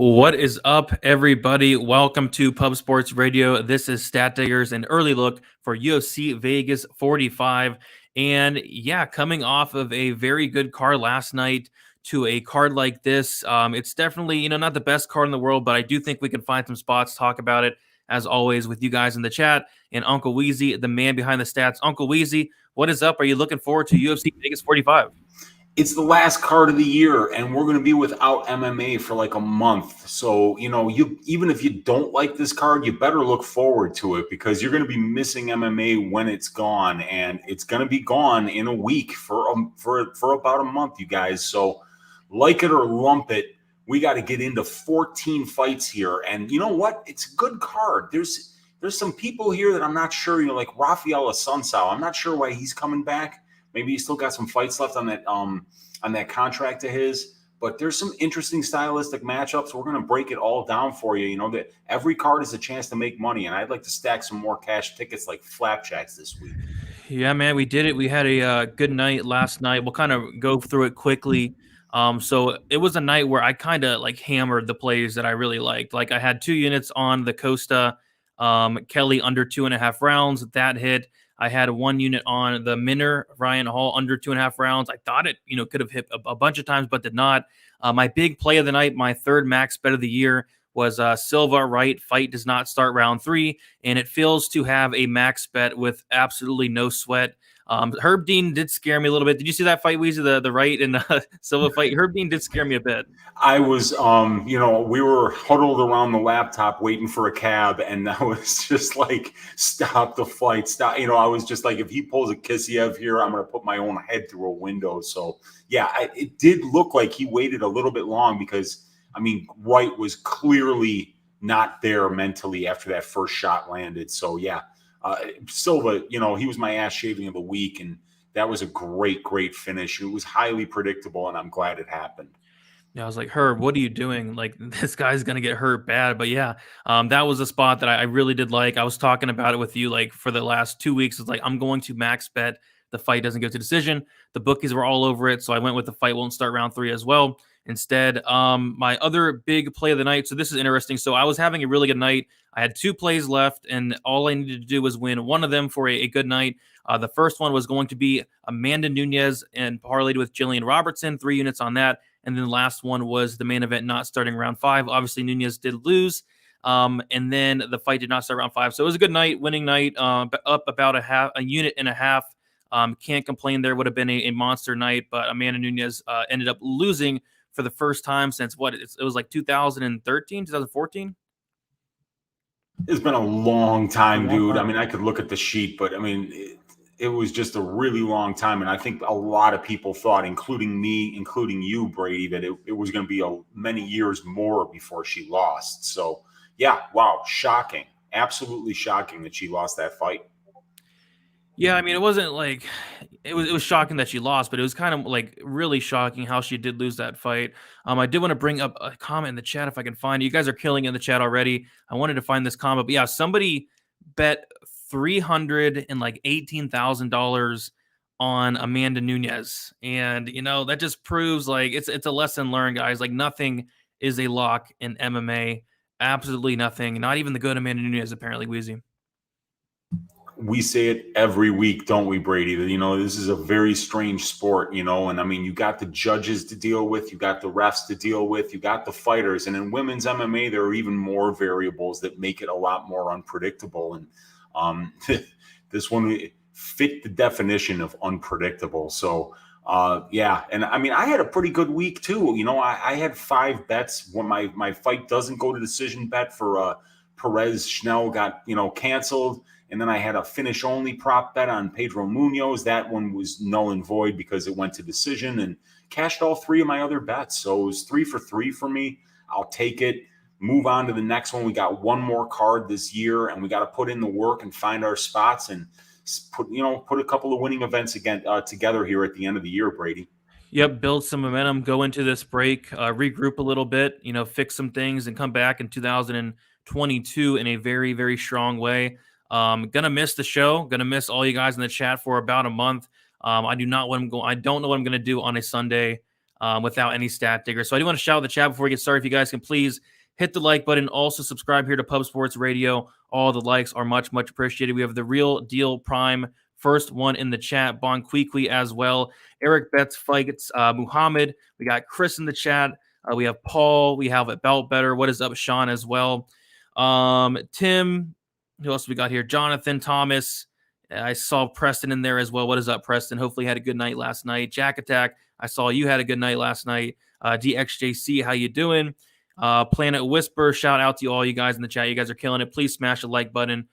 What is up, everybody? Welcome to Pub Sports Radio. This is Stat Diggers, an early look for UFC Vegas 45. And yeah, coming off of a very good card last night to a card like this, it's definitely, not the best card in the world, but I do think we can find some spots to talk about it, as always, with you guys in the chat and Uncle Weezy, the man behind the stats. Uncle Weezy, what is up? Are you looking forward to UFC Vegas 45? It's the last card of the year, and we're going to be without MMA for like a month. So, you even if you don't like this card, you better look forward to it because you're going to be missing MMA when it's gone, and it's going to be gone in a week for about a month, you guys. So, like it or lump it, we got to get into 14 fights here, and you know what? It's a good card. There's some people here that I'm not sure. Like Raphael Assunção. I'm not sure why he's coming back. Maybe he's still got some fights left on that contract of his, but there's some interesting stylistic matchups. We're going to break it all down for you. That every card is a chance to make money, and I'd like to stack some more cash tickets like flapjacks this week. Yeah, man, we did it. We had a good night last night. We'll kind of go through it quickly. So it was a night where I kind of hammered the plays that I really liked. Like I had 2 units on the Costa Kelly under 2.5 rounds. That hit. I had 1 unit on the Minner Ryan Hall under 2.5 rounds. I thought it, could have hit a bunch of times, but did not. My big play of the night, my third max bet of the year, was Silva Wright. Fight does not start round 3, and it feels to have a max bet with absolutely no sweat. Herb Dean did scare me a little bit. Did you see that fight, Weezy, the Wright and Silva fight? Herb Dean did scare me a bit. I was, we were huddled around the laptop waiting for a cab, and I was just like, stop the fight, stop. I was just like, if he pulls a Kissiev here, I'm going to put my own head through a window. So, yeah, it did look like he waited a little bit long because, Wright was clearly not there mentally after that first shot landed. So, yeah. Silva, he was my ass shaving of the week, and that was a great finish. It was highly predictable, and I'm glad it happened. Yeah, I was like, Herb, what are you doing? Like, this guy's going to get hurt bad. But yeah, that was a spot that I really did like. I was talking about it with you for the last 2 weeks. It's like, I'm going to max bet the fight doesn't go to decision. The bookies were all over it, so I went with the fight won't start round 3 as well. Instead, my other big play of the night, so this is interesting. So I was having a really good night. I had 2 plays left, and all I needed to do was win one of them for a good night. The first one was going to be Amanda Nunes and parlayed with Jillian Robertson, 3 units on that. And then the last one was the main event not starting round 5. Obviously, Nunes did lose, and then the fight did not start round 5. So it was a good night, winning night, up about a unit and a half. Can't complain. There would have been a monster night, but Amanda Nunes ended up losing for the first time since it was like 2013, 2014. It's been a long time, dude. I could look at the sheet, but it was just a really long time. And I think a lot of people thought, including me, including you, Brady, that it was going to be many years more before she lost. So, yeah, wow, shocking. Absolutely shocking that she lost that fight. Yeah, it wasn't like it was shocking that she lost, but it was kind of really shocking how she did lose that fight. I did want to bring up a comment in the chat if I can find it. You guys are killing in the chat already. I wanted to find this comment, but yeah, somebody bet $318,000 on Amanda Nunes, and that just proves it's a lesson learned, guys. Nothing is a lock in MMA. Absolutely nothing. Not even the good Amanda Nunes, apparently, Weezy. We say it every week, don't we, Brady? That, this is a very strange sport, and you got the judges to deal with, you got the refs to deal with, you got the fighters. And in women's MMA, there are even more variables that make it a lot more unpredictable. And this one fit the definition of unpredictable. So, yeah. And I had a pretty good week too. I had 5 bets when my fight doesn't go to decision bet for Perez Schnell got, canceled. And then I had a finish-only prop bet on Pedro Munoz. That one was null and void because it went to decision, and cashed all 3 of my other bets. So it was 3 for 3 for me. I'll take it. Move on to the next one. We got one more card this year, and we got to put in the work and find our spots and put a couple of winning events again together here at the end of the year, Brady. Yep, build some momentum, go into this break, regroup a little bit, fix some things, and come back in 2022 in a very, very strong way. Gonna miss the show. Gonna miss all you guys in the chat for about a month. I don't know what I'm gonna do on a Sunday. without any stat digger. So I do want to shout out the chat before we get started. If you guys can please hit the like button. Also subscribe here to Pub Sports Radio. All the likes are much, much appreciated. We have the Real Deal Prime, first one in the chat. Bon Quiqui as well. Eric Betts fights Muhammad. We got Chris in the chat. We have Paul. We have a Belt Better. What is up, Sean, as well? Tim. Who else we got here? Jonathan Thomas. I saw Preston in there as well. What is up, Preston? Hopefully you had a good night last night. Jack Attack. I saw you had a good night last night. DXJC, how you doing? Planet Whisper, shout out to all you guys in the chat. You guys are killing it. Please smash the like button.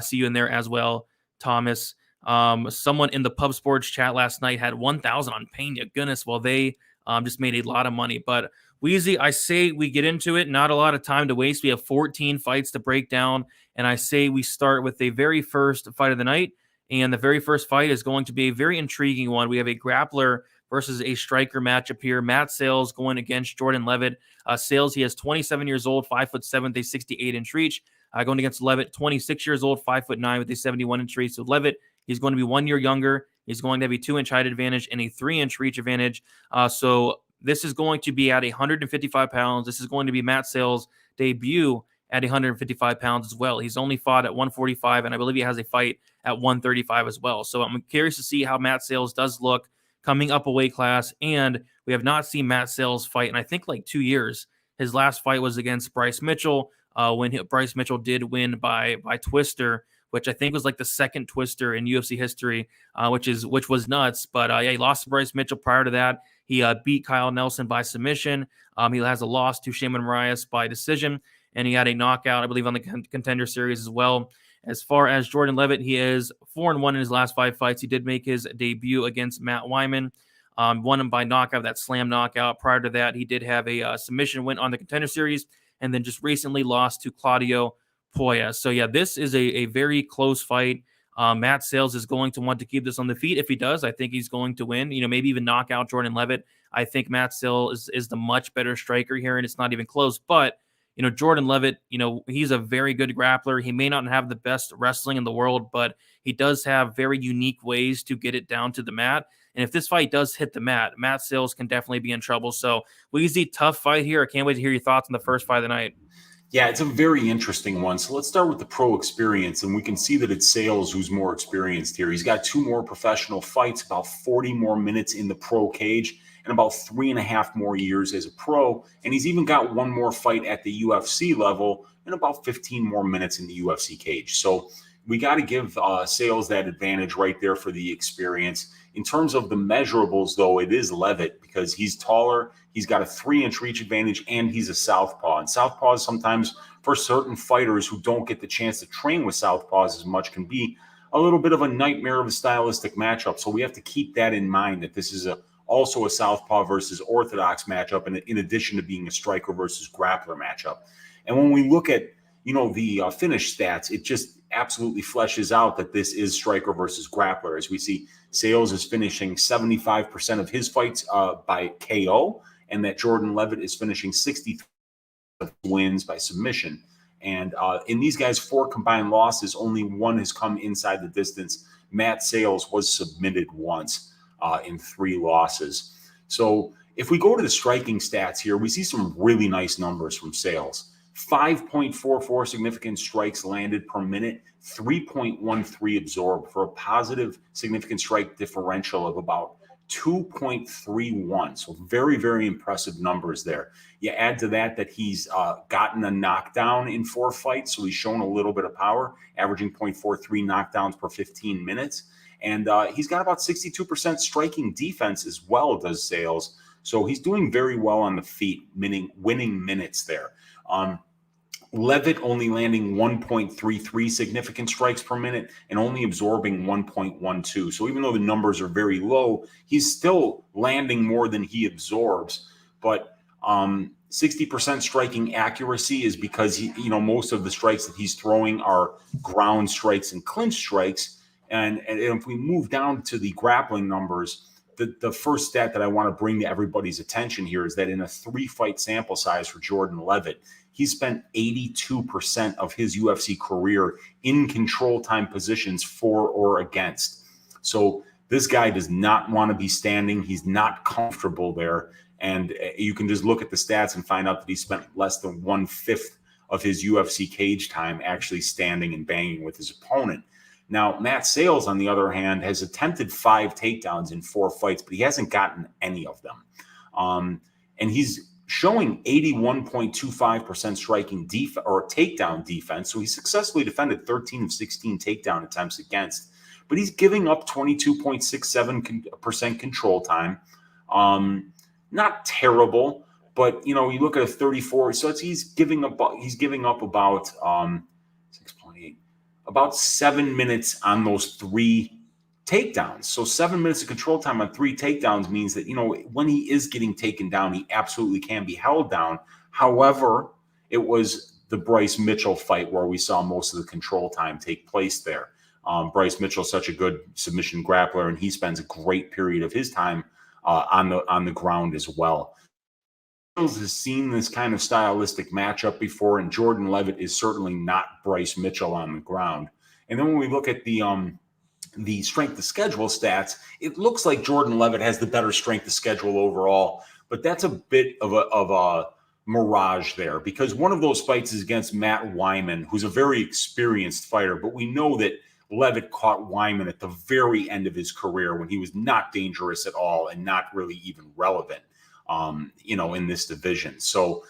See you in there as well, Thomas. Someone in the Pub Sports chat last night had 1,000 on Pena. Goodness, well, they just made a lot of money. But Weezy, I say we get into it. Not a lot of time to waste. We have 14 fights to break down. And I say we start with the very first fight of the night. And the very first fight is going to be a very intriguing one. We have a grappler versus a striker matchup here. Matt Sales going against Jordan Levitt. Sales, he is 27 years old, 5'7", with a 68-inch reach. Going against Levitt, 26 years old, 5'9", with a 71-inch reach. So Levitt, he's going to be 1 year younger. He's going to have a 2-inch height advantage and a 3-inch reach advantage. So this is going to be at 155 pounds. This is going to be Matt Sales' debut at 155 pounds as well. He's only fought at 145, and I believe he has a fight at 135 as well. So I'm curious to see how Matt Sales does look coming up a weight class, and we have not seen Matt Sales fight in I think like 2 years. His last fight was against Bryce Mitchell when Bryce Mitchell did win by twister, which I think was like the second twister in UFC history, which was nuts. But yeah, he lost to Bryce Mitchell. Prior to that, he beat Kyle Nelson by submission. He has a loss to Shayman Moraes by decision, and he had a knockout, I believe, on the Contender Series as well. As far as Jordan Levitt, he is 4-1 in his last 5 fights. He did make his debut against Matt Wyman, won him by knockout, that slam knockout. Prior to that, he did have a submission win on the Contender Series, and then just recently lost to Claudio Poya. So yeah, this is a very close fight. Matt Sales is going to want to keep this on the feet. If he does, I think he's going to win. Maybe even knock out Jordan Levitt. I think Matt Sales is the much better striker here, and it's not even close. But Jordan Levitt, he's a very good grappler. He may not have the best wrestling in the world, but he does have very unique ways to get it down to the mat. And if this fight does hit the mat, Matt Sales can definitely be in trouble. So Weezy, tough fight here. I can't wait to hear your thoughts on the first fight of the night. Yeah, it's a very interesting one. So let's start with the pro experience, and we can see that it's Sales who's more experienced here. He's got 2 more professional fights, about 40 more minutes in the pro cage, and about 3.5 more years as a pro. And he's even got 1 more fight at the UFC level and about 15 more minutes in the UFC cage. So we got to give Sales that advantage right there for the experience. In terms of the measurables, though, it is Levitt because he's taller. He's got a 3-inch reach advantage, and he's a southpaw. And southpaws sometimes, for certain fighters who don't get the chance to train with southpaws as much, can be a little bit of a nightmare of a stylistic matchup. So we have to keep that in mind, that this is also a southpaw versus orthodox matchup, in addition to being a striker versus grappler matchup. And when we look at the finish stats, it just absolutely fleshes out that this is striker versus grappler. As we see, Sales is finishing 75% of his fights by KO, and that Jordan Levitt is finishing 60 wins by submission. And in these guys' 4 combined losses, only 1 has come inside the distance. Matt Sales was submitted once in 3 losses. So if we go to the striking stats here, we see some really nice numbers from Sales. 5.44 significant strikes landed per minute, 3.13 absorbed, for a positive significant strike differential of about 2.31. So very, very impressive numbers there. You add to that he's gotten a knockdown in 4 fights, so he's shown a little bit of power, averaging 0.43 knockdowns per 15 minutes. And he's got about 62% striking defense as well, does Sales. So he's doing very well on the feet, meaning winning minutes there. Levitt only landing 1.33 significant strikes per minute and only absorbing 1.12. So even though the numbers are very low, he's still landing more than he absorbs. But 60% striking accuracy is because most of the strikes that he's throwing are ground strikes and clinch strikes. And if we move down to the grappling numbers, the first stat that I want to bring to everybody's attention here is that in a 3-fight sample size for Jordan Levitt, he spent 82% of his UFC career in control time positions for or against. So this guy does not want to be standing. He's not comfortable there. And you can just look at the stats and find out that he spent less than 1/5 of his UFC cage time actually standing and banging with his opponent. Now, Matt Sayles, on the other hand, has attempted 5 takedowns in 4 fights, but he hasn't gotten any of them. And he's showing 81.25% striking or takedown defense. So he successfully defended 13 of 16 takedown attempts against, but he's giving up 22.67% control time. Not terrible, but you look at a 34. So he's giving up about 6.8, about 7 minutes on those 3 takedowns. So 7 minutes of control time on 3 takedowns means that, when he is getting taken down, he absolutely can be held down. However, it was the Bryce Mitchell fight where we saw most of the control time take place there. Bryce Mitchell, such a good submission grappler, and he spends a great period of his time on the ground as well. Has seen this kind of stylistic matchup before, and Jordan Levitt is certainly not Bryce Mitchell on the ground. And then when we look at the strength of schedule stats, it looks like Jordan Levitt has the better strength of schedule overall, but that's a bit of a mirage there, because one of those fights is against Matt Wyman, who's a very experienced fighter, but we know that Levitt caught Wyman at the very end of his career when he was not dangerous at all and not really even relevant, in this division. So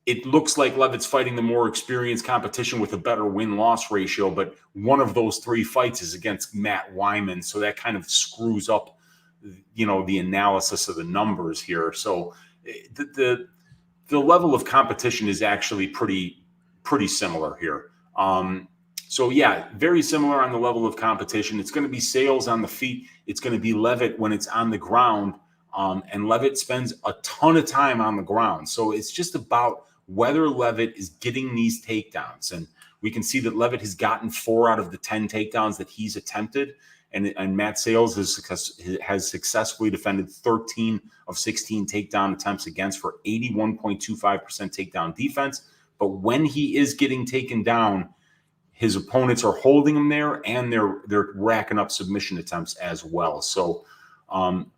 it looks like Levitt's fighting the more experienced competition with a better win-loss ratio, but one of those 3 fights is against Matt Wyman, so that kind of screws up, the analysis of the numbers here. So the level of competition is actually pretty similar here. So yeah, very similar on the level of competition. It's going to be Sayles on the feet. It's going to be Levitt when it's on the ground. And Levitt spends a ton of time on the ground. So it's just about whether Levitt is getting these takedowns. And we can see that Levitt has gotten 4 out of the 10 takedowns that he's attempted. And Matt Sayles has successfully defended 13 of 16 takedown attempts against for 81.25% takedown defense. But when he is getting taken down, his opponents are holding him there, and they're racking up submission attempts as well. So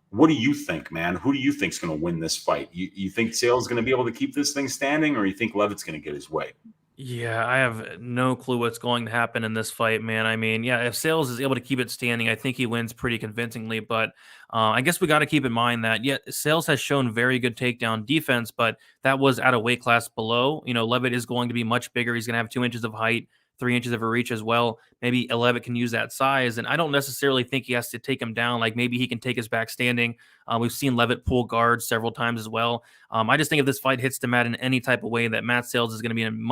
what do you think, man? Who do you think is going to win this fight? You think Sayles is going to be able to keep this thing standing, or you think Levitt's going to get his way? Yeah, I have no clue what's going to happen in this fight, man. I mean, yeah, if Sayles is able to keep it standing, I think he wins pretty convincingly. But I guess we got to keep in mind that, yeah, Sayles has shown very good takedown defense, but that was at a weight class below. Levitt is going to be much bigger. He's going to have 2 inches of height, 3 inches of a reach as well. Maybe Levitt can use that size, and I don't necessarily think he has to take him down. Like, maybe he can take his back standing. We've seen Levitt pull guards several times as well. I just think if this fight hits to Matt in any type of way, that Matt Sayles is going to be in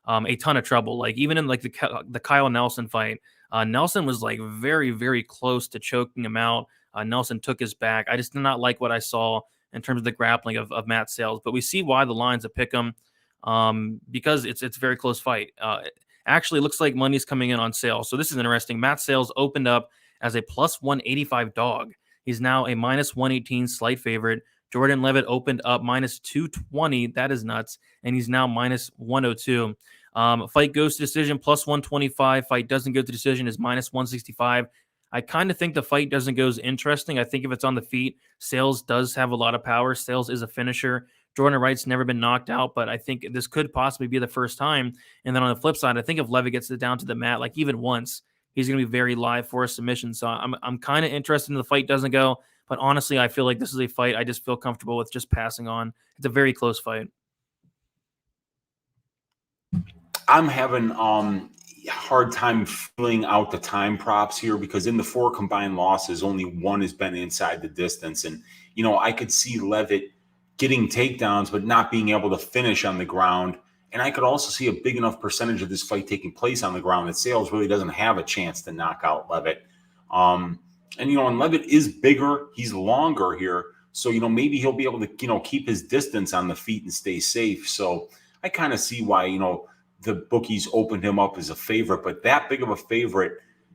a ton of trouble. Like, even in like the Kyle Nelson fight, Nelson was like very, very close to choking him out. Nelson took his back. I just did not like what I saw in terms of the grappling of Matt Sayles, but we see why the line's a pick 'em, because it's a very close fight. Actually, looks like money's coming in on Sayles. So this is interesting. Matt Sayles opened up as a plus 185 dog. He's now a minus 118 slight favorite. Jordan Levitt opened up minus 220. That is nuts. And he's now minus 102. Fight goes to decision plus 125. Fight doesn't go to decision is minus 165. I kind of think the fight doesn't go as interesting. I think if it's on the feet, Sayles does have a lot of power. Sayles is a finisher. Jordan Wright's never been knocked out, but I think this could possibly be the first time. And then on the flip side, I think if Levitt gets it down to the mat, like even once, he's going to be very live for a submission. So I'm kind of interested in the fight doesn't go, but honestly, I feel like this is a fight I just feel comfortable with just passing on. It's a very close fight. I'm having hard time filling out the time props here, because in the 4 combined losses, only 1 has been inside the distance. And, I could see Levitt getting takedowns, but not being able to finish on the ground. And I could also see a big enough percentage of this fight taking place on the ground that Sayles really doesn't have a chance to knock out Levitt. And Levitt is bigger. He's longer here. So, maybe he'll be able to, keep his distance on the feet and stay safe. So I kind of see why, the bookies opened him up as a favorite, but that big of a favorite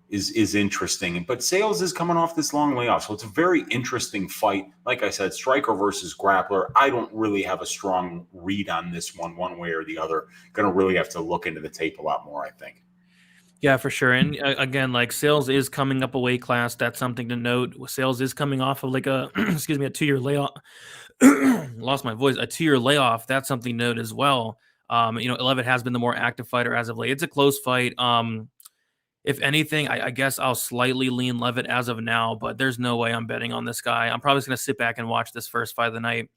is interesting. But Sayles is coming off this long layoff, so it's a very interesting fight. Like I said, striker versus grappler. I don't really have a strong read on this one way or the other. Going to really have to look into the tape a lot more, I think. Yeah, for sure. And again, like Sayles is coming up a weight class. That's something to note. Sayles is coming off of like a, excuse me, a 2-year layoff. lost my voice, a 2-year layoff. That's something to note as well. Levitt has been the more active fighter as of late. It's a close fight. If anything, I guess I'll slightly lean Levitt as of now, but there's no way I'm betting on this guy. I'm probably just going to sit back and watch this first fight of the night.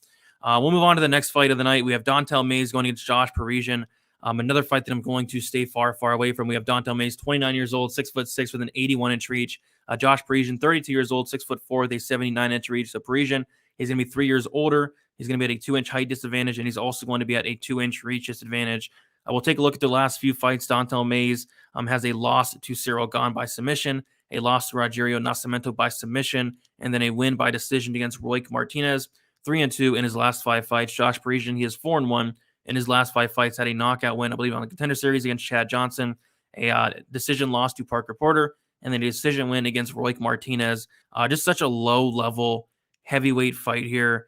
We'll move on to the next fight of the night. We have Dontel Mays going against Josh Parisian. Another fight that I'm going to stay far away from. We have Dontel Mays, 29 years old, 6'6", with an 81-inch reach. Josh Parisian, 32 years old, 6'4", with a 79-inch reach. So Parisian, he's going to be 3 years older. He's going to be at a 2-inch height disadvantage, and he's also going to be at a 2-inch reach disadvantage. We'll take a look at the last few fights. Dontel Mays has a loss to Cyril Gahn by submission, a loss to Rogerio Nascimento by submission, and then a win by decision against Royce Martinez. 3-2 in his last 5 fights. Josh Parisian, he is 4-1 in his last 5 fights. Had a knockout win, I believe, on the Contender Series against Chad Johnson, a decision loss to Parker Porter, and then a decision win against Royce Martinez. Just such a low-level heavyweight fight here.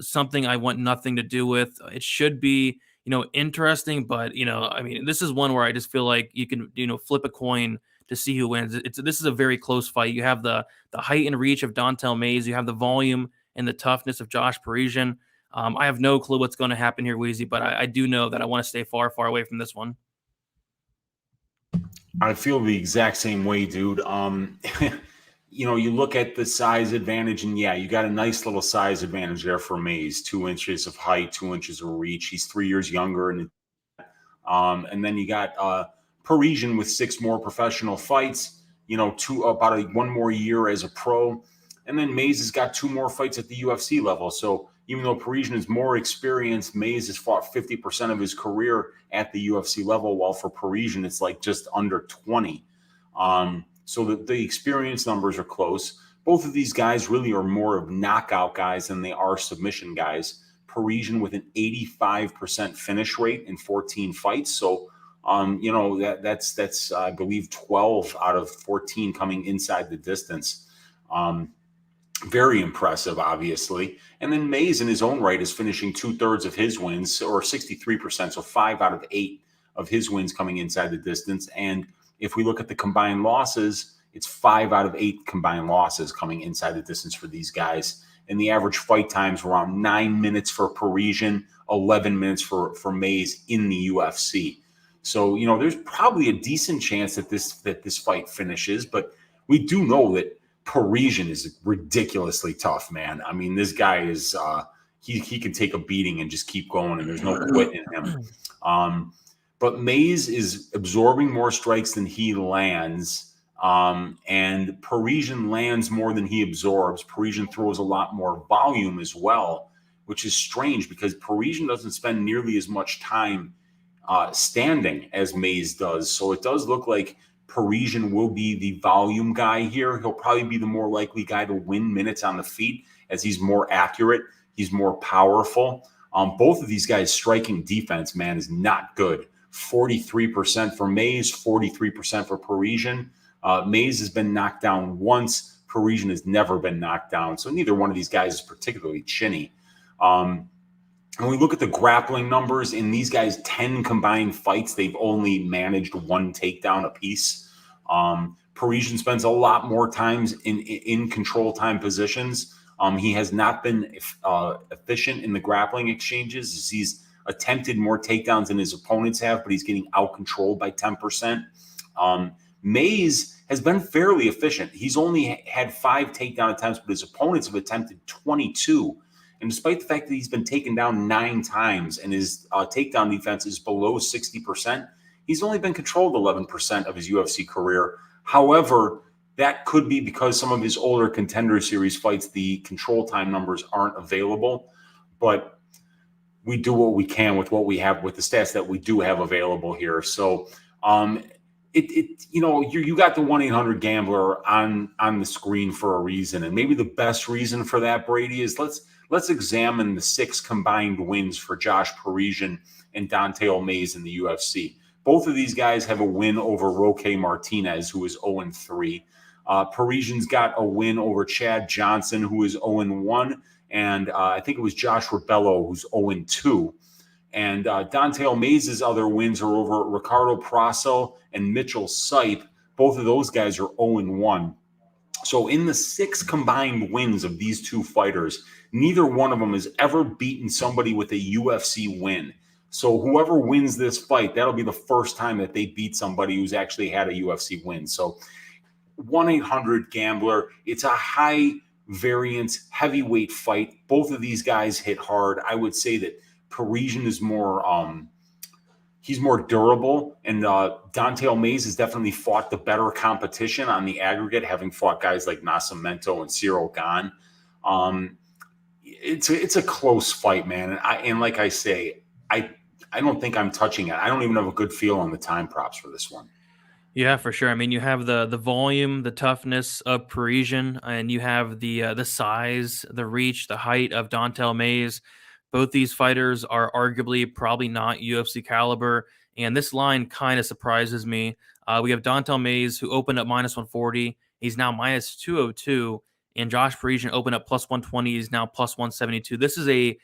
Something I want nothing to do with. It should be, interesting, but, this is one where I just feel like you can, flip a coin to see who wins. This is a very close fight. You have the height and reach of Dontel Mays. You have the volume and the toughness of Josh Parisian. I have no clue what's going to happen here, Weezy, but I do know that I want to stay far away from this one. I feel the exact same way, dude. You look at the size advantage, and yeah, you got a nice little size advantage there for Mays. 2 inches of height, 2 inches of reach. He's 3 years younger, and then you got Parisian with 6 more professional fights. About 1 more year as a pro, and then Mays has got 2 more fights at the UFC level. So even though Parisian is more experienced, Mays has fought 50% of his career at the UFC level, while for Parisian it's like just under 20. So the experience numbers are close. Both of these guys really are more of knockout guys than they are submission guys. Parisian with an 85% finish rate in 14 fights. So, that's I believe 12 out of 14 coming inside the distance. Very impressive, obviously. And then Mays in his own right is finishing 2/3 of his wins, or 63%. So 5 out of 8 of his wins coming inside the distance. And if we look at the combined losses, it's 5 out of 8 combined losses coming inside the distance for these guys. And the average fight times around 9 minutes for Parisian, 11 minutes for Mays in the UFC. So, there's probably a decent chance that this fight finishes, but we do know that Parisian is ridiculously tough, man. I mean, this guy is he can take a beating and just keep going, and there's no quit in him. But Mays is absorbing more strikes than he lands, and Parisian lands more than he absorbs. Parisian throws a lot more volume as well, which is strange because Parisian doesn't spend nearly as much time standing as Mays does. So it does look like Parisian will be the volume guy here. He'll probably be the more likely guy to win minutes on the feet as he's more accurate. He's more powerful. Both of these guys' striking defense, man, is not good. 43% for Mays, 43% for Parisian. Mays has been knocked down once. Parisian has never been knocked down. So neither one of these guys is particularly chinny. When we look at the grappling numbers, in these guys' 10 combined fights, they've only managed 1 takedown apiece. Parisian spends a lot more times in control time positions. He has not been efficient in the grappling exchanges. He's attempted more takedowns than his opponents have, but he's getting out-controlled by 10%. Mays has been fairly efficient. He's only had 5 takedown attempts, but his opponents have attempted 22. And despite the fact that he's been taken down 9 times and his takedown defense is below 60%, he's only been controlled 11% of his UFC career. However, that could be because some of his older Contender Series fights, the control time numbers aren't available. But we do what we can with what we have, with the stats that we do have available here. So, you got the 1-800-GAMBLER on the screen for a reason. And maybe the best reason for that, Brady, is let's examine the 6 combined wins for Josh Parisian and Dontel Mays in the UFC. Both of these guys have a win over Roque Martinez, who is 0-3. Parisian's got a win over Chad Johnson, who is 0-1. And I think it was Josh Rebello, who's 0-2. And Dontel Mays' other wins are over Ricardo Prasso and Mitchell Sipe. Both of those guys are 0-1. So in the 6 combined wins of these two fighters, neither one of them has ever beaten somebody with a UFC win. So whoever wins this fight, that'll be the first time that they beat somebody who's actually had a UFC win. So 1-800-GAMBLER. It's a high variance heavyweight fight. Both of these guys hit hard. I would say that Parisian is more he's more durable, and Don'Tale Mayes has definitely fought the better competition on the aggregate, having fought guys like Nascimento and Cyril Gane. It's a close fight, man. And like I say, I don't think I'm touching it. I don't even have a good feel on the time props for this one. Yeah, for sure. I mean, you have the volume, the toughness of Parisian, and you have the size, the reach, the height of Don'Tale Mayes. Both these fighters are arguably probably not UFC caliber, and this line kind of surprises me. We have Don'Tale Mayes, who opened up -140. He's now -202, and Josh Parisian opened up +120. He's now +172. This is a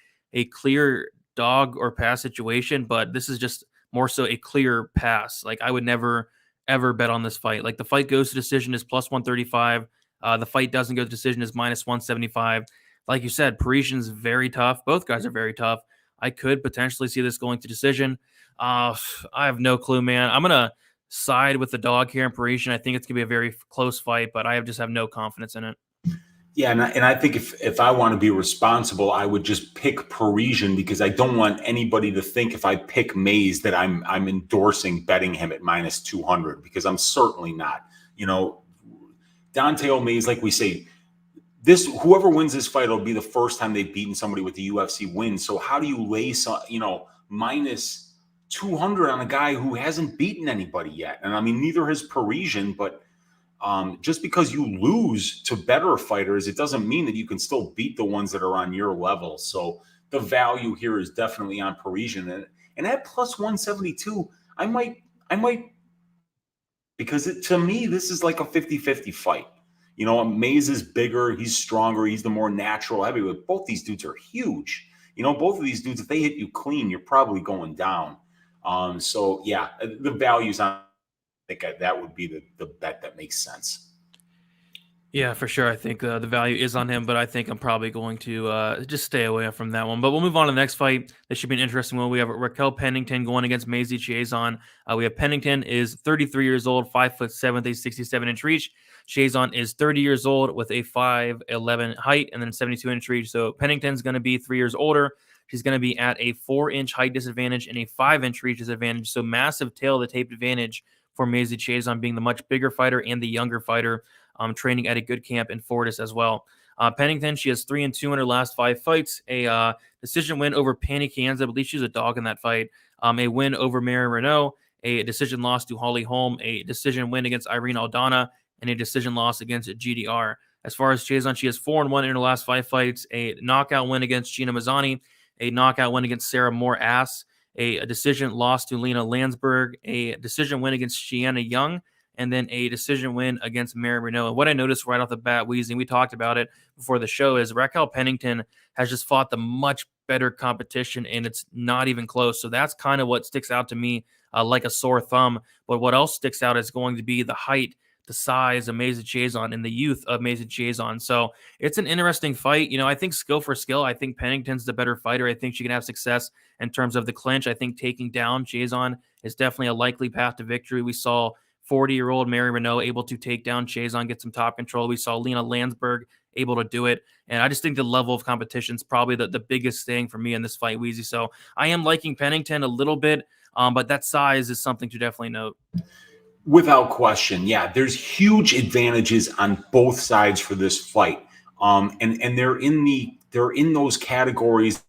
clear dog or pass situation, but this is just more so a clear pass. Like, I would never ever bet on this fight. Like, the fight goes to decision is +135. The fight doesn't go to decision is -175. Like you said, Parisian's very tough. Both guys are very tough. I could potentially see this going to decision. I have no clue, man. I'm gonna side with the dog here in Parisian. I think it's gonna be a very close fight, but I just have no confidence in it. Yeah, and I think if I want to be responsible, I would just pick Parisian, because I don't want anybody to think if I pick Mayes that I'm endorsing betting him at -200, because I'm certainly not. You know, Don'Tale Mayes, like we say, whoever wins this fight will be the first time they've beaten somebody with the UFC win. So how do you lay -200 on a guy who hasn't beaten anybody yet? And I mean, neither has Parisian, but just because you lose to better fighters, it doesn't mean that you can still beat the ones that are on your level. So the value here is definitely on Parisian. And at +172, I might, because to me, this is like a 50-50 fight. You know, Mayes is bigger, he's stronger, he's the more natural heavyweight. Both these dudes are huge. You know, both of these dudes, if they hit you clean, you're probably going down. So yeah, the value's on. I think that would be the bet that makes sense. Yeah, for sure. I think the value is on him, but I think I'm probably going to just stay away from that one. But we'll move on to the next fight. This should be an interesting one. We have Raquel Pennington going against Maisie Chiasson. We have Pennington is 33 years old, 5'7", 67-inch reach. Chiasson is 30 years old with a 5'11" height and then 72-inch reach. So Pennington's going to be 3 years older. She's going to be at a 4-inch height disadvantage and a 5-inch reach disadvantage. So massive tail of the tape advantage for Maisie Chiasson, being the much bigger fighter and the younger fighter, training at a good camp in Fortis as well. Pennington, she has 3-2 in her last 5 fights. A decision win over Panny Kanza. I believe she was a dog in that fight. A win over Mary Renault. A decision loss to Holly Holm. A decision win against Irene Aldana. And a decision loss against GDR. As far as Chiasson, she has 4-1 in her last 5 fights. A knockout win against Gina Mazzani. A knockout win against Sarah Moore-Ass. A decision loss to Lena Landsberg, a decision win against Shiana Young, and then a decision win against Mary Renault. And what I noticed right off the bat, Weezy, we talked about it before the show, is Raquel Pennington has just fought the much better competition, and it's not even close. So that's kind of what sticks out to me like a sore thumb. But what else sticks out is going to be the height, the size of Maisie Chiasson, and the youth of Maisie Chiasson. So it's an interesting fight. You know, I think skill for skill, I think Pennington's the better fighter. I think she can have success in terms of the clinch. I think taking down Chiasson is definitely a likely path to victory. We saw 40-year-old Mary Renault able to take down Chiasson, get some top control. We saw Lena Landsberg able to do it. And I just think the level of competition is probably the biggest thing for me in this fight, Weezy. So I am liking Pennington a little bit, but that size is something to definitely note. Without question, yeah, there's huge advantages on both sides for this fight, and they're in those categories,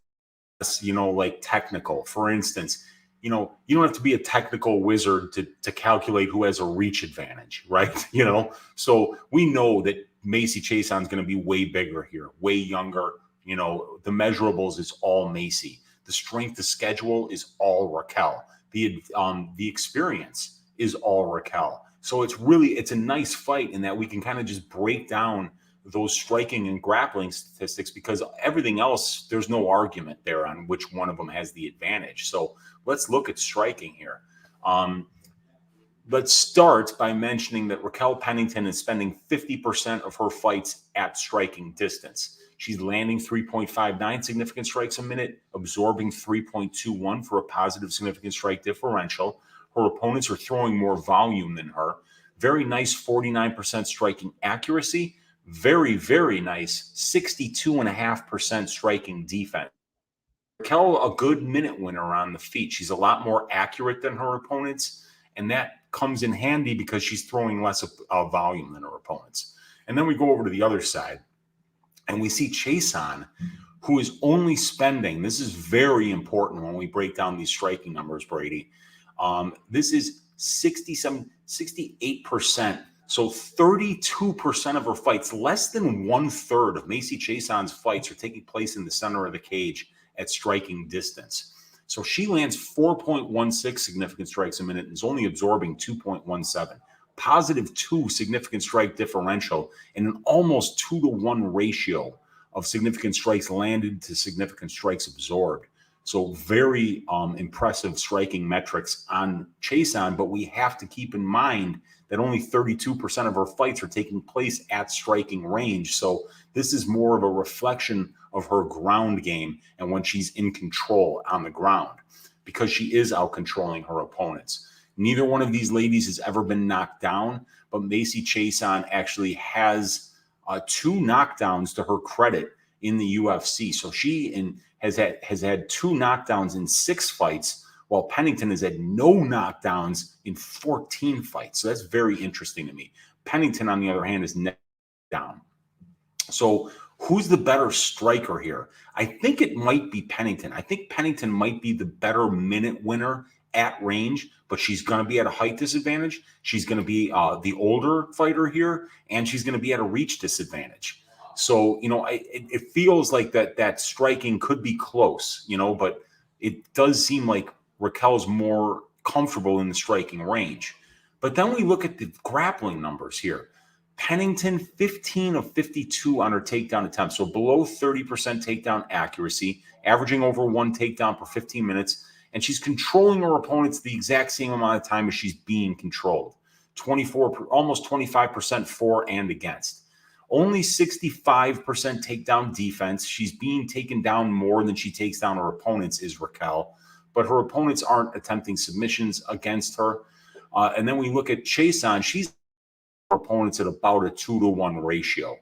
you know, like technical. For instance, you know, you don't have to be a technical wizard to calculate who has a reach advantage, right? You know, so we know that Maisie Chiasson is going to be way bigger here, way younger. You know, the measurables is all Maisie. The strength of schedule is all Raquel. The experience is all Raquel. So it's a nice fight in that we can kind of just break down those striking and grappling statistics, because everything else, there's no argument there on which one of them has the advantage. So let's look at striking here. Let's start by mentioning that Raquel Pennington is spending 50% of her fights at striking distance. She's landing 3.59 significant strikes a minute, absorbing 3.21 for a positive significant strike differential. Her opponents are throwing more volume than her. Very nice 49% striking accuracy. Very, very nice 62.5% striking defense. Raquel, a good minute winner on the feet. She's a lot more accurate than her opponents, and that comes in handy because she's throwing less volume than her opponents. And then we go over to the other side, and we see Chiasson, who is only spending, this is very important when we break down these striking numbers, Brady. This is 68%. So 32% of her fights, less than 1/3 of Macy Chiasson's fights are taking place in the center of the cage at striking distance. So she lands 4.16 significant strikes a minute and is only absorbing 2.17. Positive 2 significant strike differential and an almost 2-to-1 ratio of significant strikes landed to significant strikes absorbed. So very impressive striking metrics on Chiasson, but we have to keep in mind that only 32% of her fights are taking place at striking range. So this is more of a reflection of her ground game and when she's in control on the ground, because she is out controlling her opponents. Neither one of these ladies has ever been knocked down, but Macy Chiasson actually has 2 knockdowns to her credit in the UFC. So she has had 2 knockdowns in 6 fights, while Pennington has had no knockdowns in 14 fights. So that's very interesting to me. Pennington, on the other hand, is neck down. So who's the better striker here? I think it might be Pennington. I think Pennington might be the better minute winner at range, but she's going to be at a height disadvantage. She's going to be the older fighter here, and she's going to be at a reach disadvantage. So, it feels like that striking could be close, but it does seem like Raquel's more comfortable in the striking range. But then we look at the grappling numbers here. Pennington, 15 of 52 on her takedown attempts, so below 30% takedown accuracy, averaging over 1 takedown per 15 minutes, and she's controlling her opponents the exact same amount of time as she's being controlled. 24, almost 25% for and against. Only 65% takedown defense. She's being taken down more than she takes down her opponents, is Raquel. But her opponents aren't attempting submissions against her. And then we look at Chiasson. She's her opponents at about a 2-to-1 ratio.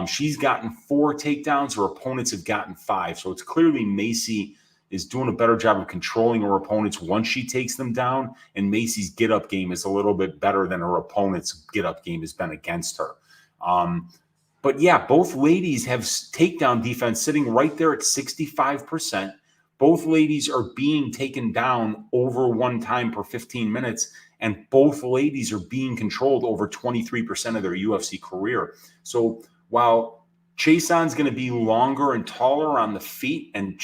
She's gotten 4 takedowns. Her opponents have gotten 5. So it's clearly Macy is doing a better job of controlling her opponents once she takes them down. And Macy's get-up game is a little bit better than her opponent's get-up game has been against her. But yeah, both ladies have takedown defense sitting right there at 65%. Both ladies are being taken down over 1 time per 15 minutes, and both ladies are being controlled over 23% of their UFC career. So while Chiasson's going to be longer and taller on the feet, and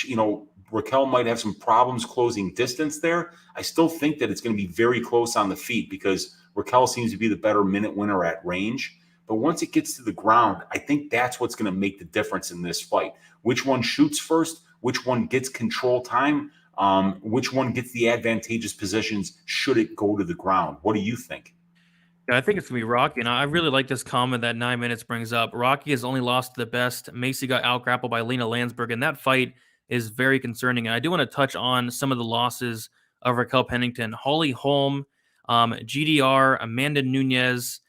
Raquel might have some problems closing distance there, I still think that it's going to be very close on the feet because Raquel seems to be the better minute winner at range. But once it gets to the ground, I think that's what's going to make the difference in this fight. Which one shoots first? Which one gets control time? Which one gets the advantageous positions should it go to the ground? What do you think? Yeah, I think it's going to be Rocky. And I really like this comment that 9 minutes brings up. Rocky has only lost to the best. Macy got out-grappled by Lena Landsberg, and that fight is very concerning. And I do want to touch on some of the losses of Raquel Pennington. Holly Holm, GDR, Amanda Nunes,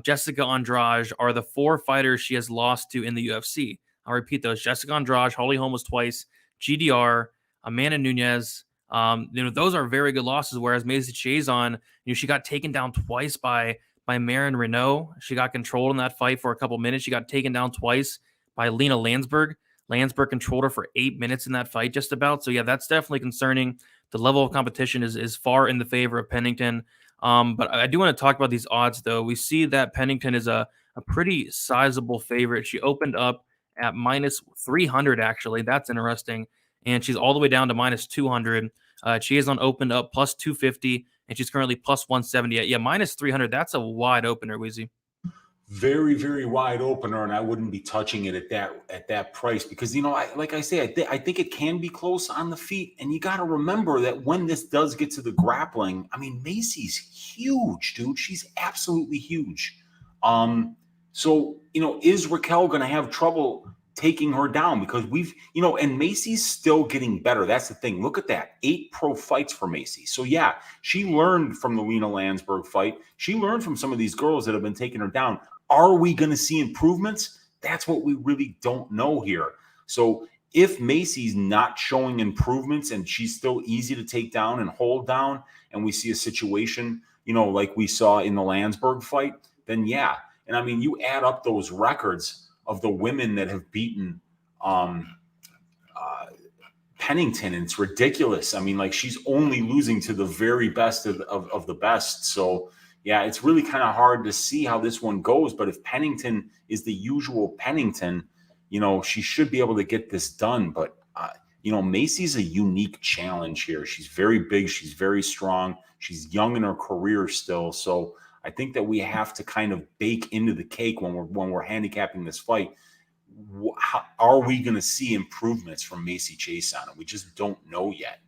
Jessica Andrade are the 4 fighters she has lost to in the UFC. I'll repeat those. Jessica Andrade, Holly Holm was twice, GDR, Amanda Nunes. Those are very good losses, whereas Macy Chiasson, she got taken down twice by Marion Renault. She got controlled in that fight for a couple minutes. She got taken down twice by Lena Landsberg. Landsberg controlled her for 8 minutes in that fight, just about. So, yeah, that's definitely concerning. The level of competition is far in the favor of Pennington. But I do want to talk about these odds, though. We see that Pennington is a pretty sizable favorite. She opened up at minus 300, actually. That's interesting. And she's all the way down to minus 200. Chiasson opened up plus 250, and she's currently plus 170. Yeah, minus 300. That's a wide opener, Weezy. Very, very wide opener, and I wouldn't be touching it at that price because, you know, like I say, I think it can be close on the feet, and you got to remember that when this does get to the grappling, I mean, Macy's huge, dude. She's absolutely huge. So, you know, is Raquel going to have trouble taking her down? Because we've, you know, and Macy's still getting better. That's the thing. Look at that. 8 pro fights for Macy. So, yeah, she learned from the Lena Landsberg fight. She learned from some of these girls that have been taking her down. Are we going to see improvements? That's what we really don't know here. So if Macy's not showing improvements and she's still easy to take down and hold down, and we see a situation, you know, like we saw in the Landsberg fight, then yeah. And I mean, you add up those records of the women that have beaten Pennington, and it's ridiculous. I mean, like, she's only losing to the very best of the best. So yeah, it's really kind of hard to see how this one goes. But if Pennington is the usual Pennington, you know, she should be able to get this done. But, you know, Macy's a unique challenge here. She's very big. She's very strong. She's young in her career still. So I think that we have to kind of bake into the cake when we're handicapping this fight. How, are we going to see improvements from Macy Chiasson? We just don't know yet.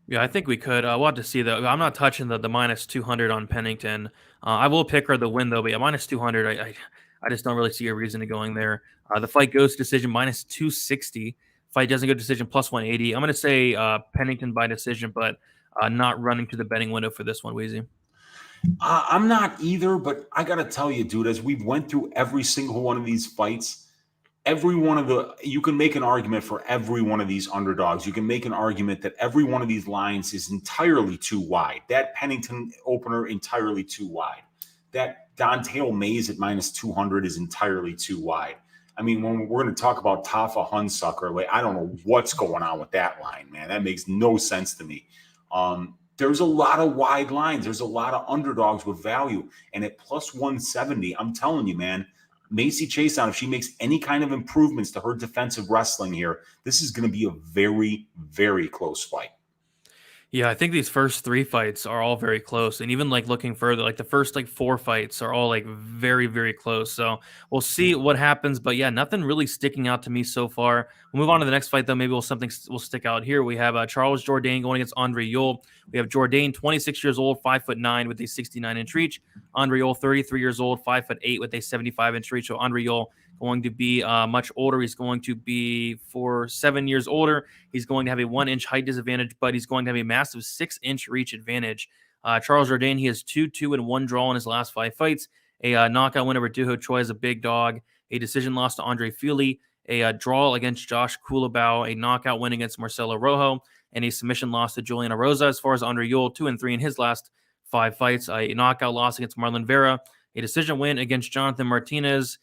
Yeah, I think we could. We'll have to see, though. I'm not touching the minus 200 on Pennington. I will pick her to win, though. But yeah, minus 200, I just don't really see a reason to going there. The fight goes to decision minus 260. Fight doesn't go to decision plus 180. I'm going to say Pennington by decision, but not running to the betting window for this one, Weezy. I'm not either, but I got to tell you, dude, as we went through every single one of these fights, you can make an argument for every one of these underdogs. You can make an argument that every one of these lines is entirely too wide. That Pennington opener, entirely too wide. That Don'Tale Mayes at minus 200 is entirely too wide. I mean, when we're going to talk about Tafa Hunsucker, like, I don't know what's going on with that line, man. That makes no sense to me. There's a lot of wide lines. There's a lot of underdogs with value. And at plus 170, I'm telling you, man, Macy Chiasson, if she makes any kind of improvements to her defensive wrestling here, this is going to be a very, very close fight. Yeah, I think these first 3 fights are all very close. And even like looking further, like the first like 4 fights are all like very, very close. So we'll see what happens. But yeah, nothing really sticking out to me so far. We'll move on to the next fight, though. Maybe something will stick out here. We have Charles Jourdain going against Andre Ewell. We have Jourdain, 26 years old, 5'9" with a 69-inch reach. Andre Ewell, 33 years old, 5'8" with a 75-inch reach. So Andre Ewell going to be much older. He's going to be 7 years older. He's going to have a 1-inch height disadvantage, but he's going to have a massive 6-inch reach advantage. Charles Jourdain, he has 2-2 and 1 draw in his last 5 fights. A knockout win over Duho Choi as a big dog. A decision loss to Andre Fili. A draw against Josh Kulabau. A knockout win against Marcelo Rojo. And a submission loss to Juliana Rosa. As far as Andre Ewell, 2-3 in his last 5 fights. A knockout loss against Marlon Vera. A decision win against Jonathan Martinez.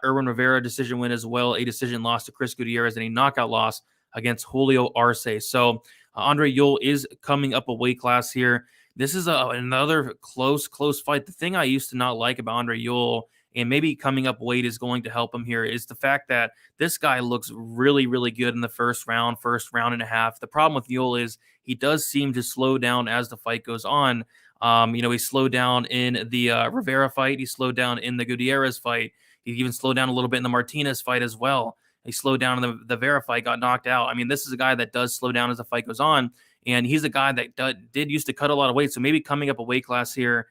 Erwin Rivera decision win as well. A decision loss to Chris Gutierrez and a knockout loss against Julio Arce. So Andre Ewell is coming up a weight class here. This is another close fight. The thing I used to not like about Andre Ewell, and maybe coming up weight is going to help him here, is the fact that this guy looks really, really good in the first round and a half. The problem with Ewell is he does seem to slow down as the fight goes on. He slowed down in the Rivera fight. He slowed down in the Gutierrez fight. He even slowed down a little bit in the Martinez fight as well. He slowed down in the Vera fight, got knocked out. I mean, this is a guy that does slow down as the fight goes on, and he's a guy that did used to cut a lot of weight, so maybe coming up a weight class here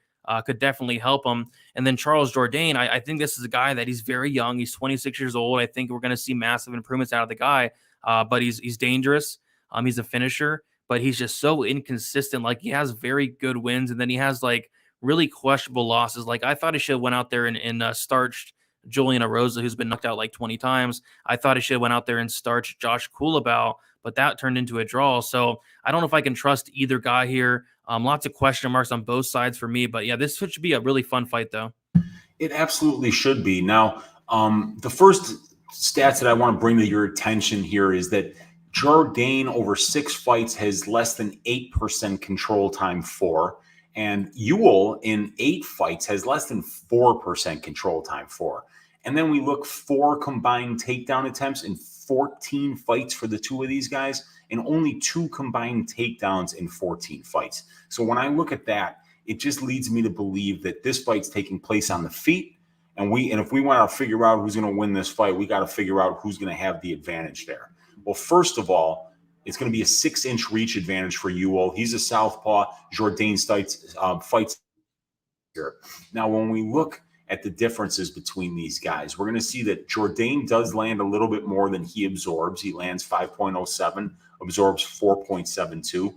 could definitely help him. And then Charles Jourdain, I think this is a guy that he's very young. He's 26 years old. I think we're going to see massive improvements out of the guy, but he's dangerous. He's a finisher, but he's just so inconsistent. Like, he has very good wins, and then he has like really questionable losses. Like, I thought he should have went out there and starched Juliana Rosa, who's been knocked out like 20 times. I thought he should have went out there and starched Josh Kulabau, but that turned into a draw. So I don't know if I can trust either guy here. Lots of question marks on both sides for me. But yeah, this should be a really fun fight, though. It absolutely should be. Now, the first stats that I want to bring to your attention here is that Jourdain over 6 fights has less than 8% control time for. And Ewell in 8 fights has less than 4% control time for. And then we look 4 combined takedown attempts in 14 fights for the 2 of these guys, and only 2 combined takedowns in 14 fights. So when I look at that, it just leads me to believe that this fight's taking place on the feet, And if we want to figure out who's going to win this fight, we got to figure out who's going to have the advantage there. Well, first of all, it's going to be a 6-inch reach advantage for Ewell. He's a southpaw. Jourdain fights here. Now, when we look at the differences between these guys, we're going to see that Jourdain does land a little bit more than he absorbs. He lands 5.07, absorbs 4.72.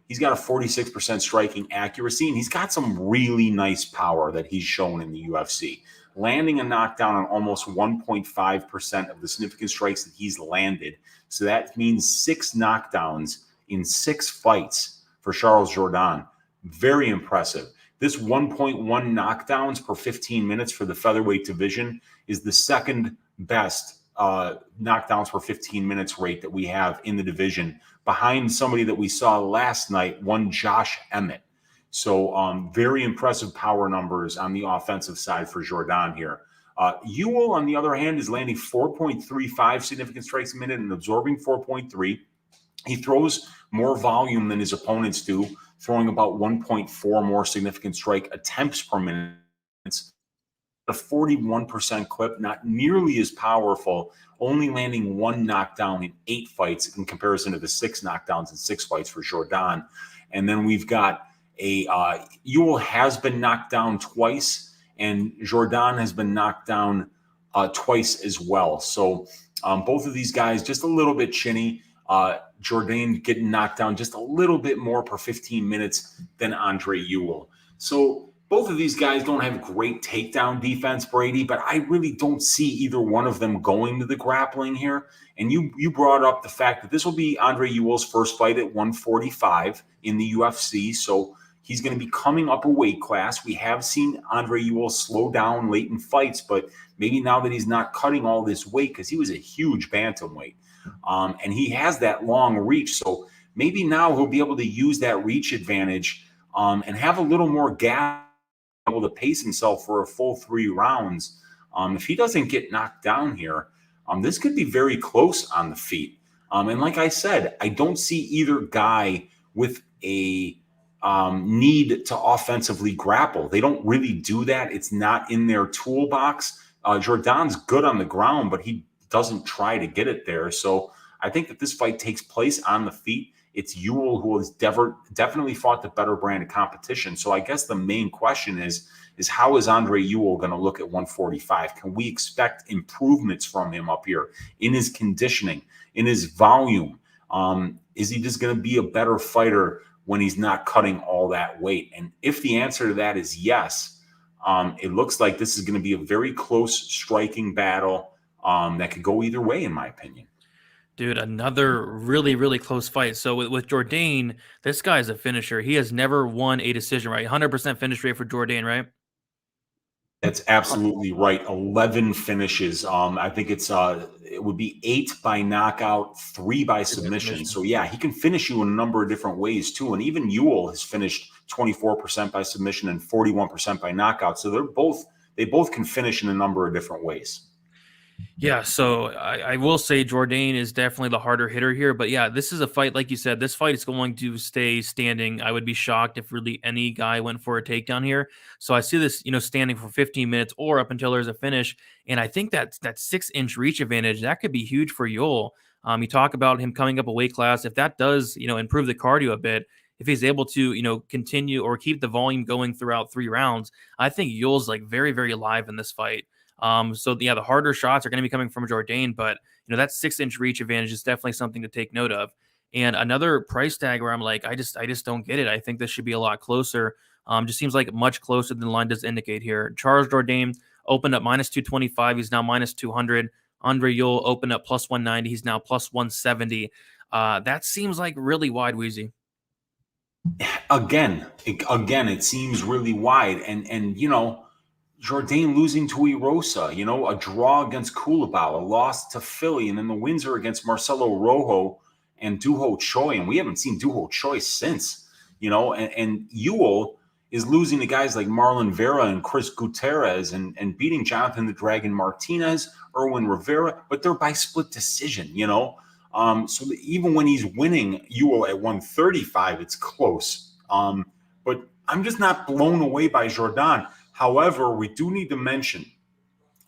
He's got a 46% striking accuracy, and he's got some really nice power that he's shown in the UFC. Landing a knockdown on almost 1.5% of the significant strikes that he's landed. So that means 6 knockdowns in 6 fights for Charles Jourdain. Very impressive. This 1.1 knockdowns per 15 minutes for the featherweight division is the second best knockdowns per 15 minutes rate that we have in the division, behind somebody that we saw last night, one Josh Emmett. So very impressive power numbers on the offensive side for Jourdain here. Ewell, on the other hand, is landing 4.35 significant strikes a minute and absorbing 4.3. He throws more volume than his opponents do, throwing about 1.4 more significant strike attempts per minute. It's a 41% clip, not nearly as powerful, only landing 1 knockdown in 8 fights in comparison to the 6 knockdowns in 6 fights for Jourdain. And then we've got Ewell has been knocked down twice, and Jourdain has been knocked down twice as well. So both of these guys just a little bit chinny. Jourdain getting knocked down just a little bit more per 15 minutes than Andre Ewell. So both of these guys don't have great takedown defense, Brady, but I really don't see either one of them going to the grappling here. And you brought up the fact that this will be Andre Ewell's first fight at 145 in the UFC. So he's going to be coming up a weight class. We have seen Andre Ewell slow down late in fights, but maybe now that he's not cutting all this weight, because he was a huge bantamweight, and he has that long reach. So maybe now he'll be able to use that reach advantage and have a little more gas, able to pace himself for a full 3 rounds. If he doesn't get knocked down here, this could be very close on the feet. And like I said, I don't see either guy with a need to offensively grapple. They don't really do that. It's not in their toolbox. Jourdain's good on the ground, but he doesn't try to get it there. So I think that this fight takes place on the feet. It's Ewell who has definitely fought the better brand of competition. So I guess the main question is how is Andre Ewell going to look at 145? Can we expect improvements from him up here in his conditioning, in his volume? Is he just going to be a better fighter when he's not cutting all that weight? And if the answer to that is yes, it looks like this is going to be a very close striking battle that could go either way, in my opinion. Dude, another really, really close fight. So with Jourdain, this guy's a finisher. He has never won a decision, right? 100% finish rate for Jourdain, right? That's absolutely right. 11 finishes. I think it would be 8 by knockout, 3 by submission. So yeah, he can finish you in a number of different ways too. And even Ewell has finished 24% by submission and 41% by knockout. So they both can finish in a number of different ways. Yeah, so I will say Jourdain is definitely the harder hitter here. But yeah, this is a fight, like you said, this fight is going to stay standing. I would be shocked if really any guy went for a takedown here. So I see this, standing for 15 minutes or up until there's a finish. And I think that 6-inch reach advantage, that could be huge for Ewell. You talk about him coming up a weight class. If that does, improve the cardio a bit, if he's able to, continue or keep the volume going throughout 3 rounds, I think Ewell's like very, very live in this fight. So yeah, the harder shots are going to be coming from Jourdain, but that 6-inch reach advantage is definitely something to take note of. And another price tag where I'm like, I just don't get it. I think this should be a lot closer. Just seems like much closer than the line does indicate here. Charles Jourdain opened up -225. He's now -200. Andre Ewell opened up +190. He's now +170. That seems like really wide, Weezy. Again, it seems really wide. And Jourdain losing to Erosa, a draw against Culibao, a loss to Philly, and then the wins are against Marcelo Rojo and Duho Choi, and we haven't seen Duho Choi since, and Ewell is losing to guys like Marlon Vera and Chris Gutierrez and beating Jonathan the Dragon Martinez, Erwin Rivera, but they're by split decision, so even when he's winning Ewell at 135, it's close. But I'm just not blown away by Jourdain. However, we do need to mention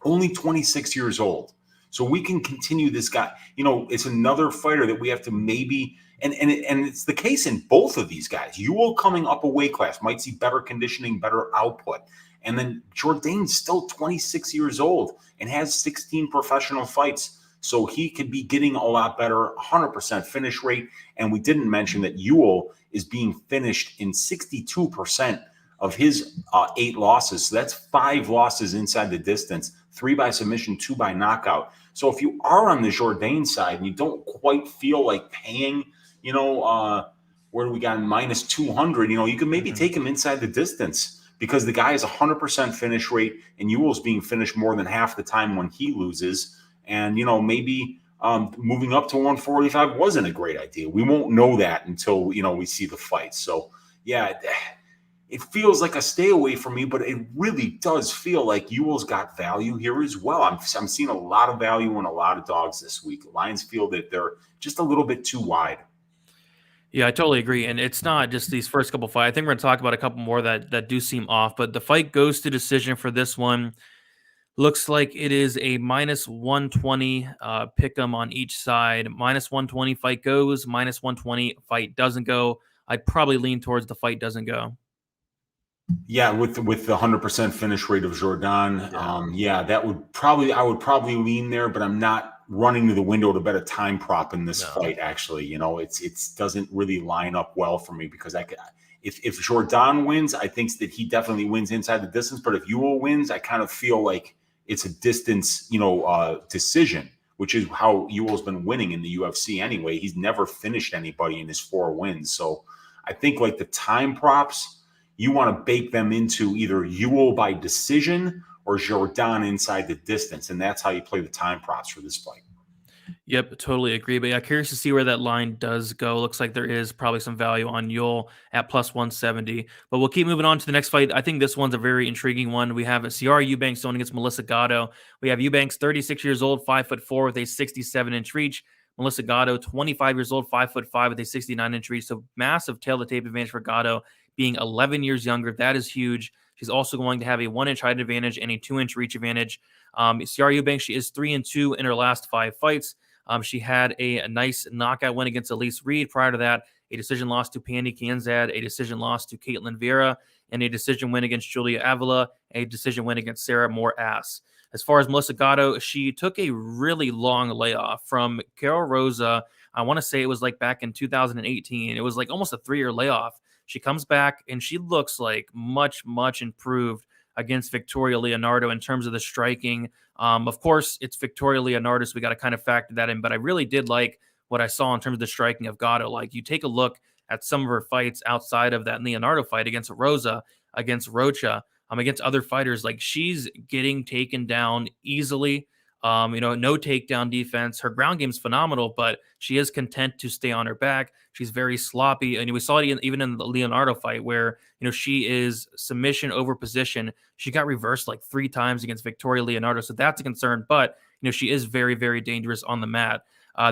only 26 years old. So we can continue this guy. You know, it's another fighter that we have to maybe, and it's the case in both of these guys. Ewell coming up a weight class might see better conditioning, better output. And then Jourdain's still 26 years old and has 16 professional fights. So he could be getting a lot better, 100% finish rate. And we didn't mention that Ewell is being finished in 62% of his 8 losses. So that's 5 losses inside the distance, 3 by submission, 2 by knockout. So if you are on the Jourdain side and you don't quite feel like paying, you know, where do we got minus 200, you know, you can maybe take him inside the distance because the guy has 100% finish rate and Ewell's being finished more than half the time when he loses. And, you know, maybe moving up to 145 wasn't a great idea. We won't know that until, you know, we see the fight. So, yeah, it feels like a stay away from me, but it really does feel like Ewell's got value here as well. I'm seeing a lot of value in a lot of dogs this week. Lions feel that they're just a little bit too wide. Yeah, I totally agree. And it's not just these first couple fights. I think we're going to talk about a couple more that do seem off, but the fight goes to decision for this one. Looks like it is a minus 120 pick 'em on each side. Minus 120 fight goes, minus 120 fight doesn't go. I'd probably lean towards the fight doesn't go. Yeah, with the 100% finish rate of Jourdain, that would probably, I would probably lean there, but I'm not running to the window to bet a time prop in this fight. Actually, you know, it doesn't really line up well for me because if Jourdain wins, I think that he definitely wins inside the distance. But if Ewell wins, I kind of feel like it's a distance, you know, decision, which is how Ewell's been winning in the UFC anyway. He's never finished anybody in his 4 wins. So I think like the time props, you want to bake them into either Ewell by decision or Jourdain inside the distance. And that's how you play the time props for this fight. Yep, totally agree. But yeah, curious to see where that line does go. Looks like there is probably some value on Ewell at plus 170. But we'll keep moving on to the next fight. I think this one's a very intriguing one. We have Ciara Eubanks going against Melissa Gatto. We have Eubanks, 36 years old, 5'4" with a 67-inch reach. Melissa Gatto, 25 years old, 5'5" with a 69-inch reach. So massive tail to tape advantage for Gatto, being 11 years younger. That is huge. She's also going to have a 1-inch height advantage and a 2-inch reach advantage. Ciara Eubanks, she is 3-2 in her last 5 fights. She had a nice knockout win against Elise Reed. Prior to that, a decision loss to Pandy Kanzad, a decision loss to Caitlin Vieira, and a decision win against Julia Avila, a decision win against Sarah Moore-Ass. As far as Melissa Gatto, she took a really long layoff from Carol Rosa. I want to say it was like back in 2018. It was like almost a 3-year layoff. She comes back and she looks like much, much improved against Victoria Leonardo in terms of the striking. Of course, it's Victoria Leonardo, so we got to kind of factor that in. But I really did like what I saw in terms of the striking of Gatto. Like, you take a look at some of her fights outside of that Leonardo fight against Rosa, against Rocha, against other fighters. Like, she's getting taken down easily. No takedown defense. Her ground game's phenomenal, but she is content to stay on her back. She's very sloppy. And we saw it even in the Leonardo fight where, she is submission over position. She got reversed like 3 times against Victoria Leonardo. So that's a concern, but, she is very, very dangerous on the mat.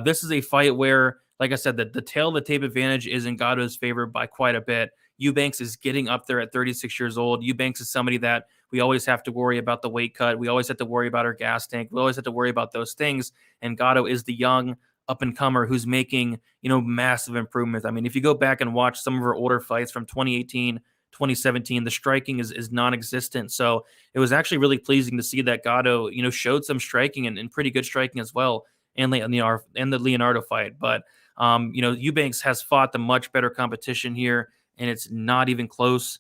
This is a fight where, like I said, the tail of the tape advantage is in Gatto's favor by quite a bit. Eubanks is getting up there at 36 years old. Eubanks is somebody that we always have to worry about the weight cut. We always have to worry about her gas tank. We always have to worry about those things. And Gatto is the young up-and-comer who's making, massive improvements. I mean, if you go back and watch some of her older fights from 2018, 2017, the striking is non-existent. So it was actually really pleasing to see that Gatto, showed some striking and pretty good striking as well in the Leonardo fight. But, Eubanks has fought the much better competition here, and it's not even close.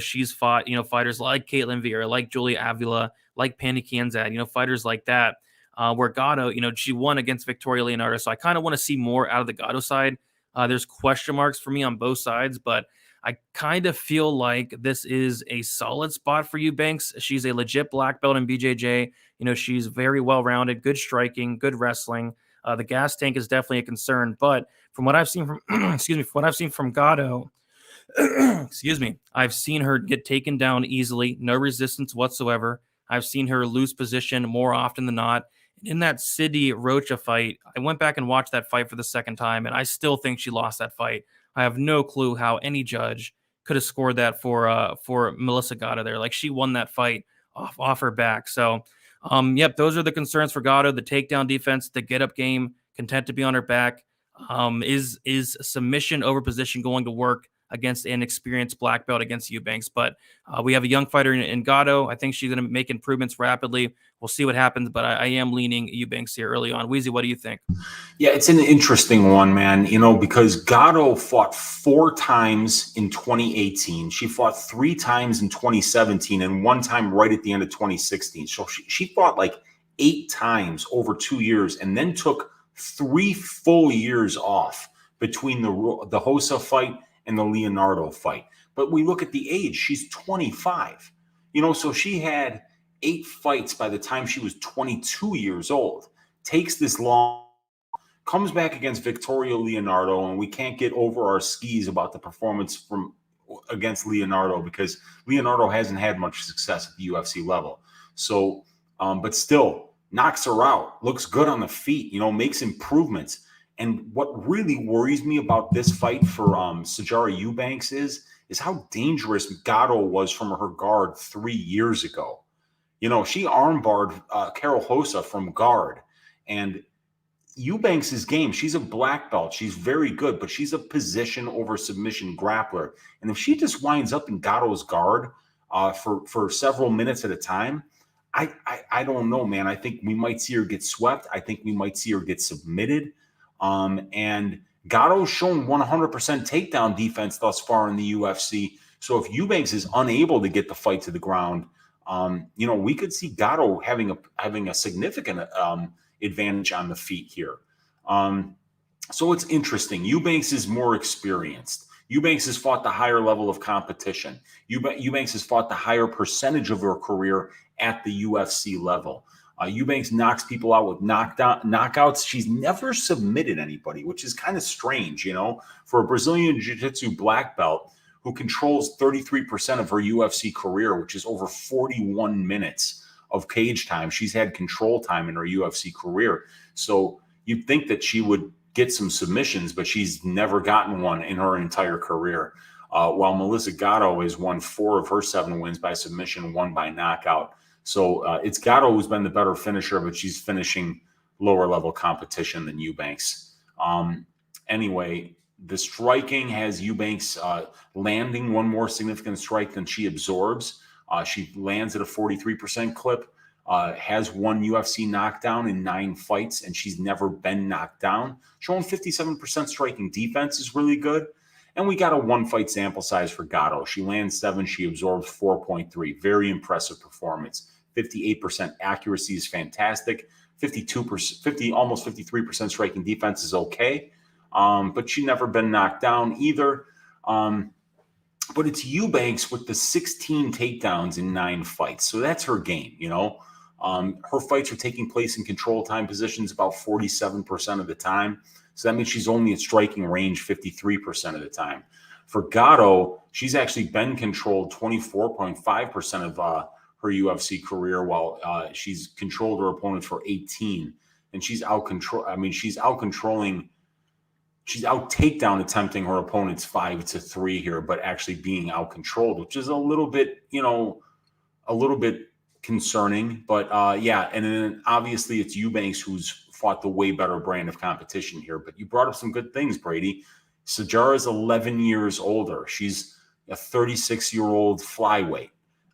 She's fought, fighters like Caitlin Vieira, like Julia Avila, like Pandy Kanzad, fighters like that, where Gatto, she won against Victoria Leonardo. So I kind of want to see more out of the Gatto side. There's question marks for me on both sides, but I kind of feel like this is a solid spot for Eubanks. She's a legit black belt in BJJ. She's very well-rounded, good striking, good wrestling. The gas tank is definitely a concern, but from what I've seen from, from Gatto, I've seen her get taken down easily, no resistance whatsoever. I've seen her lose position more often than not. In that Sydney Rocha fight, I went back and watched that fight for the second time, and I still think she lost that fight. I have no clue how any judge could have scored that for Melissa Gatto there. Like, she won that fight off her back. So, yep, those are the concerns for Gatto: the takedown defense, the get up game, content to be on her back. Is submission over position going to work against an experienced black belt against Eubanks? But we have a young fighter in Gatto. I think she's going to make improvements rapidly. We'll see what happens, but I am leaning Eubanks here early on. Weezy, what do you think? Yeah, it's an interesting one, man, because Gatto fought 4 times in 2018. She fought 3 times in 2017 and 1 time right at the end of 2016. So she fought like 8 times over 2 years and then took 3 full years off between the Hossa fight and the Leonardo fight. But we look at the age, she's 25, so she had 8 fights by the time she was 22 years old, takes this long, comes back against Victoria Leonardo, and we can't get over our skis about the performance against Leonardo because Leonardo hasn't had much success at the UFC level. So, but still knocks her out, looks good on the feet, makes improvements. And what really worries me about this fight for Sijara Eubanks is how dangerous Gatto was from her guard 3 years ago. She armbarred Carol Hossa from guard. And Eubanks' game, she's a black belt. She's very good, but she's a position over submission grappler. And if she just winds up in Gatto's guard for several minutes at a time, I don't know, man. I think we might see her get swept. I think we might see her get submitted. And Gatto's shown 100% takedown defense thus far in the UFC. So if Eubanks is unable to get the fight to the ground, we could see Gatto having a significant advantage on the feet here. So it's interesting. Eubanks is more experienced. Eubanks has fought the higher level of competition. Eubanks has fought the higher percentage of her career at the UFC level. Eubanks knocks people out with knockouts. She's never submitted anybody, which is kind of strange, for a Brazilian Jiu-Jitsu black belt who controls 33% of her UFC career, which is over 41 minutes of cage time. She's had control time in her UFC career. So you'd think that she would get some submissions, but she's never gotten one in her entire career. While Melissa Gatto has won 4 of her 7 wins by submission, 1 by knockout. So it's Gatto who's been the better finisher, but she's finishing lower level competition than Eubanks. Anyway, the striking has Eubanks landing 1 more significant strike than she absorbs. She lands at a 43% clip, has 1 UFC knockdown in 9 fights, and she's never been knocked down. Showing 57% striking defense is really good. And we got a 1-fight sample size for Gatto. She lands 7, she absorbs 4.3. Very impressive performance. 58% accuracy is fantastic. 52%, almost 53% striking defense is okay. But she never been knocked down either. But it's Eubanks with the 16 takedowns in 9 fights. So that's her game, Her fights are taking place in control time positions about 47% of the time. So that means she's only at striking range 53% of the time. For Gatto, she's actually been controlled 24.5% of her UFC career, while she's controlled her opponents for 18. And she's out takedown attempting her opponents 5-3 here, but actually being out controlled, which is a little bit concerning. But yeah, and then obviously it's Eubanks who's fought the way better brand of competition here. But you brought up some good things, Brady. Sijara's 11 years older. She's a 36-year-old flyweight.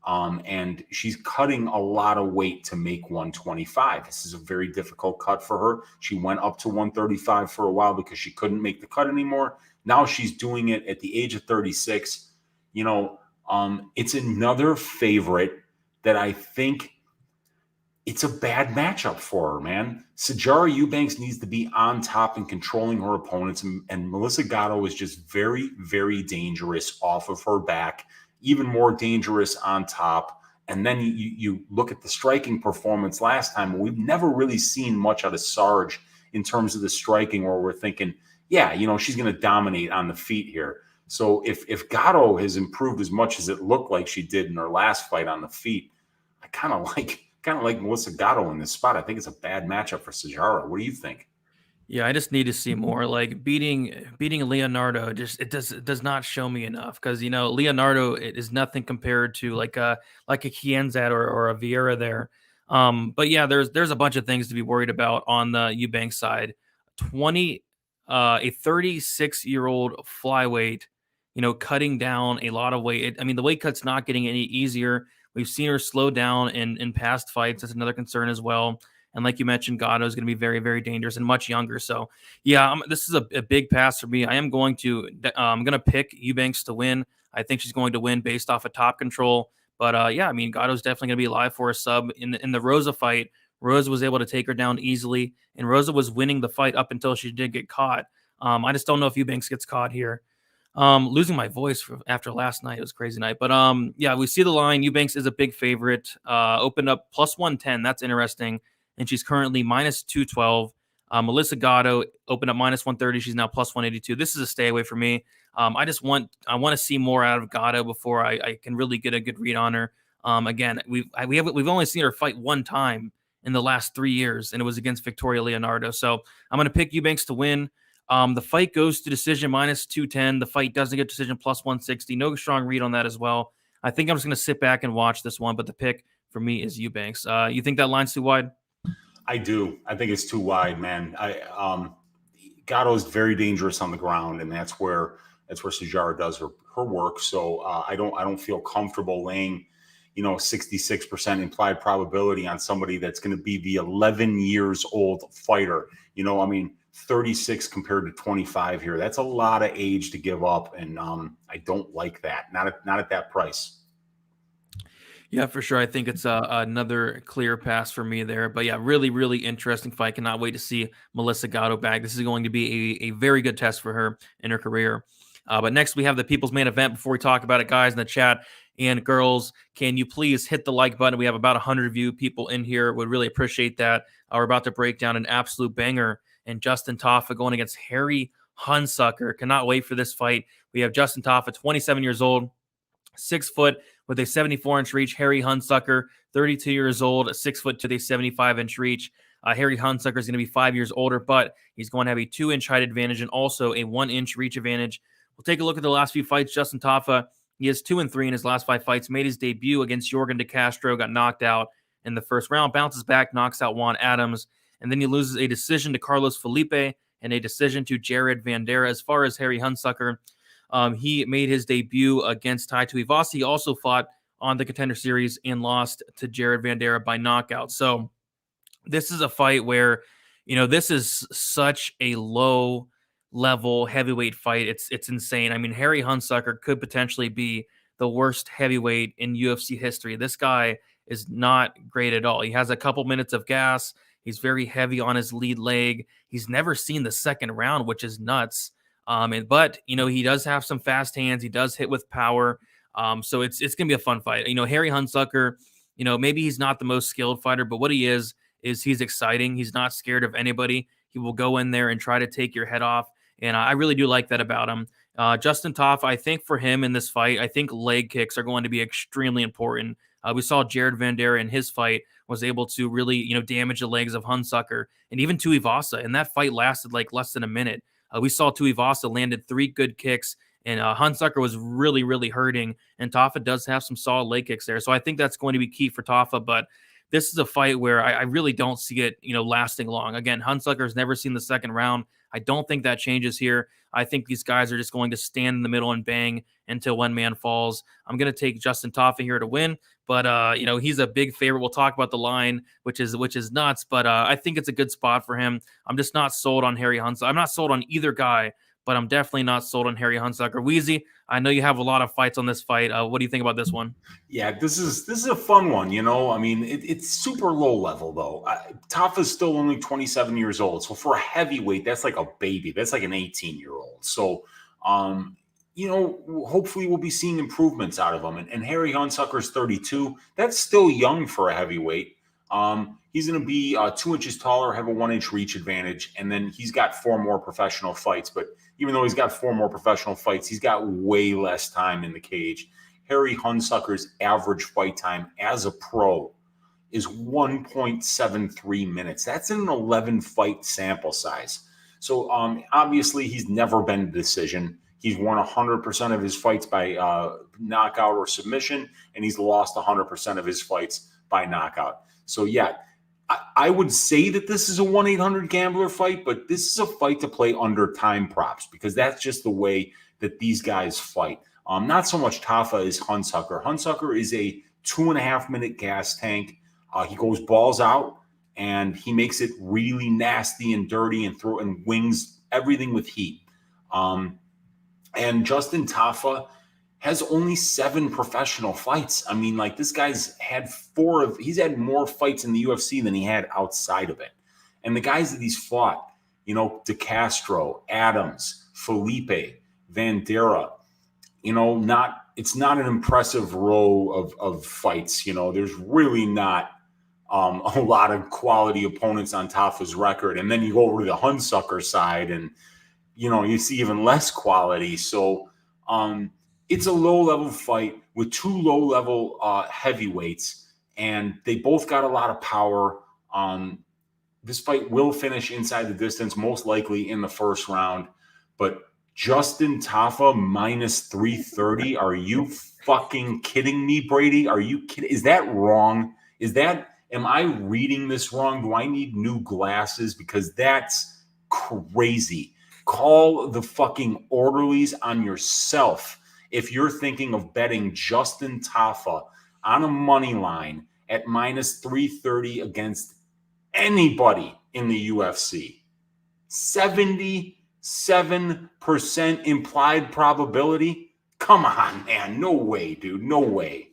And she's cutting a lot of weight to make 125. This is a very difficult cut for her. She went up to 135 for a while because she couldn't make the cut anymore. Now she's doing it at the age of 36. It's another favorite that I think it's a bad matchup for her, man. Sijara Eubanks needs to be on top and controlling her opponents. And Melissa Gatto is just very, very dangerous off of her back. Even more dangerous on top. And then you look at the striking performance last time. We've never really seen much out of Sarge in terms of the striking, where we're thinking, yeah, she's going to dominate on the feet here. So if Gatto has improved as much as it looked like she did in her last fight on the feet, I kind of like Melissa Gatto in this spot. I think it's a bad matchup for Sijara. What do you think? Yeah, I just need to see more. Like beating Leonardo, just it does not show me enough because Leonardo it is nothing compared to like a Kienzat or a Vieira there. But yeah, there's a bunch of things to be worried about on the Eubank side. 20 a 36-year-old flyweight, cutting down a lot of weight. I mean, the weight cut's not getting any easier. We've seen her slow down in past fights. That's another concern as well. And like you mentioned, Gatto is going to be very, very dangerous and much younger. So, yeah, this is a big pass for me. I'm going to pick Eubanks to win. I think she's going to win based off of top control. But yeah, I mean, Gatto's definitely going to be alive for a sub in the Rosa fight. Rosa was able to take her down easily, and Rosa was winning the fight up until she did get caught. I just don't know if Eubanks gets caught here. Losing my voice after last night. It was a crazy night. But yeah, we see the line. Eubanks is a big favorite. Opened up plus 110. That's interesting. And she's currently minus 212. Melissa Gatto opened up minus 130. She's now plus 182. This is a stay away for me. I want to see more out of Gatto before I can really get a good read on her. Again, we've only seen her fight one time in the last 3 years, and it was against Victoria Leonardo. So I'm going to pick Eubanks to win. The fight goes to decision minus 210. The fight doesn't get decision plus 160. No strong read on that as well. I think I'm just going to sit back and watch this one, but the pick for me is Eubanks. You think that line's too wide? I do. I think it's too wide, man. Gatto is very dangerous on the ground, and that's where Sijara does her work. So I don't feel comfortable laying 66% implied probability on somebody that's going to be the 11 years old fighter. 36 compared to 25 here. That's a lot of age to give up, and I don't like that. Not at that price. Yeah, for sure. I think it's another clear pass for me there. But yeah, really, really interesting fight. Cannot wait to see Melissa Gatto back. This is going to be a very good test for her in her career. But next, we have the People's Main Event. Before we talk about it, guys in the chat and girls, can you please hit the like button? We have about 100 of you people in here. Would really appreciate that. We're about to break down an absolute banger. And Justin Tafa going against Harry Hunsucker. Cannot wait for this fight. We have Justin Tafa, 27 years old, 6 foot, with a 74-inch reach. Harry Hunsucker, 32 years old, 6 foot to the 75-inch reach. Harry Hunsucker is going to be 5 years older, but he's going to have a 2-inch height advantage and also a 1-inch reach advantage. We'll take a look at the last few fights. Justin Tafa, he is 2-3 in his last 5 fights. Made his debut against Jorgen De Castro, got knocked out in the first round, bounces back, knocks out Juan Adams, and then he loses a decision to Carlos Felipe and a decision to Jared Vanderaa. As far as Harry Hunsucker, he made his debut against Tai Tuivasa. He also fought on the Contender Series and lost to Jared Vanderaa by knockout. So this is a fight where, this is such a low-level heavyweight fight. It's insane. I mean, Harry Hunsucker could potentially be the worst heavyweight in UFC history. This guy is not great at all. He has a couple minutes of gas. He's very heavy on his lead leg. He's never seen the second round, which is nuts. But he does have some fast hands. He does hit with power. So it's going to be a fun fight. Harry Hunsucker, maybe he's not the most skilled fighter, but what he is he's exciting. He's not scared of anybody. He will go in there and try to take your head off. And I really do like that about him. Justin Tafa, I think for him in this fight, I think leg kicks are going to be extremely important. We saw Jared Vanderaa in his fight was able to really, damage the legs of Hunsucker and even Tuivasa. And that fight lasted like less than a minute. We saw Tuivasa landed 3 good kicks, and Hunsucker was really, really hurting. And Tafa does have some solid leg kicks there. So I think that's going to be key for Tafa. But this is a fight where I really don't see it, lasting long. Again, Hunsucker's never seen the second round. I don't think that changes here. I think these guys are just going to stand in the middle and bang until one man falls. I'm going to take Justin Tafa here to win, but he's a big favorite. We'll talk about the line, which is nuts, but I think it's a good spot for him. I'm just not sold on Harry Hunsucker. I'm not sold on either guy, but I'm definitely not sold on Harry Hunsucker. Weezy, I know you have a lot of fights on this fight. What do you think about this one? Yeah, this is a fun one. I mean, it's super low level though. Tafa's still only 27 years old, so for a heavyweight, that's like a baby. That's like an 18-year-old. So, hopefully we'll be seeing improvements out of him. And Harry Hunsucker's 32. That's still young for a heavyweight. He's going to be 2 inches taller, have a 1-inch reach advantage, and then he's got 4 more professional fights. But even though he's got 4 more professional fights, he's got way less time in the cage. Harry Hunsucker's average fight time as a pro is 1.73 minutes. That's an 11-fight sample size. So obviously he's never been a decision. He's won 100% of his fights by knockout or submission, and he's lost 100% of his fights by knockout. So yeah, I would say that this is a 1-800-GAMBLER fight, but this is a fight to play under time props because that's just the way that these guys fight. Not so much Tafa as Hunsucker. Hunsucker is a 2.5-minute gas tank. He goes balls out, and he makes it really nasty and dirty and wings everything with heat. And Justin Tafa has only 7 professional fights. I mean, like, this guy's had he's had more fights in the UFC than he had outside of it. And the guys that he's fought, you know, De Castro, Adams, Felipe, Vandera, you know, it's not an impressive row of fights. You know, there's really not a lot of quality opponents on Tafa's record. And then you go over to the Hunsucker side and, you know, you see even less quality. So it's a low-level fight with 2 low-level heavyweights, and they both got a lot of power. This fight will finish inside the distance, most likely in the first round. But Justin Tafa -330. Are you fucking kidding me, Brady? Are you kidding? Is that wrong? Am I reading this wrong? Do I need new glasses? Because that's crazy. Call the fucking orderlies on yourself if you're thinking of betting Justin Tafa on a money line at -330 against anybody in the UFC. 77% implied probability. Come on, man. No way, dude. No way.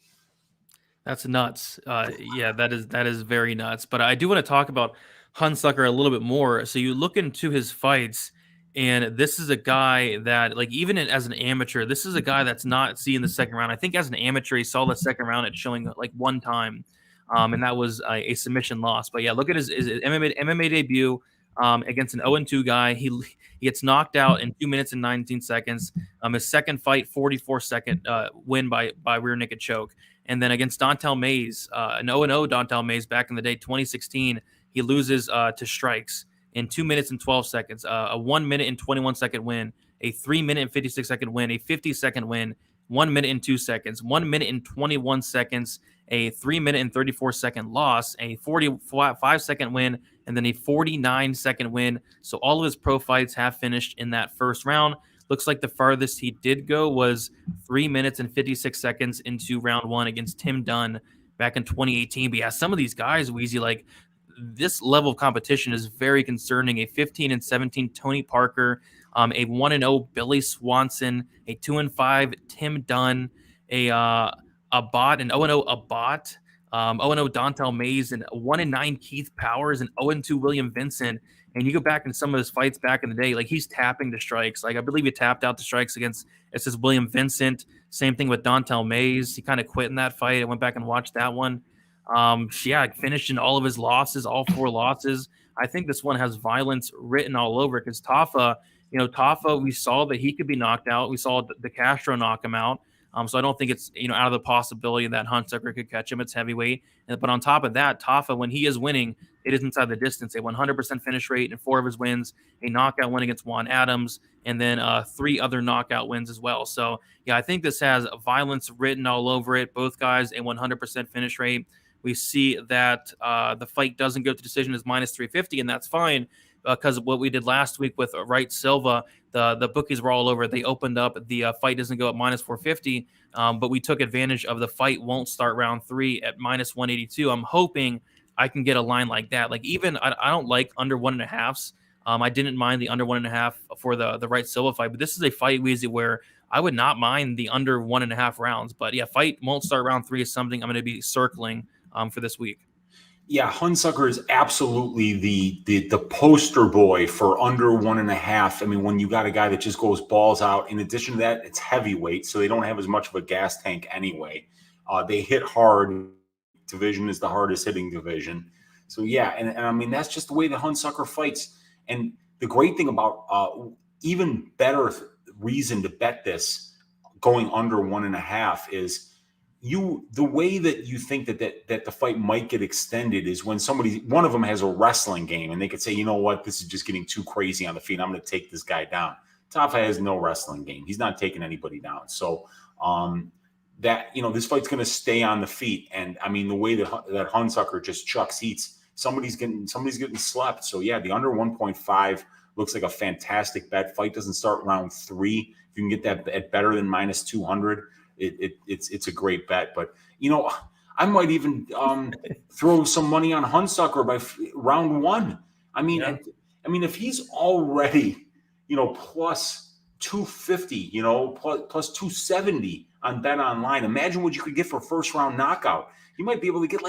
That's nuts. Yeah, that is very nuts. But I do want to talk about Hunsucker a little bit more. So you look into his fights, and this is a guy that, like, even as an amateur, this is a guy that's not seeing the second round. I think as an amateur, he saw the second round at showing like one time, and that was a submission loss. But yeah, look at his MMA debut against an 0-2 guy. He gets knocked out in 2 minutes and 19 seconds. His second fight, 44-second win by rear naked choke. And then against Dontel Mays, an 0-0 Dontel Mays back in the day, 2016, he loses to strikes in 2 minutes and 12 seconds, a 1 minute and 21-second win, a 3 minute and 56-second win, a 50-second win, 1 minute and 2 seconds, 1 minute and 21 seconds, a 3 minute and 34-second loss, a 45-second win, and then a 49-second win. So all of his pro fights have finished in that first round. Looks like the farthest he did go was 3 minutes and 56 seconds into round 1 against Tim Dunn back in 2018. But yeah, some of these guys, Weezy, like, this level of competition is very concerning. A 15-17 Tony Parker, a 1-0 Billy Swanson, a 2-5 Tim Dunn, a bot, an 0-0 Abot, 0-0 Dontel Mays, and 1-9 Keith Powers, and 0-2 William Vincent. And you go back in some of his fights back in the day, like, he's tapping the strikes. Like, I believe he tapped out the strikes against, it says, William Vincent. Same thing with Dontel Mays. He kind of quit in that fight. I went back and watched that one. Yeah, finished in all of his losses, all 4 losses. I think this one has violence written all over it because Tafa, we saw that he could be knocked out. We saw De Castro knock him out. So I don't think it's, out of the possibility that Hunsucker could catch him. It's heavyweight. But on top of that, Tafa, when he is winning, it is inside the distance. A 100% finish rate in 4 of his wins, a knockout win against Juan Adams, and then 3 other knockout wins as well. So, yeah, I think this has violence written all over it. Both guys, a 100% finish rate. We see that the fight doesn't go to decision is -350, and that's fine because what we did last week with Wright Silva, the bookies were all over. They opened up. The fight doesn't go at -450, but we took advantage of the fight won't start round 3 at -182. I'm hoping I can get a line like that. Like, even I don't like under 1.5s. I didn't mind the under 1.5 for the Wright Silva fight, but this is a fight, Weezy, where I would not mind the under 1.5 rounds. But yeah, fight won't start round 3 is something I'm going to be circling for this week. Yeah, Hunsucker is absolutely the poster boy for under 1.5. I mean, when you got a guy that just goes balls out. In addition to that, it's heavyweight, so they don't have as much of a gas tank anyway. They hit hard. Division is the hardest hitting division. So yeah, and I mean, that's just the way the Hunsucker fights. And the great thing about even better reason to bet this going under 1.5 is the way that you think that the fight might get extended is when one of them has a wrestling game and they could say, you know what, this is just getting too crazy on the feet. I'm going to take this guy down. Tafa has no wrestling game. He's not taking anybody down. So that, this fight's going to stay on the feet. And I mean, the way that Hunsucker just chucks heats, somebody's getting slept. So yeah, the under 1.5 looks like a fantastic bet. Fight doesn't start round 3. If you can get that at better than minus 200, it's a great bet. But I might even throw some money on Hunsucker by round 1. I mean, if he's already plus 250, plus 270 on Bet Online, imagine what you could get for first round knockout. You might be able to get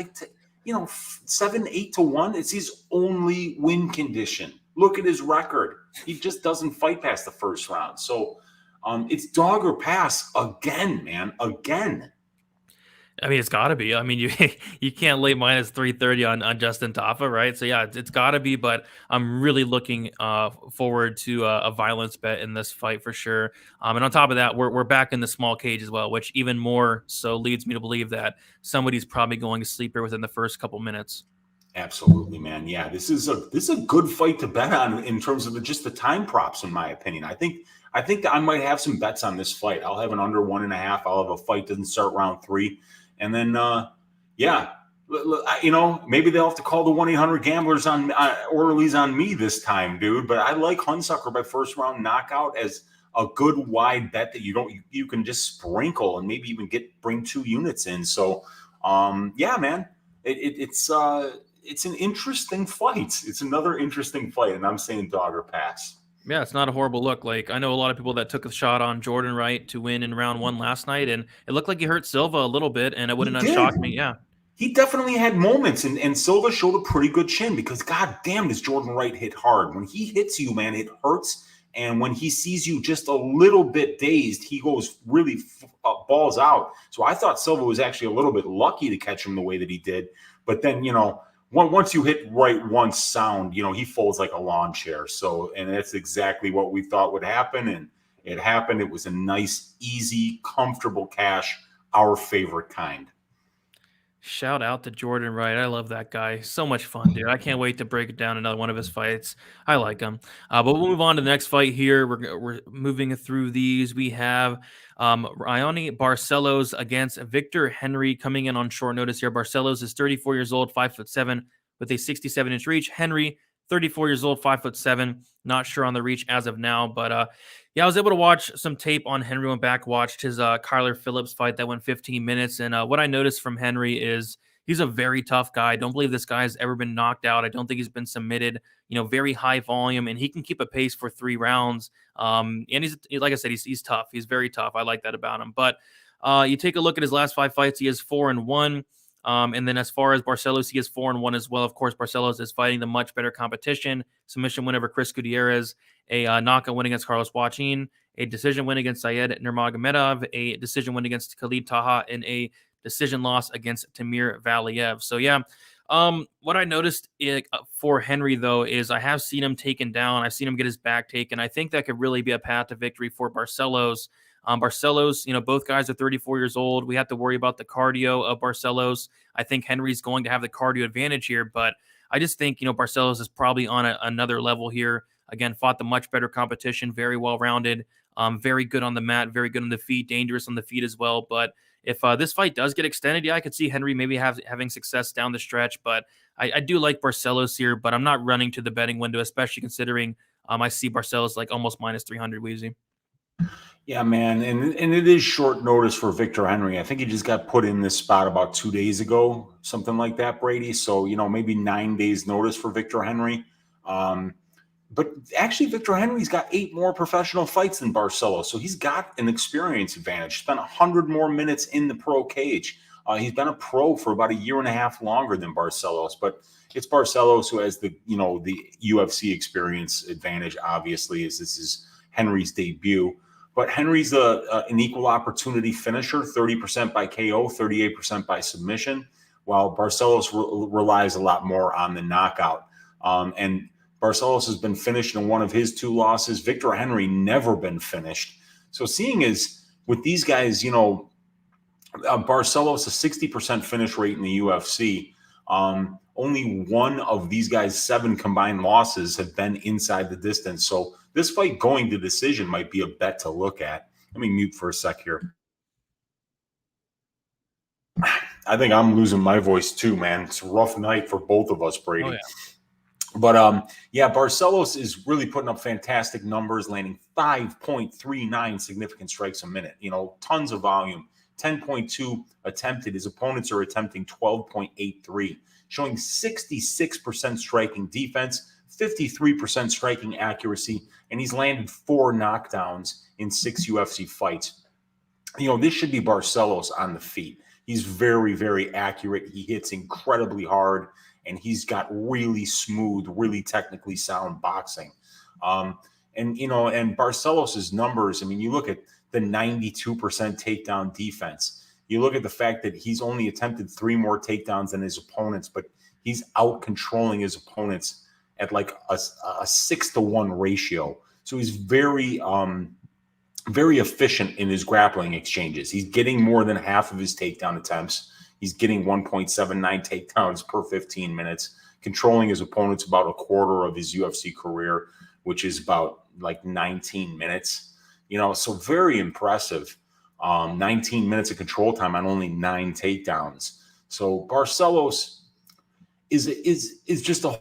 7-8 to 1. It's his only win condition. Look at his record. He just doesn't fight past the first round. So it's dog or pass again, man. Again. I mean, it's got to be. I mean, you can't lay minus 330 on Justin Tafa, right? So yeah, it's got to be. But I'm really looking forward to a violence bet in this fight for sure. And on top of that, we're back in the small cage as well, which even more so leads me to believe that somebody's probably going to sleep here within the first couple minutes. Absolutely, man. Yeah, this is a good fight to bet on in terms of just the time props, in my opinion. I think that I might have some bets on this fight. I'll have an under 1.5. I'll have a fight doesn't start round 3. And then, maybe they'll have to call the 1-800-GAMBLERS on orderlies on me this time, dude. But I like Hunsucker by first round knockout as a good wide bet that you can just sprinkle and maybe even bring 2 units in. So, yeah, man, it's an interesting fight. It's another interesting fight, and I'm saying dog or pass. Yeah, it's not a horrible look. Like, I know a lot of people that took a shot on Jordan Wright to win in round 1 last night, and it looked like he hurt Silva a little bit, and it wouldn't have shocked me. Yeah. He definitely had moments, and Silva showed a pretty good chin because, god damn, does Jordan Wright hit hard. When he hits you, man, it hurts, and when he sees you just a little bit dazed, he goes really balls out. So I thought Silva was actually a little bit lucky to catch him the way that he did, but then, once you hit Wright once sound, he folds like a lawn chair. So, and that's exactly what we thought would happen. And it happened. It was a nice, easy, comfortable cash, our favorite kind. Shout out to Jordan Wright. I love that guy. So much fun, dude. I can't wait to break down another one of his fights. I like him. But we'll move on to the next fight here. We're moving through these. We have Raoni Barcelos against Victor Henry coming in on short notice here. Barcelos is 34 years old, 5'7", with a 67-inch reach. Henry, 34 years old, 5'7". Not sure on the reach as of now, but yeah, I was able to watch some tape on Henry. Went back, watched his Kyler Phillips fight that went 15 minutes. And what I noticed from Henry is he's a very tough guy. I don't believe this guy has ever been knocked out. I don't think he's been submitted, very high volume, and he can keep a pace for 3 rounds. And he's, like I said, he's tough. He's very tough. I like that about him. But you take a look at his last 5 fights, he is 4-1. And then as far as Barcelos, he is 4-1 as well. Of course, Barcelos is fighting the much better competition. Submission win over Chris Gutierrez, a knockout win against Carlos Joaquin, a decision win against Syed Nurmagomedov, a decision win against Khalid Taha, and a decision loss against Timur Valiev. So yeah, what I noticed for Henry though is I have seen him taken down. I've seen him get his back taken. I think that could really be a path to victory for Barcelos. Barcelos, both guys are 34 years old. We have to worry about the cardio of Barcelos. I think Henry's going to have the cardio advantage here, but I just think, Barcelos is probably on another level here. Again, fought the much better competition, very well-rounded, very good on the mat, very good on the feet, dangerous on the feet as well. But if this fight does get extended, yeah, I could see Henry maybe having success down the stretch. But I do like Barcelos here, but I'm not running to the betting window, especially considering I see Barcelos like almost minus 300, Weezy. Yeah, man, and it is short notice for Victor Henry. I think he just got put in this spot about 2 days ago, something like that, Brady. So, maybe 9 days notice for Victor Henry. But actually, Victor Henry's got 8 more professional fights than Barcelos, so he's got an experience advantage. Spent 100 more minutes in the pro cage. He's been a pro for about 1.5 years longer than Barcelos, but it's Barcelos who has the UFC experience advantage. Obviously, as this is Henry's debut. But Henry's an equal opportunity finisher, 30% by KO, 38% by submission, while Barcelos relies a lot more on the knockout. And Barcelos has been finished in one of his 2 losses. Victor Henry never been finished. So seeing as with these guys, Barcelos, a 60% finish rate in the UFC. Only one of these guys' 7 combined losses have been inside the distance. So this fight going to decision might be a bet to look at. Let me mute for a sec here. I think I'm losing my voice too, man. It's a rough night for both of us, Brady. Oh, yeah. But yeah, Barcelos is really putting up fantastic numbers, landing 5.39 significant strikes a minute. You know, tons of volume. 10.2 attempted. His opponents are attempting 12.83, showing 66% striking defense, 53% striking accuracy, and he's landed 4 knockdowns in 6 UFC fights. You know, this should be Barcelos on the feet. He's very, very accurate. He hits incredibly hard, and he's got really smooth, really technically sound boxing. And, you know, and Barcelos's numbers, I mean, you look at the 92% takedown defense. You look at the fact that he's only attempted 3 more takedowns than his opponents, but he's out controlling his opponents at like a 6-to-1 ratio. So he's very, very efficient in his grappling exchanges. He's getting more than half of his takedown attempts. He's getting 1.79 takedowns per 15 minutes, controlling his opponents about a quarter of his UFC career, which is about like 19 minutes. You know, so very impressive. 19 minutes of control time on only 9 takedowns. So Barcelos is just a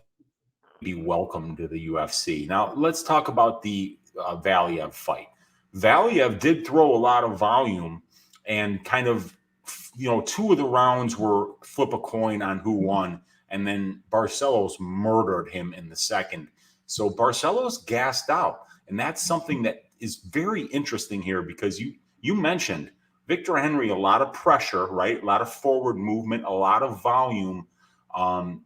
be welcome to the UFC. Now let's talk about the Valiev fight. Valiev did throw a lot of volume, and kind of, you know, 2 of the rounds were flip a coin on who won, and then Barcelos murdered him in the second. So Barcelos gassed out, and that's something that is very interesting here, because you mentioned Victor Henry, a lot of pressure, right? A lot of forward movement, a lot of volume.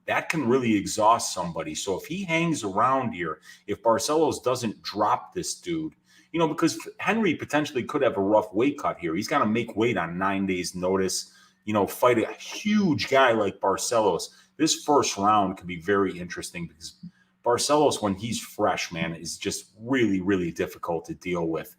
That can really exhaust somebody. So if he hangs around here, if Barcelos doesn't drop this dude, you know, because Henry potentially could have a rough weight cut here. He's got to make weight on 9 days' notice, you know, fight a huge guy like Barcelos. This first round could be very interesting, because Barcelos, when he's fresh, man, is just really, really difficult to deal with.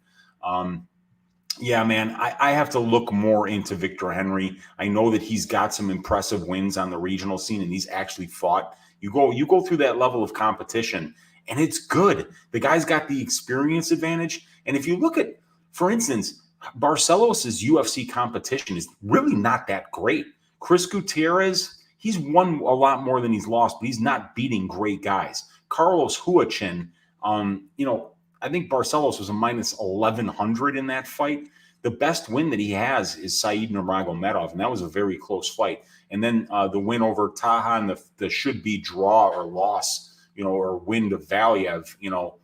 Yeah, man, I have to look more into Victor Henry. I know that he's got some impressive wins on the regional scene, and he's actually fought. You go through that level of competition, and it's good. The guy's got the experience advantage. And if you look at, for instance, Barcelos' UFC competition is really not that great. Chris Gutierrez, he's won a lot more than he's lost, but he's not beating great guys. Carlos Huachin, you know, I think Barcelos was a minus 1,100 in that fight. The best win that he has is Said Nurmagomedov, and that was a very close fight. And then the win over Taha and the should-be draw or loss, you know, or win to Valiev. You know,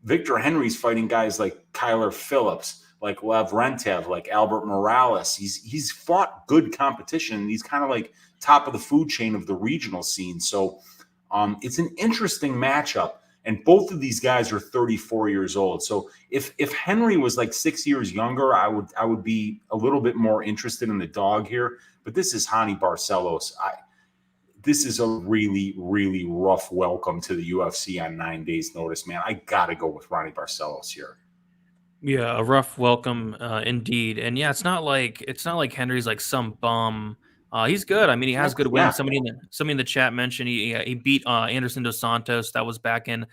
Victor Henry's fighting guys like Kyler Phillips, like Lavrentev, like Albert Morales. He's fought good competition, and he's kind of like top of the food chain of the regional scene. So it's an interesting matchup. And both of these guys are 34 years old. So if Henry was like 6 years younger, I would be a little bit more interested in the dog here. But this is Hani Barcelos. This is a really, really rough welcome to the UFC on 9 days' notice, man. I gotta go with Ronnie Barcelos here. Yeah, a rough welcome, indeed. And yeah, it's not like Henry's like some bum. He's good. I mean, he has good wins. Yeah. Somebody in the chat mentioned he beat Anderson dos Santos. That was back in, I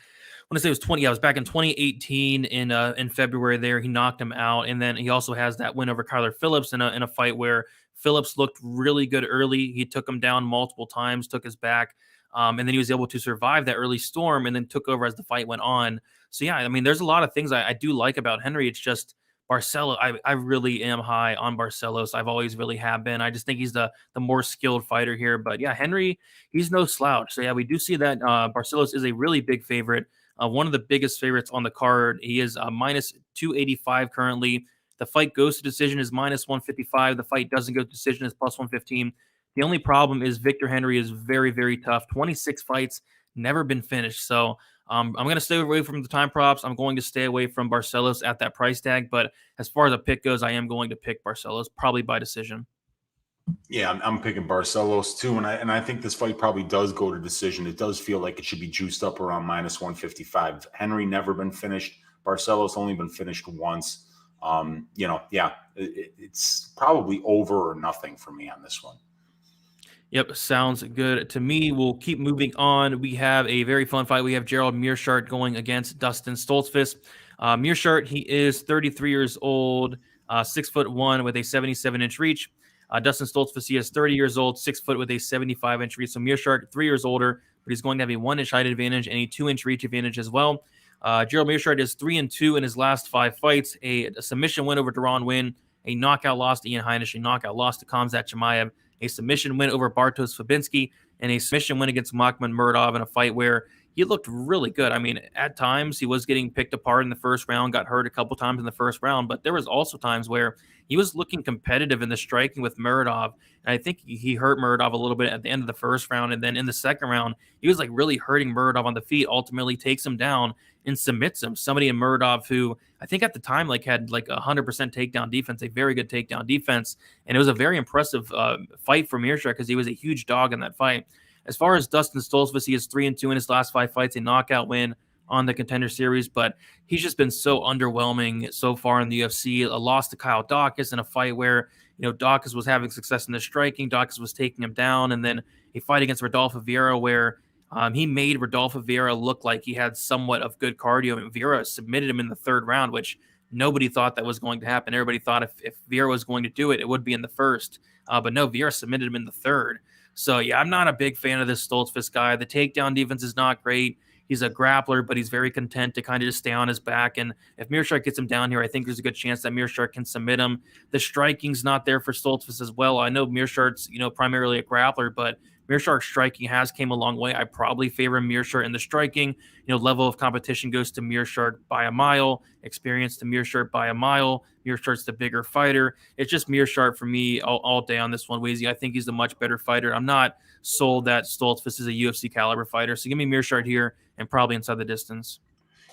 want to say it was 20. Yeah, it was back in 2018 in February. There, he knocked him out, and then he also has that win over Kyler Phillips in a fight where Phillips looked really good early. He took him down multiple times, took his back, and then he was able to survive that early storm, and then took over as the fight went on. So yeah, I mean, there's a lot of things I do like about Henry. It's just Barcelos. I really am high on Barcelos. I've always really have been. I just think he's the more skilled fighter here. But yeah, Henry, he's no slouch. So yeah, we do see that Barcelos is a really big favorite. One of the biggest favorites on the card. He is minus 285 currently. The fight goes to decision is minus 155. The fight doesn't go to decision is plus 115. The only problem is Victor Henry is very, very tough. 26 fights, never been finished. So I'm going to stay away from the time props. I'm going to stay away from Barcelos at that price tag. But as far as a pick goes, I am going to pick Barcelos, probably by decision. Yeah, I'm picking Barcelos too, and I think this fight probably does go to decision. It does feel like it should be juiced up around minus 155. Henry never been finished. Barcelos only been finished once. It's probably over or nothing for me on this one. Yep, sounds good to me. We'll keep moving on. We have a very fun fight. We have Gerald Meerschaert going against Dustin Stoltzfus. Meerschaert, he is 33 years old, 6'1" with a 77-inch reach. Dustin Stoltzfus, he is 30 years old, 6 foot with a 75-inch reach. So Meerschaert, 3 years older, but he's going to have a 1-inch height advantage and a 2-inch reach advantage as well. Gerald Meerschaert is 3-2 in his last 5 fights. A submission win over Darren Win, a knockout loss to Ian Heinisch, a knockout loss to Khamzat Chimaev, a submission win over Bartosz Fabinski, and a submission win against Makhmudmuradov in a fight where he looked really good. I mean, at times he was getting picked apart in the first round, got hurt a couple times in the first round, but there was also times where he was looking competitive in the striking with Muradov. And I think he hurt Muradov a little bit at the end of the first round. And then in the second round, he was like really hurting Muradov on the feet, ultimately takes him down and submits him. Somebody in Muradov who I think at the time like had like 100% takedown defense, a very good takedown defense. And it was a very impressive fight for Meerschaert because he was a huge dog in that fight. As far as Dustin Stoltzfus, he is 3-2 in his last 5 fights, a knockout win on the Contender Series, but he's just been so underwhelming so far in the UFC. A loss to Kyle Daukaus in a fight where, Daukaus was having success in the striking, Daukaus was taking him down, and then a fight against Rodolfo Vieira where he made Rodolfo Vieira look like he had somewhat of good cardio, and Vieira submitted him in the 3rd round, which nobody thought that was going to happen. Everybody thought if Vieira was going to do it, it would be in the 1st, but no, Vieira submitted him in the 3rd. So, yeah, I'm not a big fan of this Stoltzfus guy. The takedown defense is not great. He's a grappler, but he's very content to kind of just stay on his back. And if Meerschaert gets him down here, I think there's a good chance that Meerschaert can submit him. The striking's not there for Stoltzfus as well. I know Meerschaert's, primarily a grappler, but Meerschaert's striking has came a long way. I probably favor Meerschaert in the striking. Level of competition goes to Meerschaert by a mile. Experience to Meerschaert by a mile. Meerschaert's the bigger fighter. It's just Meerschaert for me all day on this one, Weezy. I think he's the much better fighter. I'm not sold that Stoltzfus is a UFC caliber fighter. So give me Meerschaert here and probably inside the distance.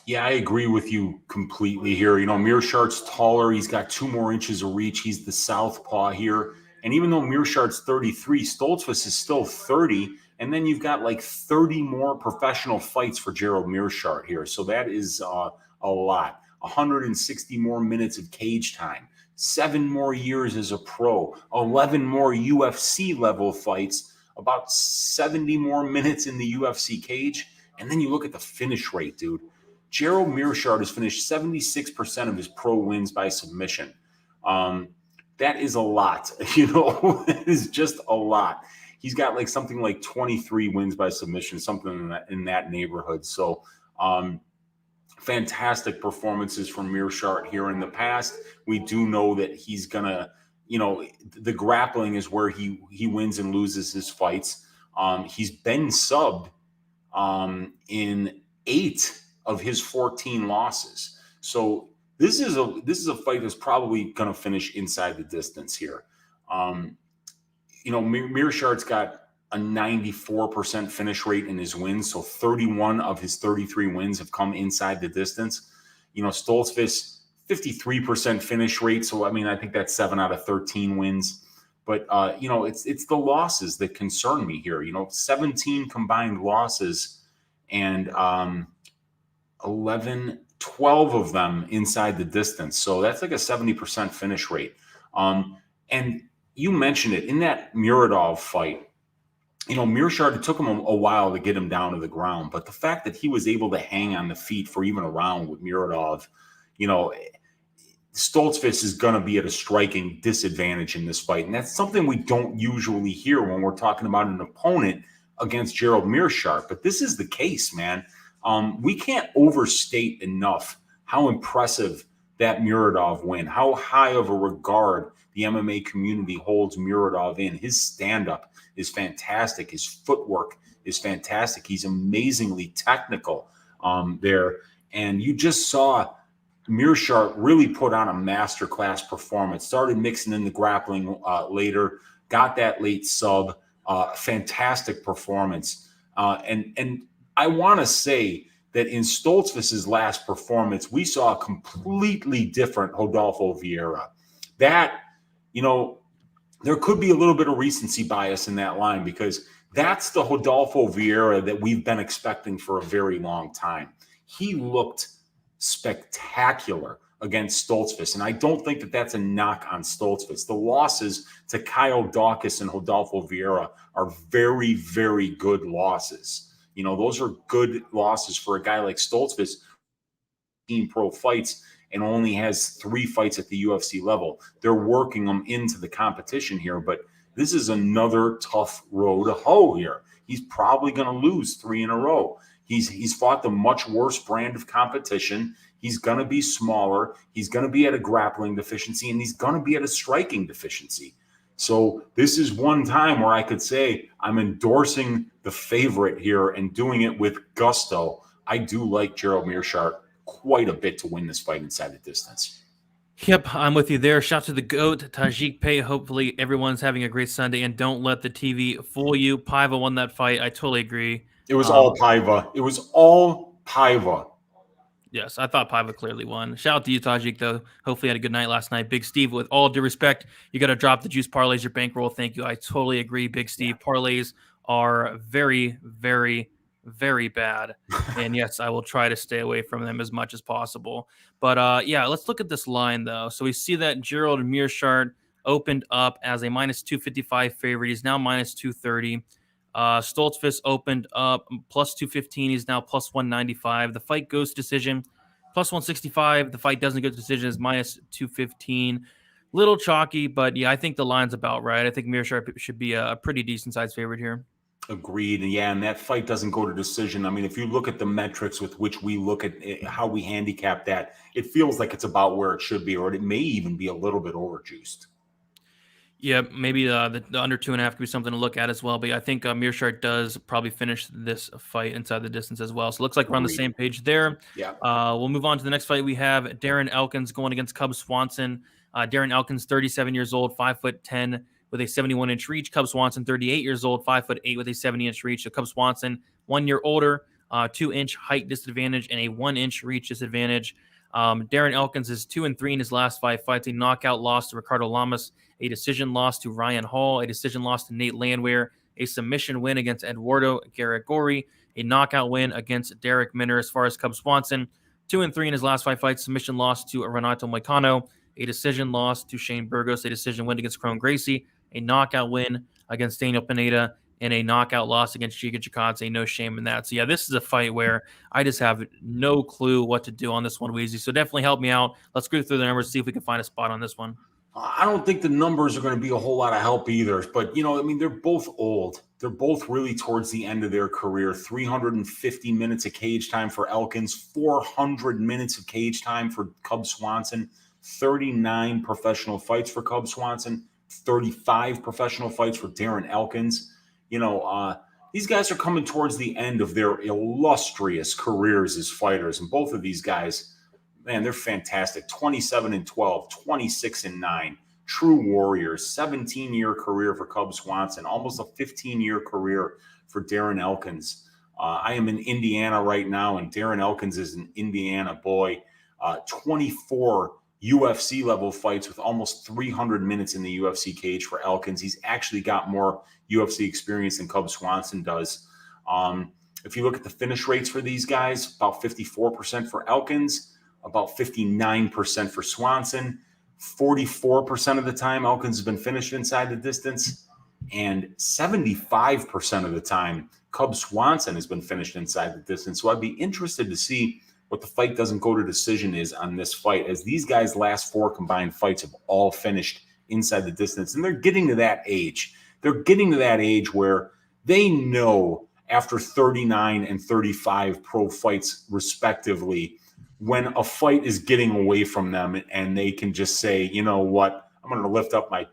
Yeah, I agree with you completely here. Meerschaert's taller. He's got 2 more inches of reach. He's the southpaw here. And even though Meerschaert's 33, Stoltzfus is still 30. And then you've got like 30 more professional fights for Gerald Meerschaert here. So that is a lot. 160 more minutes of cage time. 7 more years as a pro. 11 more UFC level fights. About 70 more minutes in the UFC cage. And then you look at the finish rate, dude. Gerald Meerschaert has finished 76% of his pro wins by submission. That is a lot. It is just a lot. He's got like something like 23 wins by submission, something in that neighborhood. So fantastic performances from Meerschaert here in the past. We do know that he's going to, the grappling is where he wins and loses his fights. He's been subbed in 8 of his 14 losses. So this is a fight that's probably going to finish inside the distance here. Meerschaert's got a 94% finish rate in his wins. So 31 of his 33 wins have come inside the distance. Stoltzfus, 53% finish rate. So, I think that's 7 out of 13 wins. But, it's the losses that concern me here. 17 combined losses and 12 of them inside the distance. So that's like a 70% finish rate. And you mentioned it in that Muradov fight. Meerschaert, it took him a while to get him down to the ground. But the fact that he was able to hang on the feet for even a round with Muradov, Stoltzfus is going to be at a striking disadvantage in this fight. And that's something we don't usually hear when we're talking about an opponent against Gerald Meerschaert. But this is the case, man. We can't overstate enough how impressive that Muradov win, how high of a regard the MMA community holds Muradov in. His stand-up is fantastic. His footwork is fantastic. He's amazingly technical there. And you just saw Meerschaert really put on a masterclass performance, started mixing in the grappling later, got that late sub, fantastic performance. And I want to say that in Stoltzfus's last performance, we saw a completely different Rodolfo Vieira. That, there could be a little bit of recency bias in that line because that's the Rodolfo Vieira that we've been expecting for a very long time. He looked spectacular against Stoltzfus. And I don't think that that's a knock on Stoltzfus. The losses to Kyle Daukaus and Rodolfo Vieira are very, very good losses. You know, those are good losses for a guy like Stoltzfus, team pro fights, and only has 3 fights at the UFC level. They're working him into the competition here, but this is another tough row to hoe here. He's probably going to lose 3 in a row. He's fought the much worse brand of competition. He's going to be smaller. He's going to be at a grappling deficiency, and he's going to be at a striking deficiency. So this is one time where I could say I'm endorsing the favorite here and doing it with gusto. I do like Gerald Meerschaert quite a bit to win this fight inside the distance. Yep, I'm with you there. Shout to the GOAT, Tajik Pay. Hopefully everyone's having a great Sunday, and don't let the TV fool you. Paiva won that fight. I totally agree. It was all Paiva. It was all Paiva. Yes, I thought Paiva clearly won. Shout out to you, Tajik, though. Hopefully had a good night last night. Big Steve, with all due respect, you got to drop the juice parlays, your bankroll. Thank you. I totally agree, Big Steve. Parlays are very, very, very bad. And yes, I will try to stay away from them as much as possible. But yeah, let's look at this line, though. So we see that Gerald Meerschaert opened up as a minus 255 favorite. He's now minus 230. Stoltzfus opened up plus 215. He's now plus 195. The fight goes to decision, plus 165. The fight doesn't go to decision, is minus 215. Little chalky, but yeah, I think the line's about right. I think Meerschaert should be a pretty decent sized favorite here. Agreed. And yeah, and that fight doesn't go to decision. I mean, if you look at the metrics with which we look at it, how we handicap that, it feels like it's about where it should be, or it may even be a little bit overjuiced. Yeah, maybe the under 2.5 could be something to look at as well. But yeah, I think Meerschaert does probably finish this fight inside the distance as well. So it looks like we're on the same page there. Yeah. We'll move on to the next fight. We have Darren Elkins going against Cub Swanson. Darren Elkins, 37 years old, 5'10", with a 71-inch reach. Cub Swanson, 38 years old, 5'8", with a 70-inch reach. So Cub Swanson, 1 year older, 2-inch height disadvantage, and a 1-inch reach disadvantage. Darren Elkins is 2-3 in his last 5 fights. A knockout loss to Ricardo Lamas, a decision loss to Ryan Hall, a decision loss to Nate Landwehr, a submission win against Eduardo Garagori, a knockout win against Derek Minner. As far as Cub Swanson, 2-3 in his last 5 fights. Submission loss to Renato Moicano, a decision loss to Shane Burgos, a decision win against Crone Gracie, a knockout win against Daniel Pineda, and a knockout loss against Giga Chikadze. No shame in that. So yeah, this is a fight where I just have no clue what to do on this one, Weezy. So definitely help me out. Let's go through the numbers, see if we can find a spot on this one. I don't think the numbers are going to be a whole lot of help either. But, you know, I mean, they're both old. They're both really towards the end of their career. 350 minutes of cage time for Elkins, 400 minutes of cage time for Cub Swanson, 39 professional fights for Cub Swanson, 35 professional fights for Darren Elkins. You know, these guys are coming towards the end of their illustrious careers as fighters. And both of these guys, man, they're fantastic. 27-12, 26-9, true warriors. 17-year career for Cub Swanson, almost a 15-year career for Darren Elkins. I am in Indiana right now, and Darren Elkins is an Indiana boy. 24 UFC level fights with almost 300 minutes in the UFC cage for Elkins. He's actually got more UFC experience than Cub Swanson does. If you look at the finish rates for these guys, about 54% for Elkins, about 59% for Swanson. 44% of the time Elkins has been finished inside the distance, and 75% of the time Cub Swanson has been finished inside the distance. So I'd be interested to see what the fight doesn't go to decision is on this fight, as these guys' last 4 combined fights have all finished inside the distance. And they're getting to that age. They're getting to that age where they know after 39 and 35 pro fights respectively, when a fight is getting away from them and they can just say, you know what, I'm going to lift up my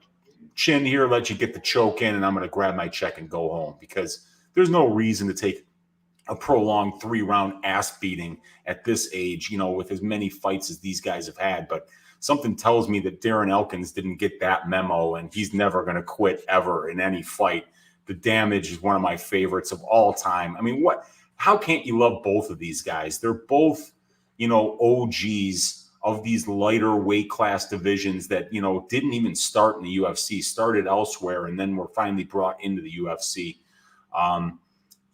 chin here, let you get the choke in, and I'm going to grab my check and go home, because there's no reason to take a prolonged 3-round ass beating at this age, you know, with as many fights as these guys have had. But something tells me that Darren Elkins didn't get that memo, and he's never going to quit ever in any fight. The Damage is one of my favorites of all time. I mean, how can't you love both of these guys? They're both, you know, OGs of these lighter weight class divisions that, you know, didn't even start in the UFC, started elsewhere, and then were finally brought into the UFC.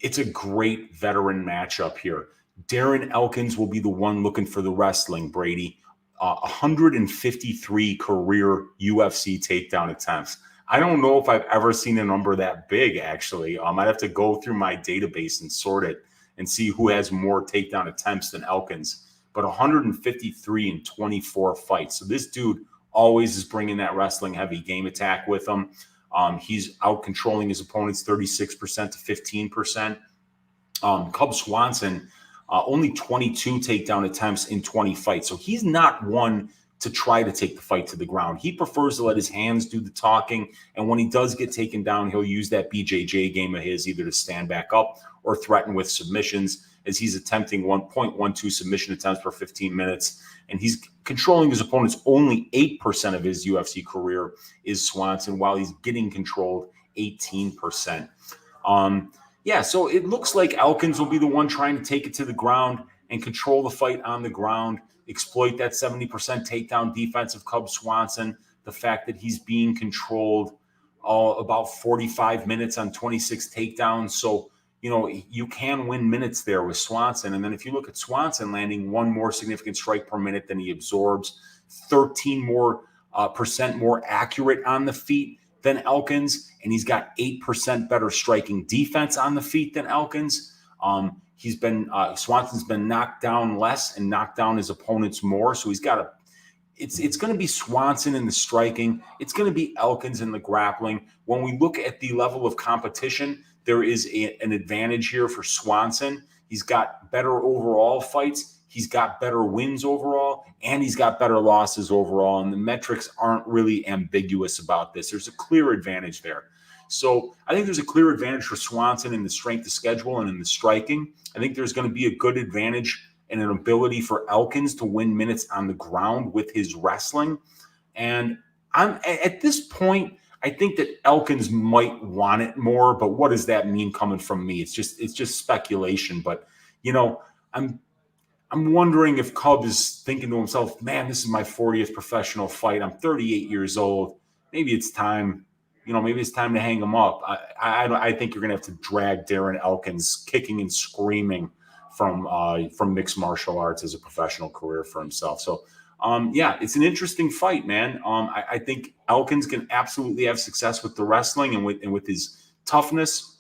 It's a great veteran matchup here. Darren Elkins will be the one looking for the wrestling, Brady. 153 career UFC takedown attempts. I don't know if I've ever seen a number that big, actually. I'd have to go through my database and sort it and see who has more takedown attempts than Elkins. But 153 in 24 fights. So this dude always is bringing that wrestling heavy game attack with him. He's out controlling his opponents 36% to 15%. Cub Swanson, only 22 takedown attempts in 20 fights. So he's not one to try to take the fight to the ground. He prefers to let his hands do the talking. And when he does get taken down, he'll use that BJJ game of his either to stand back up or threaten with submissions, as he's attempting 1.12 submission attempts per 15 minutes. And he's controlling his opponents. Only 8% of his UFC career is Swanson, while he's getting controlled 18%. Yeah, so it looks like Elkins will be the one trying to take it to the ground and control the fight on the ground, exploit that 70% takedown defense of Cub Swanson, the fact that he's being controlled about 45 minutes on 26 takedowns. So, you know, you can win minutes there with Swanson. And then if you look at Swanson landing one more significant strike per minute than he absorbs, 13% more accurate on the feet than Elkins, and he's got 8% better striking defense on the feet than Elkins. Swanson's been knocked down less and knocked down his opponents more. So he's got it's going to be Swanson in the striking. It's going to be Elkins in the grappling. When we look at the level of competition, there is an advantage here for Swanson. He's got better overall fights. He's got better wins overall, and he's got better losses overall. And the metrics aren't really ambiguous about this. There's a clear advantage there. So I think there's a clear advantage for Swanson in the strength of schedule and in the striking. I think there's going to be a good advantage and an ability for Elkins to win minutes on the ground with his wrestling. And I'm at this point, I think that Elkins might want it more, but what does that mean coming from me? It's just speculation. But, you know, I'm wondering if Cub is thinking to himself, man, this is my 40th professional fight. I'm 38 years old. Maybe it's time, maybe it's time to hang him up. I think you're going to have to drag Darren Elkins kicking and screaming from mixed martial arts as a professional career for himself. So, yeah, it's an interesting fight, man. I think Elkins can absolutely have success with the wrestling and with his toughness,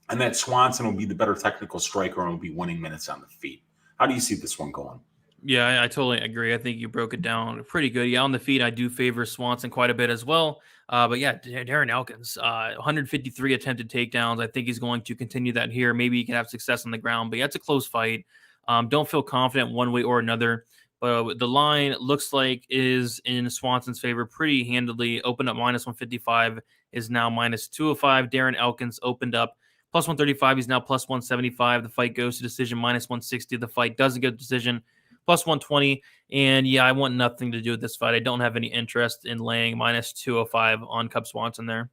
and that Swanson will be the better technical striker and will be winning minutes on the feet. How do you see this one going? Yeah, I totally agree. I think you broke it down pretty good. Yeah, on the feet, I do favor Swanson quite a bit as well. But yeah, Darren Elkins, 153 attempted takedowns. I think he's going to continue that here. Maybe he can have success on the ground, but yeah, it's a close fight. Don't feel confident one way or another. But the line looks like is in Swanson's favor pretty handily. Opened up minus 155, is now minus 205. Darren Elkins opened up plus 135. He's now plus 175. The fight goes to decision minus 160. The fight doesn't go to decision plus 120. And yeah, I want nothing to do with this fight. I don't have any interest in laying minus 205 on Cub Swanson there.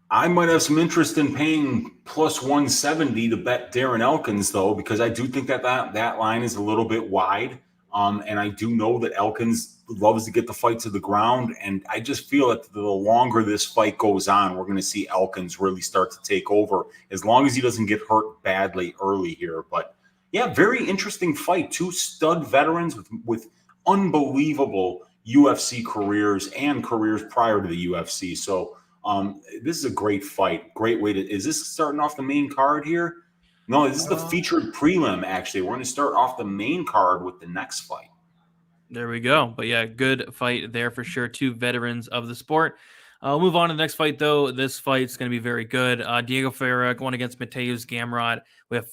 I might have some interest in paying plus 170 to bet Darren Elkins, though, because I do think that line is a little bit wide. And I do know that Elkins loves to get the fight to the ground. And I just feel that the longer this fight goes on, we're going to see Elkins really start to take over, as long as he doesn't get hurt badly early here. But yeah, very interesting fight. Two stud veterans with unbelievable UFC careers and careers prior to the UFC. So this is a great fight. Great way to. Is this starting off the main card here? No, this is the featured prelim, actually. We're going to start off the main card with the next fight. There we go. But yeah, good fight there for sure. Two veterans of the sport. We'll move on to the next fight, though. This fight's going to be very good. Diego Ferreira going against Mateusz Gamrot.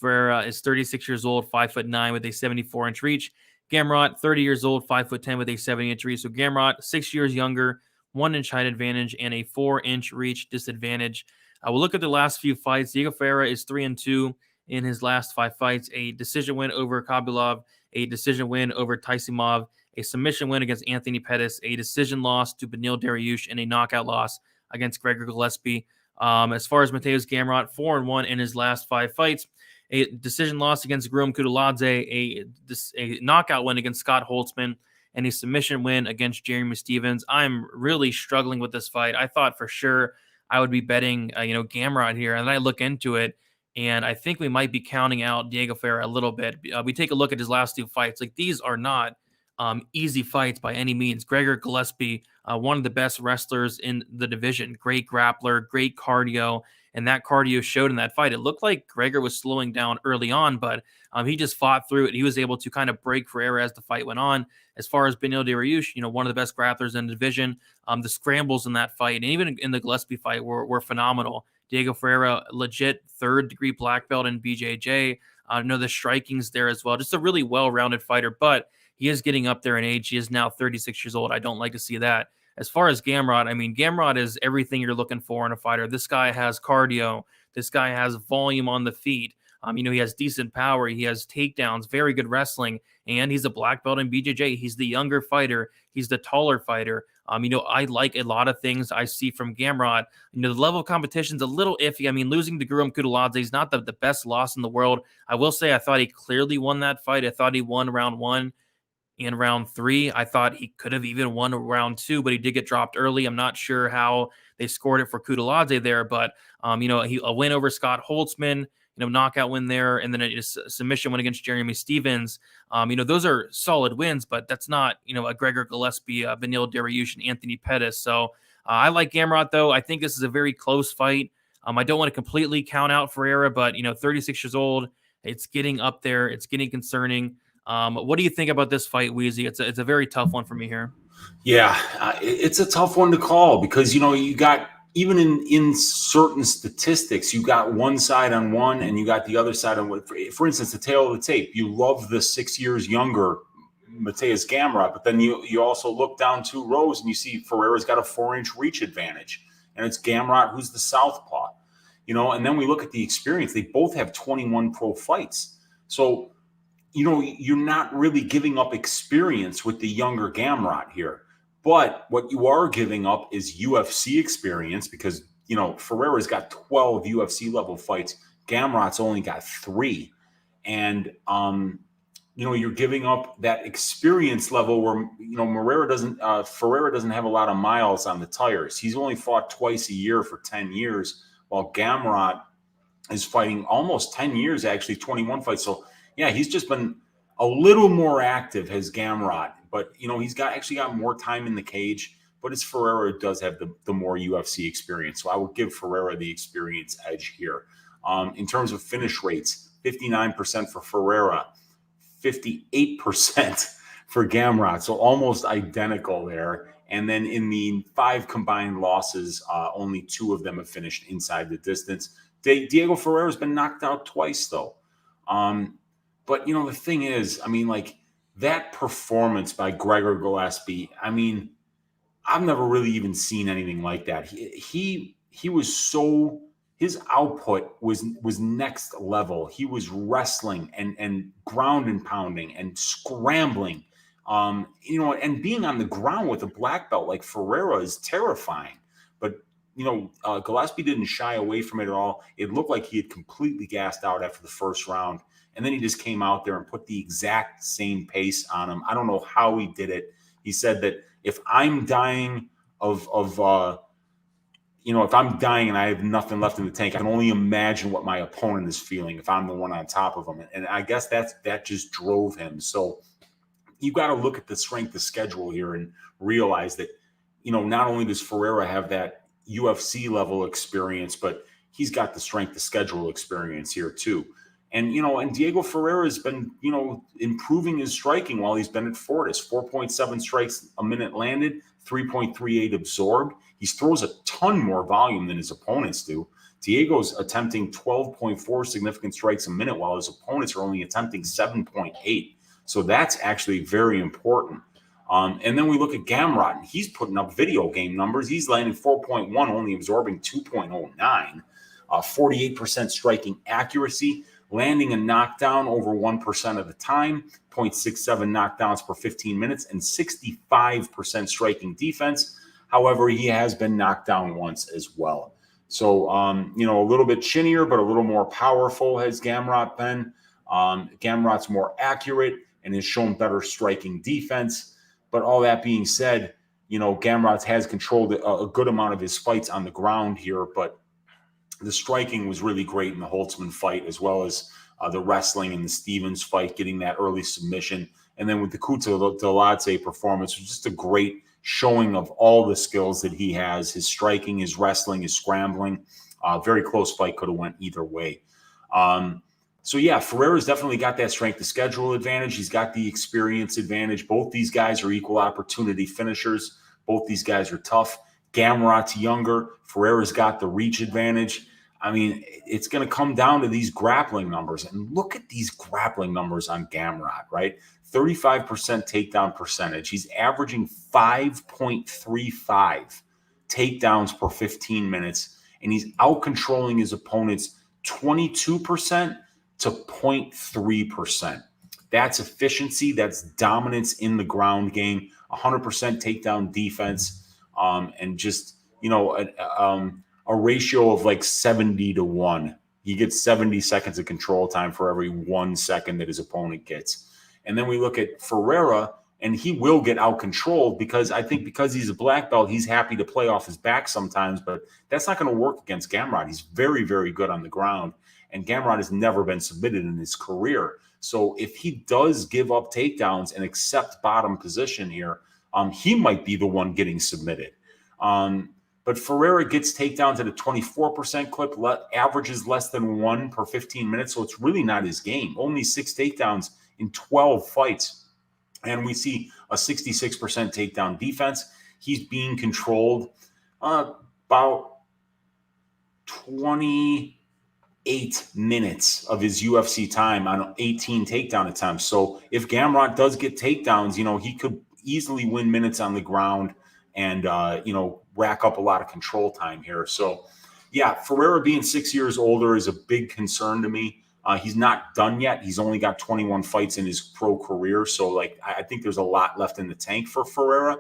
Ferreira is 36 years old, 5'9", with a 74-inch reach. Gamrot, 30 years old, 5'10", with a 70-inch reach. So Gamrot, 6 years younger, 1-inch height advantage, and a 4-inch reach disadvantage. We'll look at the last few fights. Diego Ferreira is 3-2 in his last 5 fights. A decision win over Khabibulov, a decision win over Taisimov, a submission win against Anthony Pettis, a decision loss to Beneil Dariush, and a knockout loss against Gregor Gillespie. As far as Mateusz Gamrot, 4-1 in his last 5 fights. A decision loss against Guillaume Kudladze, a knockout win against Scott Holtzman, and a submission win against Jeremy Stevens. I'm really struggling with this fight. I thought for sure I would be betting, Gamrot here, and then I look into it, and I think we might be counting out Diego Ferreira a little bit. We take a look at his last 2 fights. Like, these are not easy fights by any means. Gregor Gillespie, one of the best wrestlers in the division, great grappler, great cardio, and that cardio showed in that fight. It looked like Gregor was slowing down early on, but he just fought through it. He was able to kind of break Ferreira as the fight went on. As far as Beneil Dariush, one of the best grapplers in the division, the scrambles in that fight, and even in the Gillespie fight were phenomenal. Diego Ferreira, legit third-degree black belt in BJJ. The striking's there as well. Just a really well-rounded fighter, but he is getting up there in age. He is now 36 years old. I don't like to see that. As far as Gamrot, Gamrot is everything you're looking for in a fighter. This guy has cardio. This guy has volume on the feet. He has decent power. He has takedowns, very good wrestling, and he's a black belt in BJJ. He's the younger fighter. He's the taller fighter. I like a lot of things I see from Gamrot. The level of competition's a little iffy. Losing to Guram Kuduladzé is not the best loss in the world. I will say I thought he clearly won that fight. I thought he won round 1. In round 3, I thought he could have even won round 2, but he did get dropped early. I'm not sure how they scored it for Kuduladzé there, but a win over Scott Holtzman, knockout win there, and then a submission win against Jeremy Stevens. Those are solid wins, but that's not a Gregor Gillespie, Beneil Dariush, and Anthony Pettis. So I like Gamrot though. I think this is a very close fight. I don't want to completely count out Ferreira, but 36 years old, it's getting up there. It's getting concerning. What do you think about this fight, Weezy? It's a very tough one for me here. Yeah, it's a tough one to call because, you got, even in certain statistics, you got one side on one and you got the other side on one. For instance, the tail of the tape, you love the 6 years younger Mateusz Gamrot, but then you also look down 2 rows and you see Ferreira's got a 4-inch reach advantage, and it's Gamrot who's the southpaw, and then we look at the experience. They both have 21 pro fights. So, you're not really giving up experience with the younger Gamrot here. But what you are giving up is UFC experience because, Ferreira's got 12 UFC level fights. Gamrot's only got 3. And, you're giving up that experience level where, Ferreira doesn't have a lot of miles on the tires. He's only fought twice a year for 10 years, while Gamrot is fighting almost 10 years, actually 21 fights. So, yeah, he's just been a little more active, has Gamrot, but he's actually got more time in the cage. But it's Ferreira does have the more UFC experience, so I would give Ferreira the experience edge here. In terms of finish rates, 59% for Ferreira, 58% for Gamrot, so almost identical there. And then in the 5 combined losses, only 2 of them have finished inside the distance. Diego Ferreira's been knocked out twice, though. But, the thing is, that performance by Gregor Gillespie, I've never really even seen anything like that. He was so, his output was next level. He was wrestling and ground and pounding and scrambling, and being on the ground with a black belt like Ferreira is terrifying. But, Gillespie didn't shy away from it at all. It looked like he had completely gassed out after the first round. And then he just came out there and put the exact same pace on him. I don't know how he did it. He said that if I'm dying if I'm dying and I have nothing left in the tank, I can only imagine what my opponent is feeling if I'm the one on top of him. And I guess that just drove him. So you got to look at the strength of schedule here and realize that, not only does Ferreira have that UFC level experience, but he's got the strength of schedule experience here too. And, and Diego Ferreira has been, improving his striking while he's been at Fortis. 4.7 strikes a minute landed, 3.38 absorbed. He throws a ton more volume than his opponents do. Diego's attempting 12.4 significant strikes a minute, while his opponents are only attempting 7.8. So that's actually very important. And then we look at Gamrot, and he's putting up video game numbers. He's landing 4.1, only absorbing 2.09, 48% striking accuracy, landing a knockdown over 1% of the time, 0.67 knockdowns per 15 minutes, and 65% striking defense. However, he has been knocked down once as well. So, a little bit chinnier, but a little more powerful has Gamrot been. Gamrot's more accurate and has shown better striking defense. But all that being said, Gamrot has controlled a good amount of his fights on the ground here, but the striking was really great in the Holtzman fight, as well as the wrestling in the Stevens fight, getting that early submission, And then with the Kutateladze performance, it was just a great showing of all the skills that he has, his striking, his wrestling, his scrambling. Very close fight, could have went either way. So yeah, Ferreira's definitely got that strength of schedule advantage. He's got the experience advantage. Both these guys are equal opportunity finishers. Both these guys are tough. Gamrot's younger. Ferreira's got the reach advantage. I mean, it's going to come down to these grappling numbers. And look at these grappling numbers on Gamrot, right? 35% takedown percentage. He's averaging 5.35 takedowns per 15 minutes. And he's out-controlling his opponents 22% to 0.3%. That's efficiency. That's dominance in the ground game. 100% takedown defense. And just, a ratio of like 70-1. He gets 70 seconds of control time for every 1 second that his opponent gets. And then we look at Ferreira, and he will get out-controlled because he's a black belt, he's happy to play off his back sometimes, but that's not going to work against Gamrot. He's very, very good on the ground, and Gamrot has never been submitted in his career. So if he does give up takedowns and accept bottom position here, he might be the one getting submitted. But Ferreira gets takedowns at a 24% clip, averages less than 1 per 15 minutes, so it's really not his game. Only 6 takedowns in 12 fights. And we see a 66% takedown defense. He's being controlled about 28 minutes of his UFC time on 18 takedown attempts. So if Gamrot does get takedowns, he could easily win minutes on the ground and, rack up a lot of control time here. So, yeah, Ferreira being 6 years older is a big concern to me. He's not done yet. He's only got 21 fights in his pro career. So, I think there's a lot left in the tank for Ferreira.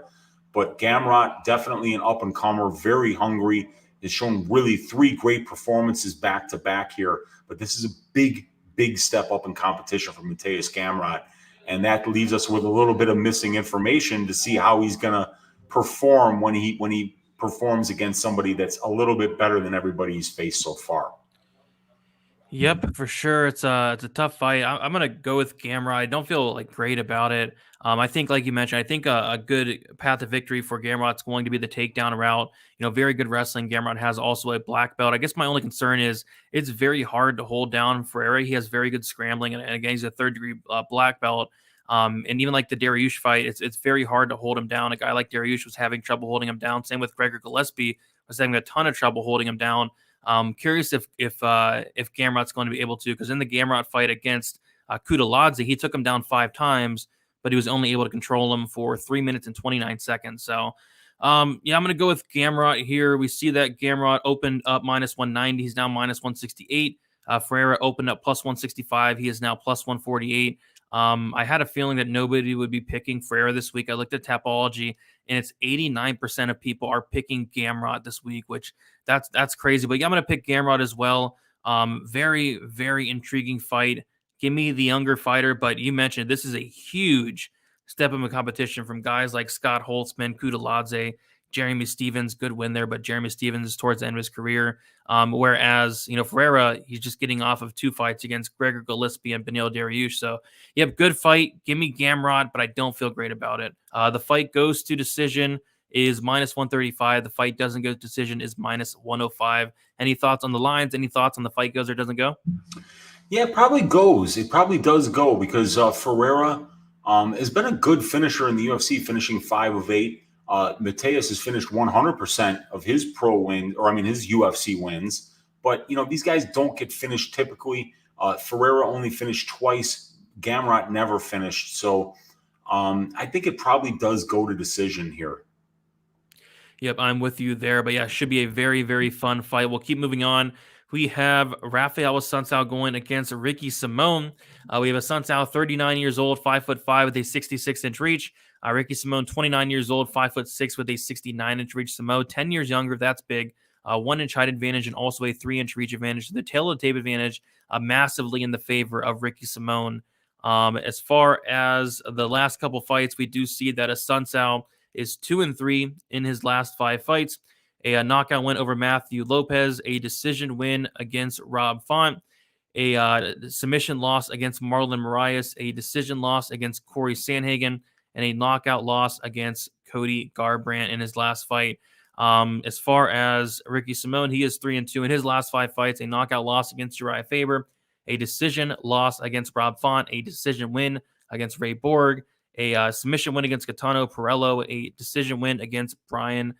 But Gamrot, definitely an up-and-comer, very hungry, has shown really 3 great performances back-to-back here. But this is a big, big step up in competition for Mateusz Gamrot. And that leaves us with a little bit of missing information to see how he's going to perform when he performs against somebody that's a little bit better than everybody he's faced so far. Yep, for sure. It's a tough fight. I'm gonna go with Gamrot. I don't feel great about it. I think, like you mentioned, I think a good path to victory for Gamrot's going to be the takedown route. Very good wrestling. Gamrot has also a black belt. I guess my only concern is it's very hard to hold down Ferreira. He has very good scrambling, and again, he's a third-degree black belt. And even like the Dariush fight, it's very hard to hold him down. A guy like Dariush was having trouble holding him down. Same with Gregor Gillespie, was having a ton of trouble holding him down. Curious if Gamrot's going to be able to, because in the Gamrot fight against Kutateladze, he took him down 5 times, but he was only able to control him for 3 minutes and 29 seconds. So, I'm going to go with Gamrot here. We see that Gamrot opened up minus 190. He's now minus 168. Ferreira opened up plus 165. He is now plus 148. I had a feeling that nobody would be picking Ferreira this week. I looked at Tapology, and it's 89% of people are picking Gamrot this week, which that's crazy. But yeah, I'm going to pick Gamrot as well. Very, very intriguing fight. Give me the younger fighter, but you mentioned this is a huge step in the competition from guys like Scott Holtzman, Kutateladze, Jeremy Stevens. Good win there, but Jeremy Stevens is towards the end of his career. Whereas, Ferreira, he's just getting off of 2 fights against Gregor Gillespie and Beneil Dariush. So, yep, good fight. Give me Gamrot, but I don't feel great about it. The fight goes to decision is minus 135. The fight doesn't go to decision is minus 105. Any thoughts on the lines? Any thoughts on the fight goes or doesn't go? Yeah, it probably goes. It probably does go because Ferreira has been a good finisher in the UFC, finishing 5 of 8. Mateusz has finished 100% of his pro wins, his UFC wins. But, these guys don't get finished typically. Ferreira only finished twice. Gamrot never finished. So I think it probably does go to decision here. Yep, I'm with you there. But yeah, it should be a very, very fun fight. We'll keep moving on. We have Raphael Assunção going against Ricky Simón. We have Assunção, 39 years old, 5'5" with a 66-inch reach. Ricky Simón, 29 years old, 5'6" with a 69-inch reach. Simón, 10 years younger. That's big. 1-inch height advantage and also a 3-inch reach advantage. So the tail of the tape advantage massively in the favor of Ricky Simón. As far as the last couple fights, we do see that Assunção is 2-3 in his last 5 fights. A knockout win over Matthew Lopez, a decision win against Rob Font, a submission loss against Marlon Moraes, a decision loss against Corey Sandhagen, and a knockout loss against Cody Garbrandt in his last fight. As far as Ricky Simón, he is 3-2 in his last 5 fights, a knockout loss against Uriah Faber, a decision loss against Rob Font, a decision win against Ray Borg, a submission win against Gaetano Perello, a decision win against Brian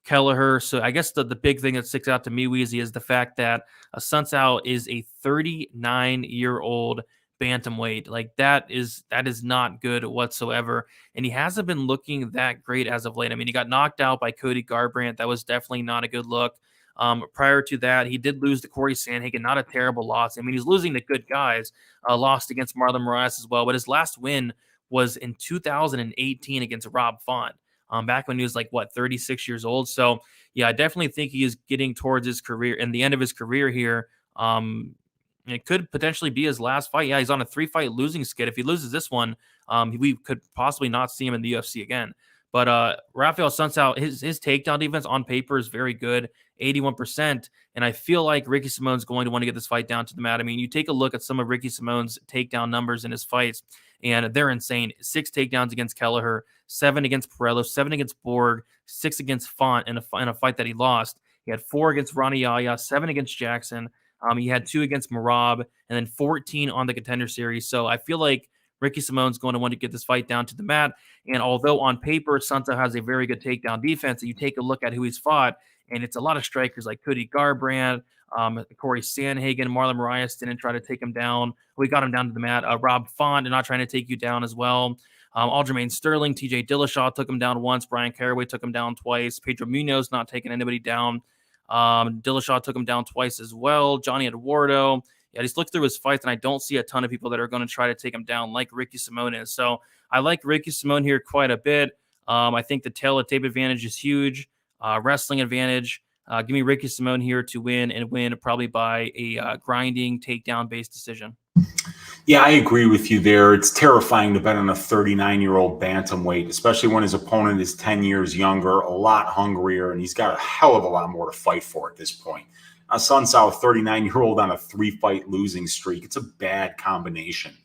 Kelleher. So I guess the big thing that sticks out to me, Weezy, is the fact that Assunção is a 39-year-old bantamweight. Like that is not good whatsoever. And he hasn't been looking that great as of late. I mean, he got knocked out by Cody Garbrandt. That was definitely not a good look. Prior to that, he did lose to Corey Sandhagen, not a terrible loss. I mean, he's losing to good guys. Lost against Marlon Moraes as well. But his last win was in 2018 against Rob Font. Back when he was 36 years old. So yeah, I definitely think he is getting towards his career and the end of his career here. It could potentially be his last fight. Yeah, he's on a 3-fight losing skid. If he loses this one, we could possibly not see him in the UFC again. But Raphael Assunção, his takedown defense on paper is very good, 81%. And I feel like Ricky Simón's going to want to get this fight down to the mat. I mean, you take a look at some of Ricky Simón's takedown numbers in his fights, and they're insane. 6 takedowns against Kelleher, 7 against Perello, 7 against Borg, 6 against Font in a fight that he lost. He had 4 against Ronnie Yaya, 7 against Jackson. He had 2 against Marab, and then 14 on the Contender Series. So I feel like Ricky Simón's going to want to get this fight down to the mat. And although on paper, Assunção has a very good takedown defense, and you take a look at who he's fought, and it's a lot of strikers like Cody Garbrandt, Corey Sandhagen, Marlon Moraes didn't try to take him down. We got him down to the mat. Rob Font not trying to take you down as well. Aljamain Sterling, TJ Dillashaw took him down once. Brian Caraway took him down twice. Pedro Munoz not taking anybody down. Dillashaw took him down twice as well. Johnny Eduardo. Yeah, I just looked through his fights, and I don't see a ton of people that are going to try to take him down like Ricky Simón is. So I like Ricky Simón here quite a bit. I think the tail of tape advantage is huge. Wrestling advantage. Give me Ricky Simón here to win, and win probably by a grinding takedown-based decision. Yeah, I agree with you there. It's terrifying to bet on a 39-year-old bantamweight, especially when his opponent is 10 years younger, a lot hungrier, and he's got a hell of a lot more to fight for at this point. Assunção, 39-year-old on a 3-fight losing streak. It's a bad combination.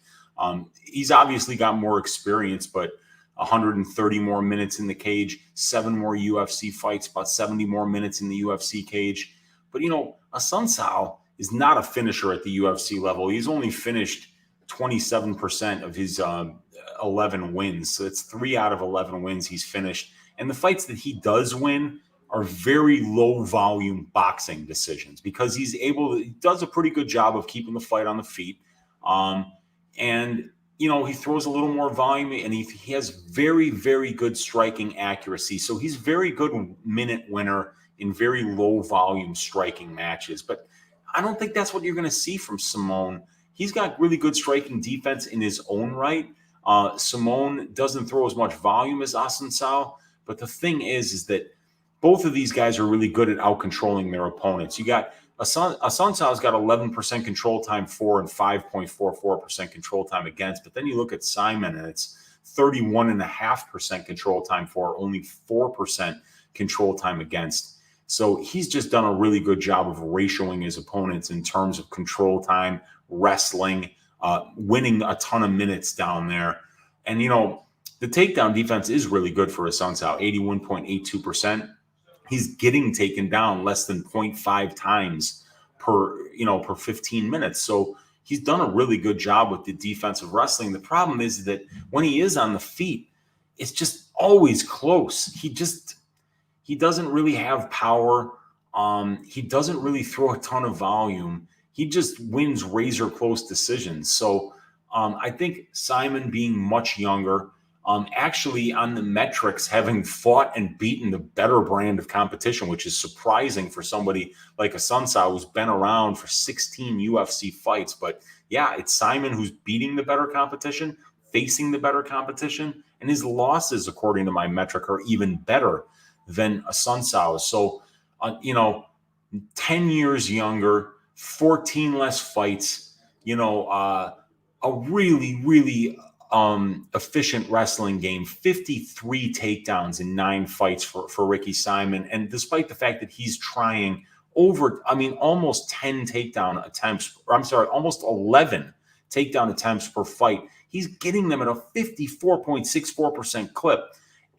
He's obviously got more experience, but 130 more minutes in the cage, 7 more UFC fights, about 70 more minutes in the UFC cage. But, Assunção is not a finisher at the UFC level. He's only finished 27% of his 11 wins. So it's 3 out of 11 wins he's finished. And the fights that he does win are very low volume boxing decisions because he does a pretty good job of keeping the fight on the feet. And he throws a little more volume, and he has very, very good striking accuracy. So he's very good minute winner in very low volume striking matches. But I don't think that's what you're going to see from Simón. He's got really good striking defense in his own right. Simón doesn't throw as much volume as Assunção. But the thing is that both of these guys are really good at out-controlling their opponents. You got Assunção's got 11% control time for and 5.44% control time against. But then you look at Simón, and it's 31.5% control time for, only 4% control time against. So he's just done a really good job of ratioing his opponents in terms of control time, wrestling, winning a ton of minutes down there. And, the takedown defense is really good for Assunção, 81.82%. He's getting taken down less than 0.5 times per 15 minutes. So he's done a really good job with the defensive wrestling. The problem is that when he is on the feet, it's just always close. He doesn't really have power. He doesn't really throw a ton of volume. He just wins razor close decisions. So I think Simón, being much younger, actually on the metrics, having fought and beaten the better brand of competition, which is surprising for somebody like Assunção who's been around for 16 UFC fights. But yeah, it's Simón who's beating the better competition, facing the better competition, and his losses, according to my metric, are even better than Assunção. So, 10 years younger, 14 less fights, a really, really efficient wrestling game, 53 takedowns in 9 fights for Ricky Simón. And despite the fact that he's trying almost 10 takedown attempts. Or I'm sorry, almost 11 takedown attempts per fight. He's getting them at a 54.64% clip.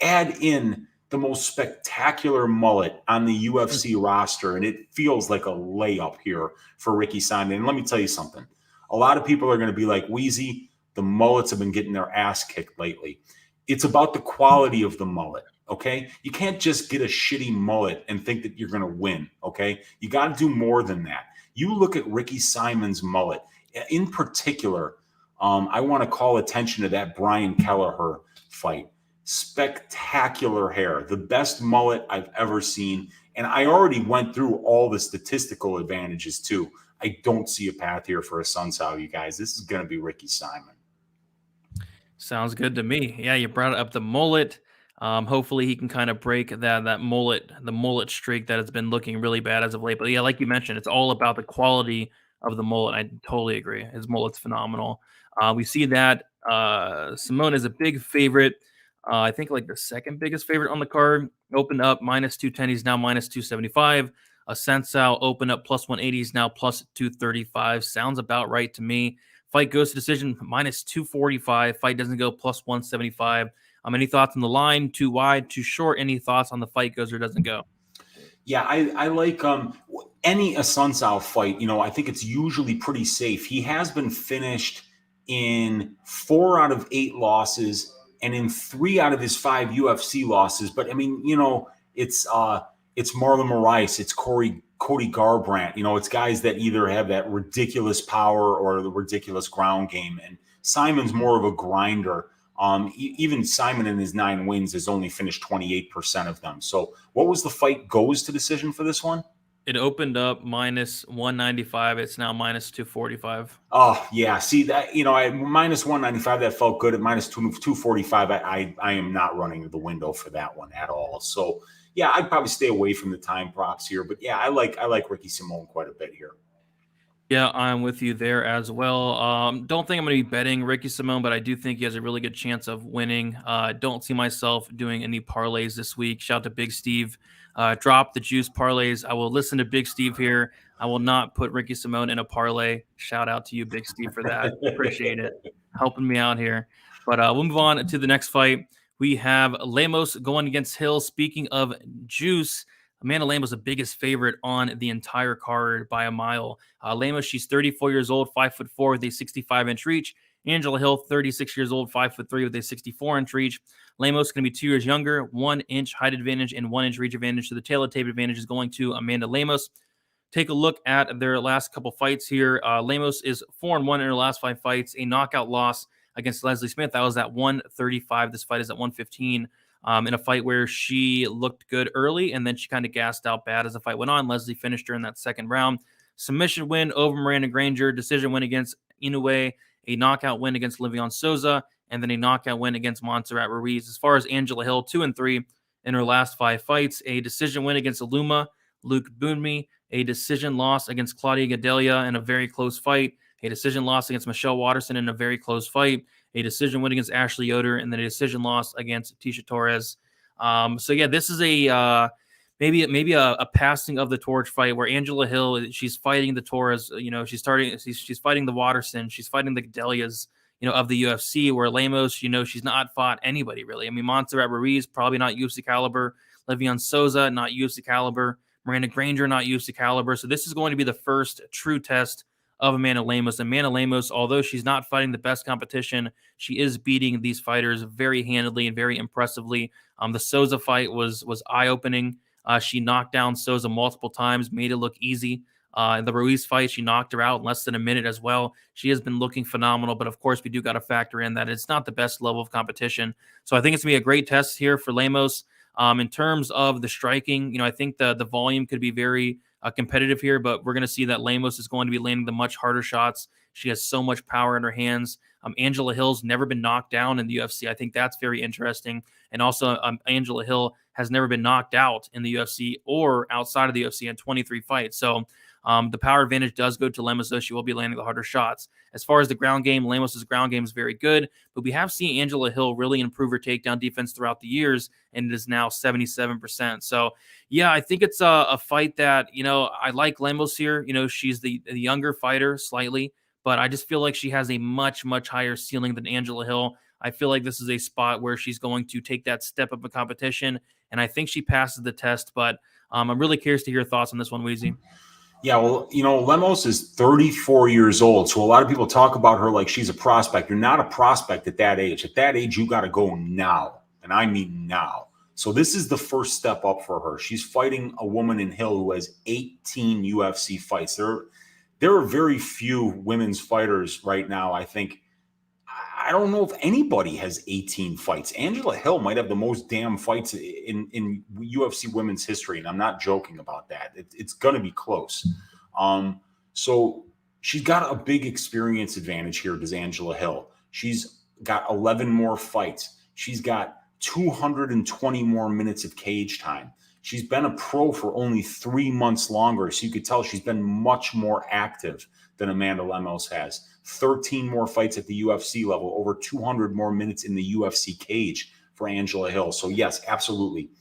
Add in the most spectacular mullet on the UFC roster, and it feels like a layup here for Ricky Simón. And let me tell you something. A lot of people are going to be like, Weezy, the mullets have been getting their ass kicked lately. It's about the quality of the mullet, okay? You can't just get a shitty mullet and think that you're going to win, okay? You got to do more than that. You look at Ricky Simón's mullet. In particular, I want to call attention to that Brian Kelleher fight. Spectacular hair, the best mullet I've ever seen. And I already went through all the statistical advantages too. I don't see a path here for Assunção, you guys. This is going to be Ricky Simón. Sounds good to me. Yeah, you brought up the mullet. Hopefully he can kind of break the mullet streak that has been looking really bad as of late. But yeah, like you mentioned, it's all about the quality of the mullet. I totally agree. His mullet's phenomenal. We see that Simón is a big favorite. I think like the second biggest favorite on the card. Opened up -210. He's now -275. Assunção opened up +180. He's now +235. Sounds about right to me. Fight goes to decision -245. Fight doesn't go +175. Any thoughts on the line? Too wide, too short? Any thoughts on the fight goes or doesn't go? Yeah, I like any Assunção fight. I think it's usually pretty safe. He has been finished in 4 out of 8 losses and in 3 out of his 5 UFC losses. But it's Marlon Moraes, it's Cody Garbrandt. It's guys that either have that ridiculous power or the ridiculous ground game. And Simon's more of a grinder. Even Simón in his 9 wins has only finished 28% of them. So what was the fight goes to decision for this one? It opened up -195. It's now -245. Oh, yeah. See that, at -195, that felt good. At -245, I am not running the window for that one at all. So, yeah, I'd probably stay away from the time props here. But, yeah, I like Ricky Simón quite a bit here. Yeah, I'm with you there as well. Don't think I'm going to be betting Ricky Simón, but I do think he has a really good chance of winning. Don't see myself doing any parlays this week. Shout out to Big Steve. Drop the juice parlays. I will listen to Big Steve here. I will not put Ricky Simón in a parlay. Shout out to you, Big Steve, for that. Appreciate it. Helping me out here. But we'll move on to the next fight. We have Lemos going against Hill. Speaking of juice, Amanda Lemos, the biggest favorite on the entire card by a mile. Lemos, she's 34 years old, 5'4" with a 65-inch reach. Angela Hill, 36 years old, 5'3" with a 64-inch reach. Lemos is going to be 2 years younger, 1-inch height advantage and 1-inch reach advantage. So the tail of tape advantage is going to Amanda Lemos. Take a look at their last couple fights here. Lemos is 4-1 in her last 5 fights, a knockout loss against Leslie Smith. That was at 135. This fight is at 115. In a fight where she looked good early and then she kind of gassed out bad as the fight went on. Leslie finished her in that second round. Submission win over Miranda Granger, decision win against Inoue, a knockout win against Livian Souza, and then a knockout win against Montserrat Ruiz. As far as Angela Hill, 2-3 in her last 5 fights, a decision win against Aluma, Luke Bunmi, a decision loss against Claudia Gadelia in a very close fight, a decision loss against Michelle Watterson in a very close fight, a decision win against Ashley Yoder, and then a decision loss against Tisha Torres. So yeah, this is a maybe a passing of the torch fight where Angela Hill, she's fighting the Torres, she's fighting the Watterson, she's fighting the Gadelias, of the UFC, where Lemos, she's not fought anybody really. I mean, Montserrat Ruiz, probably not UFC caliber. Livian Souza, not UFC caliber. Miranda Granger, not UFC caliber. So this is going to be the first true test of Amanda Lemos. Amanda Lemos, although she's not fighting the best competition, she is beating these fighters very handedly and very impressively. The Souza fight was eye-opening. She knocked down Souza multiple times, made it look easy. In the Ruiz fight, she knocked her out in less than a minute as well. She has been looking phenomenal, but of course, we do got to factor in that it's not the best level of competition. So I think it's going to be a great test here for Lemos. In terms of the striking, I think the volume could be very competitive here, but we're going to see that Lemos is going to be landing the much harder shots. She has so much power in her hands. Angela Hill's never been knocked down in the UFC. I think that's very interesting. And also, Angela Hill has never been knocked out in the UFC or outside of the UFC in 23 fights. So The power advantage does go to Lemos, though she will be landing the harder shots. As far as the ground game, Lemos' ground game is very good, but we have seen Angela Hill really improve her takedown defense throughout the years, and it is now 77%. So, yeah, I think it's a fight that, I like Lemos here. She's the younger fighter slightly, but I just feel like she has a much, much higher ceiling than Angela Hill. I feel like this is a spot where she's going to take that step up in competition, and I think she passes the test, but I'm really curious to hear your thoughts on this one, Weezy. Yeah, well, Lemos is 34 years old, so a lot of people talk about her like she's a prospect. You're not a prospect at that age. At that age, you got to go now, and I mean now. So this is the first step up for her. She's fighting a woman in Hill who has 18 UFC fights. There are very few women's fighters right now, I think. I don't know if anybody has 18 fights. Angela Hill might have the most damn fights in UFC women's history, and I'm not joking about that. It's going to be close. So she's got a big experience advantage here, does Angela Hill. She's got 11 more fights. She's got 220 more minutes of cage time. She's been a pro for only 3 months longer, so you could tell she's been much more active than Amanda Lemos has. 13 more fights at the UFC level, over 200 more minutes in the UFC cage for Angela Hill. So yes, absolutely.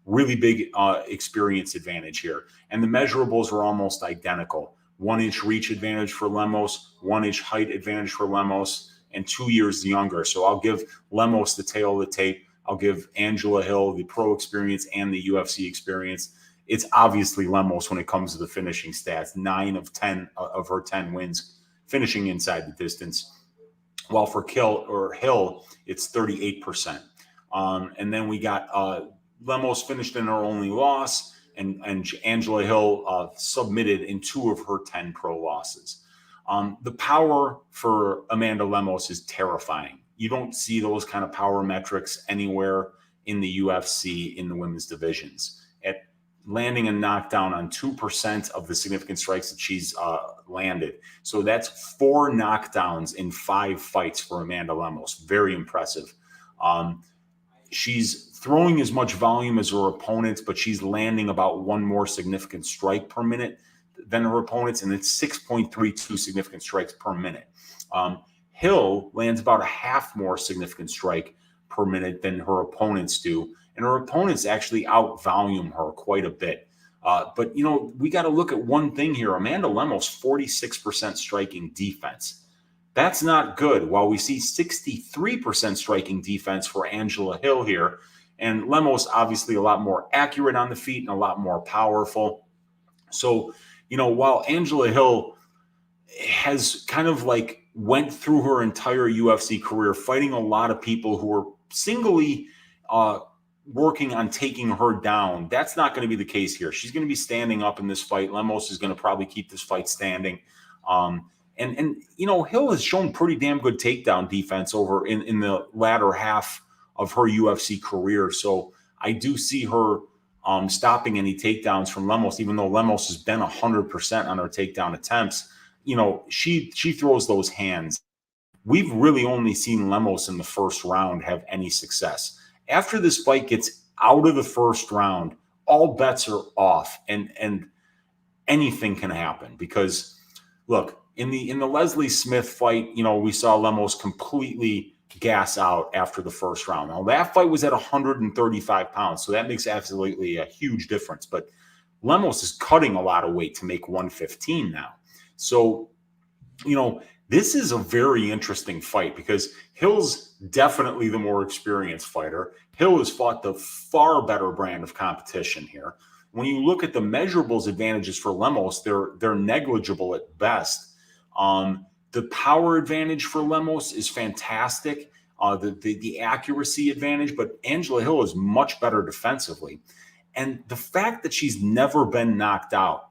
Really big experience advantage here. And the measurables are almost identical. 1 inch reach advantage for Lemos, 1 inch height advantage for Lemos, and 2 years younger. So I'll give Lemos the tail of the tape. I'll give Angela Hill the pro experience and the UFC experience. It's obviously Lemos when it comes to the finishing stats. 9 of 10 of her 10 wins finishing inside the distance, while for Hill, it's 38%. And then we got Lemos finished in her only loss, and Angela Hill submitted in 2 of her 10 pro losses. The power for Amanda Lemos is terrifying. You don't see those kind of power metrics anywhere in the UFC in the women's divisions. At landing a knockdown on 2% of the significant strikes that she's landed. So that's 4 knockdowns in 5 fights for Amanda Lemos. Very impressive. She's throwing as much volume as her opponents, but she's landing about 1 more significant strike per minute than her opponents, and it's 6.32 significant strikes per minute. Hill lands about a half more significant strike per minute than her opponents do, and her opponents actually out-volume her quite a bit. But, we got to look at one thing here. Amanda Lemos, 46% striking defense. That's not good. While we see 63% striking defense for Angela Hill here, and Lemos obviously a lot more accurate on the feet and a lot more powerful. So, while Angela Hill has kind of like went through her entire UFC career fighting a lot of people who were singly working on taking her down, that's not going to be the case here. She's going to be standing up in this fight. Lemos is going to probably keep this fight standing. And Hill has shown pretty damn good takedown defense over in the latter half of her UFC career. So I do see her stopping any takedowns from Lemos, even though Lemos has been 100% on her takedown attempts. She throws those hands. We've really only seen Lemos in the first round have any success. After this fight gets out of the first round, all bets are off, and anything can happen. Because, look, in the Leslie Smith fight, we saw Lemos completely gas out after the first round. Now, that fight was at 135 pounds, so that makes absolutely a huge difference. But Lemos is cutting a lot of weight to make 115 now. So, this is a very interesting fight because Hill's definitely the more experienced fighter. Hill has fought the far better brand of competition here. When you look at the measurables advantages for Lemos, they're negligible at best. The power advantage for Lemos is fantastic. The accuracy advantage, but Angela Hill is much better defensively. And the fact that she's never been knocked out,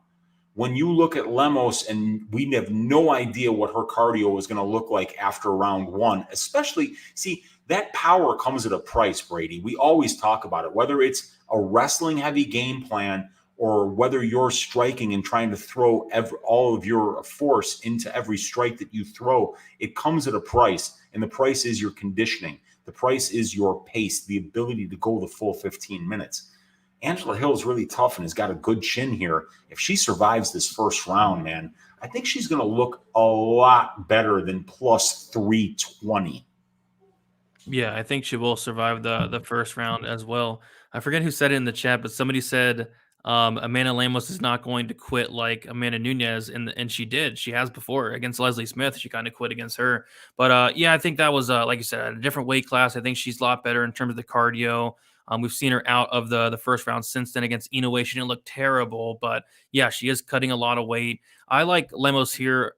when you look at Lemos, and we have no idea what her cardio is going to look like after round 1, especially, see, that power comes at a price, Brady. We always talk about it, whether it's a wrestling heavy game plan or whether you're striking and trying to throw all of your force into every strike that you throw. It comes at a price, and the price is your conditioning. The price is your pace, the ability to go the full 15 minutes. Angela Hill's really tough and has got a good chin here. If she survives this first round, man, I think she's going to look a lot better than plus 320. Yeah, I think she will survive the first round as well. I forget who said it in the chat, but somebody said Amanda Lemos is not going to quit like Amanda Nunes, and she did. She has before against Leslie Smith. She kind of quit against her. But yeah, I think that was like you said, a different weight class. I think she's a lot better in terms of the cardio. We've seen her out of the first round since then against Inoue. She didn't look terrible, but yeah, she is cutting a lot of weight. I like Lemos here.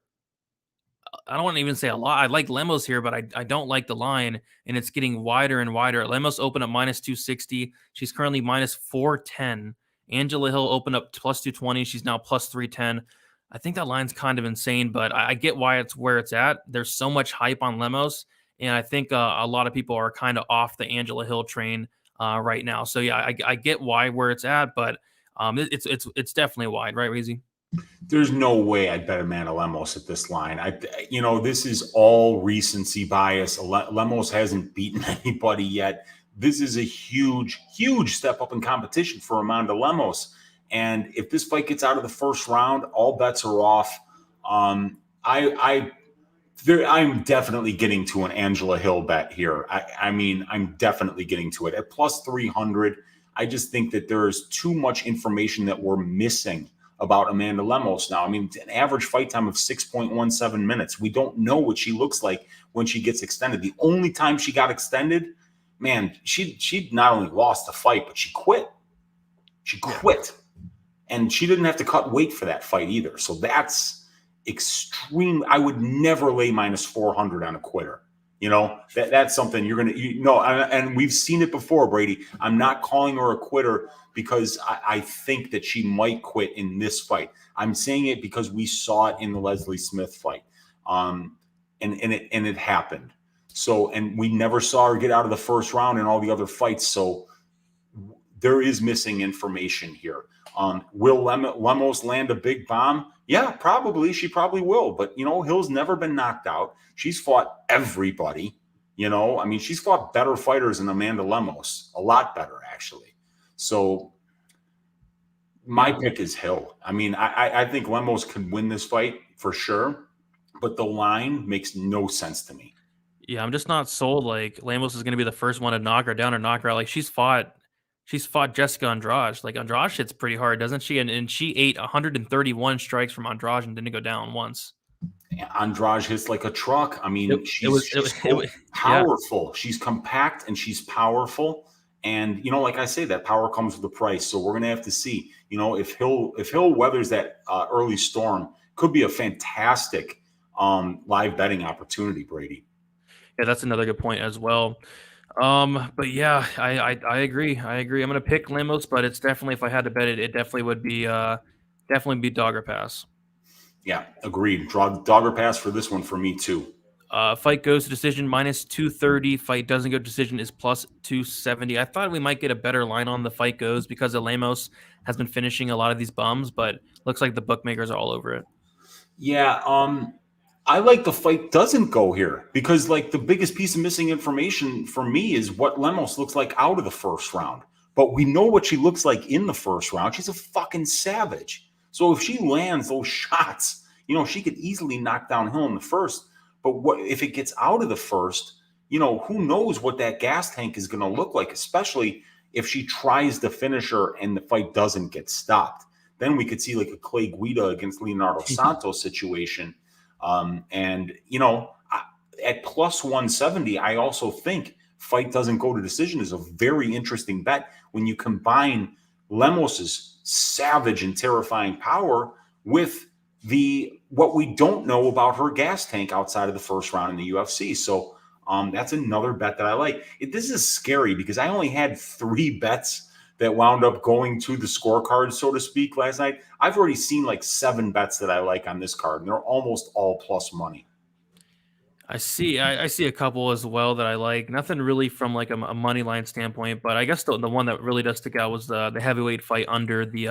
I don't want to even say a lot. I like Lemos here, but I don't like the line, and it's getting wider and wider. Lemos opened up minus 260. She's currently minus 410. Angela Hill opened up plus 220. She's now plus 310. I think that line's kind of insane, but I get why it's where it's at. There's so much hype on Lemos, and I think a lot of people are kind of off the Angela Hill train right now. So yeah, I get why where it's at, but it's definitely wide, right, Weezy? There's no way I'd bet Amanda Lemos at this line. This is all recency bias. Lemos hasn't beaten anybody yet. This is a huge, huge step up in competition for Amanda Lemos. And if this fight gets out of the first round, all bets are off. I'm definitely getting to an Angela Hill bet here. I'm definitely getting to it at plus 300. I just think that there is too much information that we're missing about Amanda Lemos now. An average fight time of 6.17 minutes. We don't know what she looks like when she gets extended. The only time she got extended, man, she not only lost the fight, but she quit. She quit. And she didn't have to cut weight for that fight either. So that's extreme. I would never lay minus 400 on a quitter. That's something you're going to, and we've seen it before, Brady. I'm not calling her a quitter because I think that she might quit in this fight. I'm saying it because we saw it in the Leslie Smith fight. And it happened. So, and we never saw her get out of the first round in all the other fights. So there is missing information here. Will Lemos land a big bomb? Yeah, probably. She probably will. But, Hill's never been knocked out. She's fought everybody. She's fought better fighters than Amanda Lemos. A lot better, actually. So my pick is Hill. I think Lemos could win this fight for sure. But the line makes no sense to me. Yeah, I'm just not sold. Like Lemos is going to be the first one to knock her down or knock her out. Like she's fought Jessica Andrade. Like Andrade hits pretty hard, doesn't she? And she ate 131 strikes from Andrade and didn't go down once. Andrade hits like a truck. She's powerful. Yeah. She's compact and she's powerful. And like I say, that power comes with a price. So we're gonna have to see. If Hill weathers that early storm, could be a fantastic live betting opportunity, Brady. Yeah, that's another good point as well. But yeah, I agree. I'm gonna pick Lemos, but it's definitely, if I had to bet it, it definitely would be dog or pass. Yeah, agreed. Dog or pass for this one for me too. Fight goes to decision minus 230. Fight doesn't go to decision is plus 270. I thought we might get a better line on the fight goes because Lemos has been finishing a lot of these bums, but looks like the bookmakers are all over it. Yeah, I like the fight doesn't go here because like the biggest piece of missing information for me is what Lemos looks like out of the first round. But we know what she looks like in the first round. She's a fucking savage. So if she lands those shots, she could easily knock down Hill in the first. But what if it gets out of the first, who knows what that gas tank is going to look like, especially if she tries to finish her and the fight doesn't get stopped. Then we could see like a Clay Guida against Leonardo Santos situation. At plus 170, I also think fight doesn't go to decision is a very interesting bet when you combine Lemos's savage and terrifying power with what we don't know about her gas tank outside of the first round in the UFC. So that's another bet that I like. This is scary because I only had 3 bets that wound up going to the scorecard, so to speak, last night. I've already seen like 7 bets that I like on this card, and they're almost all plus money. I see a couple as well that I like. Nothing really from like a money line standpoint, but I guess the one that really does stick out was the heavyweight fight under the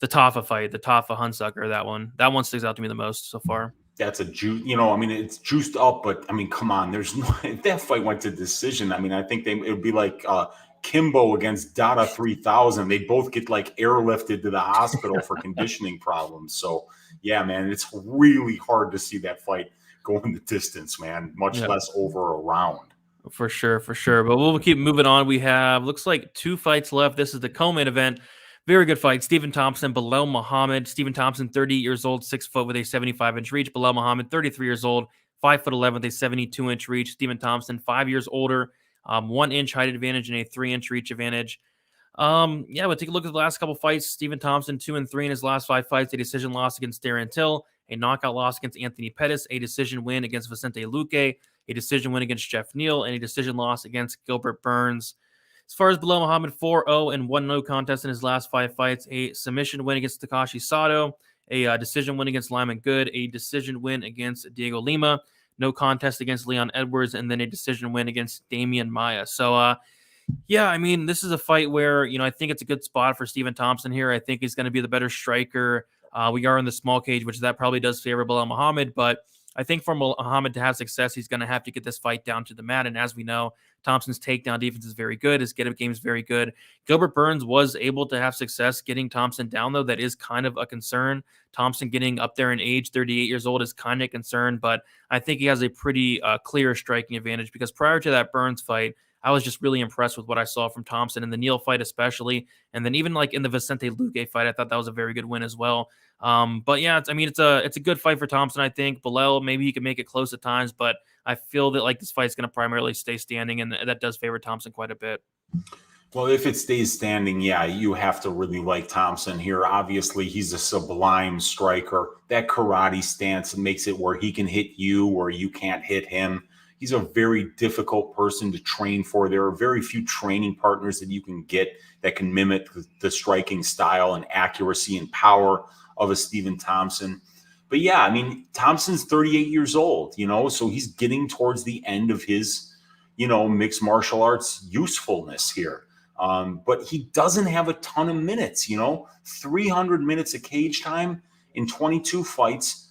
the Tafa fight, the Tafa Hunsucker. That one sticks out to me the most so far. That's a juice, it's juiced up, but come on, there's no, if that fight went to decision, I think it would be like Kimbo against Dada 3000. They both get like airlifted to the hospital for conditioning problems. So yeah, man, it's really hard to see that fight going the distance, man, much less over a round. For sure, for sure. But we'll keep moving on. We have, looks like 2 fights left. This is the co-main event. Very good fight. Stephen Thompson, Belal Muhammad. Stephen Thompson, 38 years old, 6 foot with a 75-inch reach. Belal Muhammad, 33 years old, 5'11" with a 72-inch reach. Stephen Thompson, 5 years older, 1 inch height advantage and a 3-inch reach advantage. Yeah, but take a look at the last couple fights. Stephen Thompson, 2-3 in his last 5 fights. A decision loss against Darren Till, a knockout loss against Anthony Pettis, a decision win against Vicente Luque, a decision win against Jeff Neal, and a decision loss against Gilbert Burns. As far as Belal Muhammad, 4-0 and 1 no contest in his last 5 fights, a submission win against Takashi Sato, a decision win against Lyman Good, a decision win against Diego Lima, no contest against Leon Edwards, and then a decision win against Damian Maia. So, yeah, I mean, this is a fight where, I think it's a good spot for Stephen Thompson here. I think he's going to be the better striker. We are in the small cage, which that probably does favor Belal Muhammad, but I think for Muhammad to have success, he's going to have to get this fight down to the mat. And as we know, Thompson's takedown defense is very good. His get-up game is very good. Gilbert Burns was able to have success getting Thompson down, though. That is kind of a concern. Thompson getting up there in age, 38 years old, is kind of a concern, but I think he has a pretty clear striking advantage because prior to that Burns fight, I was just really impressed with what I saw from Thompson in the Neal fight, especially. And then even like in the Vicente Luque fight, I thought that was a very good win as well. But yeah, it's a good fight for Thompson, I think. Belal, maybe he can make it close at times, but I feel that like this fight's going to primarily stay standing, and that does favor Thompson quite a bit. Well, if it stays standing, yeah, you have to really like Thompson here. Obviously, he's a sublime striker. That karate stance makes it where he can hit you or you can't hit him. He's a very difficult person to train for. There are very few training partners that you can get that can mimic the striking style and accuracy and power of a Stephen Thompson. But yeah, I mean, Thompson's 38 years old, so he's getting towards the end of his, mixed martial arts usefulness here. But he doesn't have a ton of minutes, 300 minutes of cage time in 22 fights.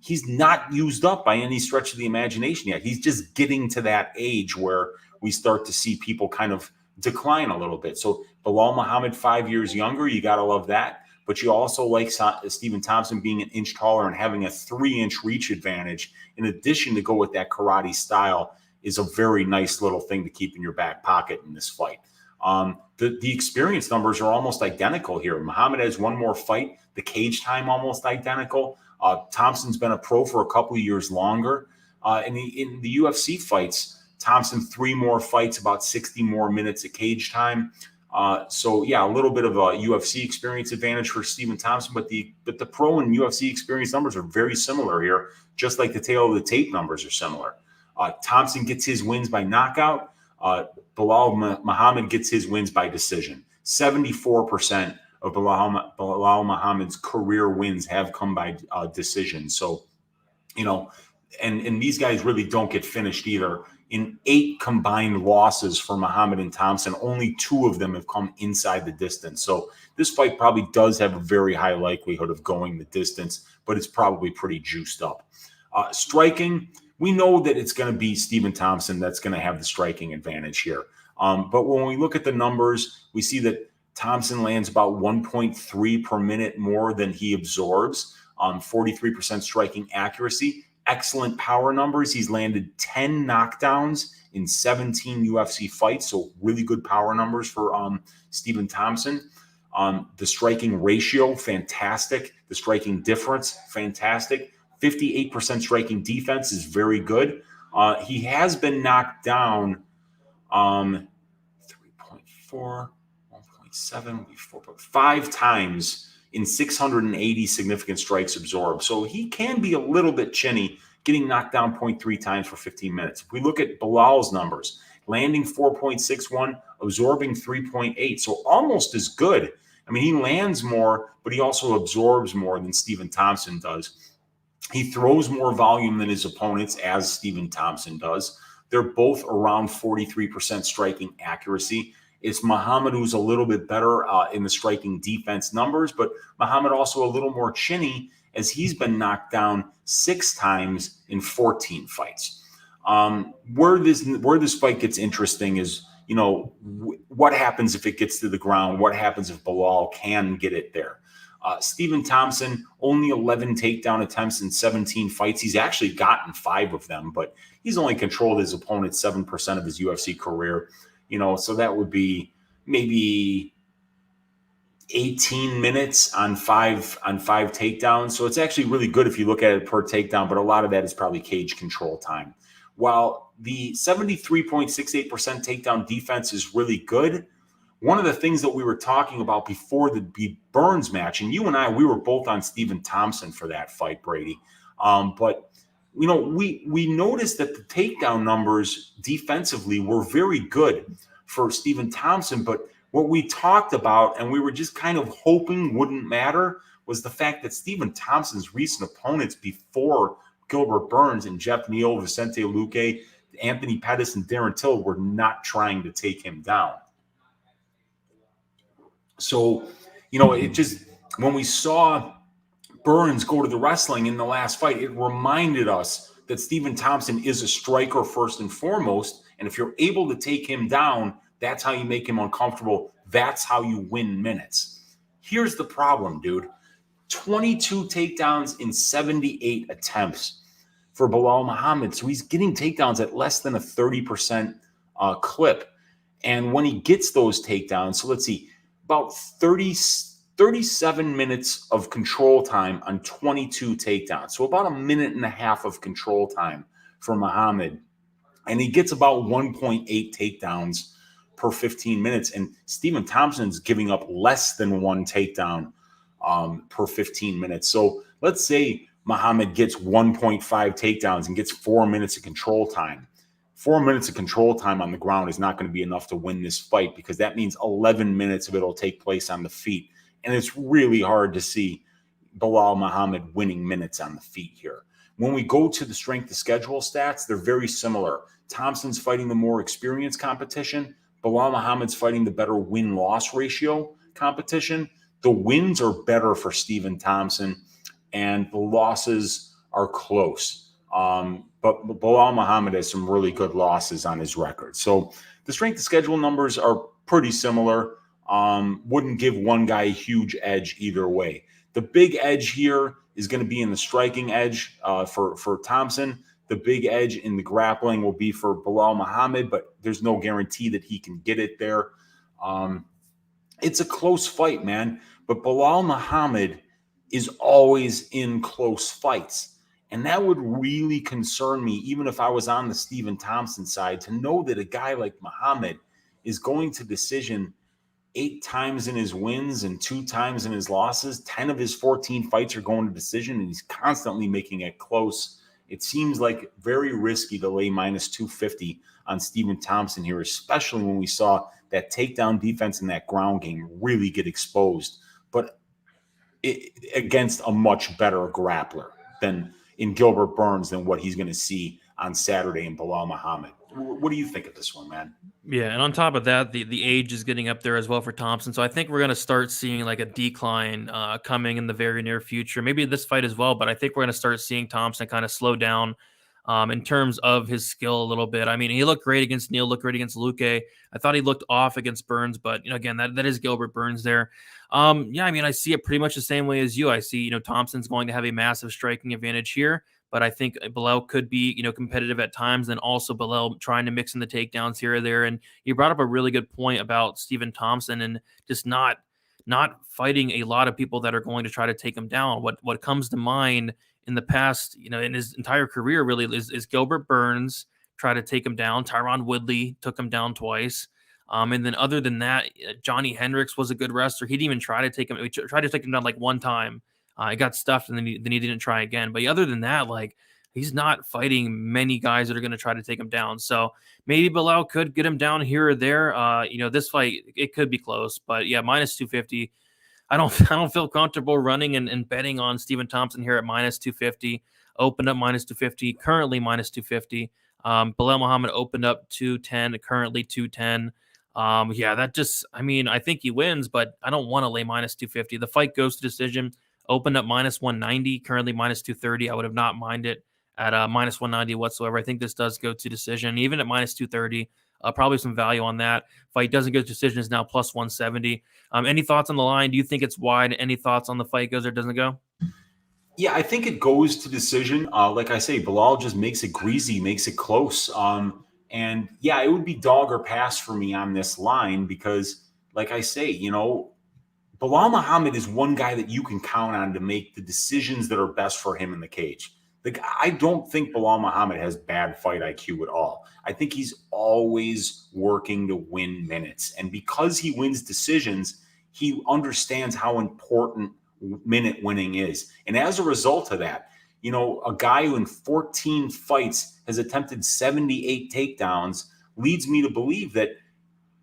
He's not used up by any stretch of the imagination yet. He's just getting to that age where we start to see people kind of decline a little bit. So Belal Muhammad, 5 years younger, you got to love that. But you also like Stephen Thompson being an inch taller and having a 3-inch reach advantage, in addition to go with that karate style, is a very nice little thing to keep in your back pocket in this fight. The experience numbers are almost identical here. Muhammad has 1 more fight, the cage time almost identical. Thompson's been a pro for a couple of years longer. In the UFC fights, Thompson 3 more fights, about 60 more minutes of cage time. So yeah, a little bit of a UFC experience advantage for Stephen Thompson, but the pro and UFC experience numbers are very similar here, just like the tail of the tape numbers are similar. Thompson gets his wins by knockout. Belal Muhammad gets his wins by decision. 74% of Belal Muhammad's career wins have come by decision. So, and these guys really don't get finished either. In 8 combined losses for Muhammad and Thompson, only 2 of them have come inside the distance. So this fight probably does have a very high likelihood of going the distance, but it's probably pretty juiced up. Striking, we know that it's going to be Stephen Thompson that's going to have the striking advantage here. But when we look at the numbers, we see that Thompson lands about 1.3 per minute more than he absorbs, 43% striking accuracy. Excellent power numbers. He's landed 10 knockdowns in 17 UFC fights, so really good power numbers for Stephen Thompson. The striking ratio, fantastic. The striking difference, fantastic. 58% striking defense is very good. He has been knocked down 3.4, 1.7, 4.5 times in 680 significant strikes absorbed. So he can be a little bit chinny, getting knocked down 0.3 times for 15 minutes. If we look at Belal's numbers, landing 4.61, absorbing 3.8, so almost as good. I mean, he lands more, but he also absorbs more than Stephen Thompson does. He throws more volume than his opponents, as Stephen Thompson does. They're both around 43% striking accuracy. It's Muhammad who's a little bit better in the striking defense numbers, but Muhammad also a little more chinny as he's been knocked down 6 times in 14 fights. Where this fight gets interesting is, what happens if it gets to the ground? What happens if Belal can get it there? Stephen Thompson, only 11 takedown attempts in 17 fights. He's actually gotten 5 of them, but he's only controlled his opponent 7% of his UFC career. So that would be maybe 18 minutes on five takedowns. So it's actually really good if you look at it per takedown, but a lot of that is probably cage control time. While the 73.68% takedown defense is really good, one of the things that we were talking about before the Burns match, and you and I, we were both on Stephen Thompson for that fight, Brady. But we noticed that the takedown numbers defensively were very good for Stephen Thompson. But what we talked about, and we were just kind of hoping wouldn't matter, was the fact that Stephen Thompson's recent opponents before Gilbert Burns and Jeff Neal, Vicente Luque, Anthony Pettis, and Darren Till were not trying to take him down. So, it just, when we saw Burns go to the wrestling in the last fight, it reminded us that Stephen Thompson is a striker first and foremost. And if you're able to take him down, that's how you make him uncomfortable. That's how you win minutes. Here's the problem, dude. 22 takedowns in 78 attempts for Belal Muhammad. So he's getting takedowns at less than a 30% clip. And when he gets those takedowns, so let's see, about 37 minutes of control time on 22 takedowns. So about a minute and a half of control time for Muhammad. And he gets about 1.8 takedowns per 15 minutes. And Stephen Thompson's giving up less than 1 takedown per 15 minutes. So let's say Muhammad gets 1.5 takedowns and gets 4 minutes of control time. 4 minutes of control time on the ground is not going to be enough to win this fight, because that means 11 minutes of it will take place on the feet. And it's really hard to see Belal Muhammad winning minutes on the feet here. When we go to the strength of schedule stats, they're very similar. Thompson's fighting the more experienced competition. Belal Muhammad's fighting the better win-loss ratio competition. The wins are better for Stephen Thompson, and the losses are close. But Belal Muhammad has some really good losses on his record. So the strength of schedule numbers are pretty similar. Wouldn't give one guy a huge edge either way. The big edge here is going to be in the striking edge for Thompson. The big edge in the grappling will be for Belal Muhammad, but there's no guarantee that he can get it there. It's a close fight, man. But Belal Muhammad is always in close fights. And that would really concern me, even if I was on the Stephen Thompson side, to know that a guy like Muhammad is going to decision 8 times in his wins and 2 times in his losses. 10 of his 14 fights are going to decision, and he's constantly making it close. It seems like very risky to lay minus 250 on Stephen Thompson here, especially when we saw that takedown defense and that ground game really get exposed, but against a much better grappler than in Gilbert Burns than what he's going to see on Saturday in Belal Muhammad. What do you think of this one, man? Yeah, and on top of that, the age is getting up there as well for Thompson. So I think we're going to start seeing like a decline coming in the very near future. Maybe this fight as well, but I think we're going to start seeing Thompson kind of slow down in terms of his skill a little bit. I mean, he looked great against Neal, looked great against Luque. I thought he looked off against Burns, but again, that is Gilbert Burns there. Yeah, I mean, I see it pretty much the same way as you. I see, Thompson's going to have a massive striking advantage here, but I think Belal could be, competitive at times, and also Belal trying to mix in the takedowns here or there. And you brought up a really good point about Stephen Thompson and just not fighting a lot of people that are going to try to take him down. What comes to mind in the past, in his entire career really is Gilbert Burns tried to take him down. Tyron Woodley took him down twice. And then other than that, Johnny Hendricks was a good wrestler. He didn't even try to take him. He tried to take him down like one time. He got stuffed, and then he didn't try again. But other than that, like, he's not fighting many guys that are going to try to take him down. So maybe Belal could get him down here or there. This fight, it could be close. But yeah, minus 250. I don't feel comfortable running and betting on Stephen Thompson here at minus 250. Opened up minus 250, currently minus 250. Belal Muhammad opened up 210, currently 210. I think he wins, but I don't want to lay minus 250. The fight goes to decision. Opened up minus 190, currently minus 230. I would have not minded at minus 190 whatsoever. I think this does go to decision. Even at minus 230, probably some value on that. Fight doesn't get a decision is now plus 170. Any thoughts on the line? Do you think it's wide? Any thoughts on the fight goes or doesn't go? Yeah, I think it goes to decision. Like I say, Belal just makes it greasy, makes it close. And yeah, it would be dog or pass for me on this line because, like I say, Belal Muhammad is one guy that you can count on to make the decisions that are best for him in the cage. I don't think Belal Muhammad has bad fight IQ at all. I think he's always working to win minutes. And because he wins decisions, he understands how important minute winning is. And as a result of that, a guy who in 14 fights has attempted 78 takedowns leads me to believe that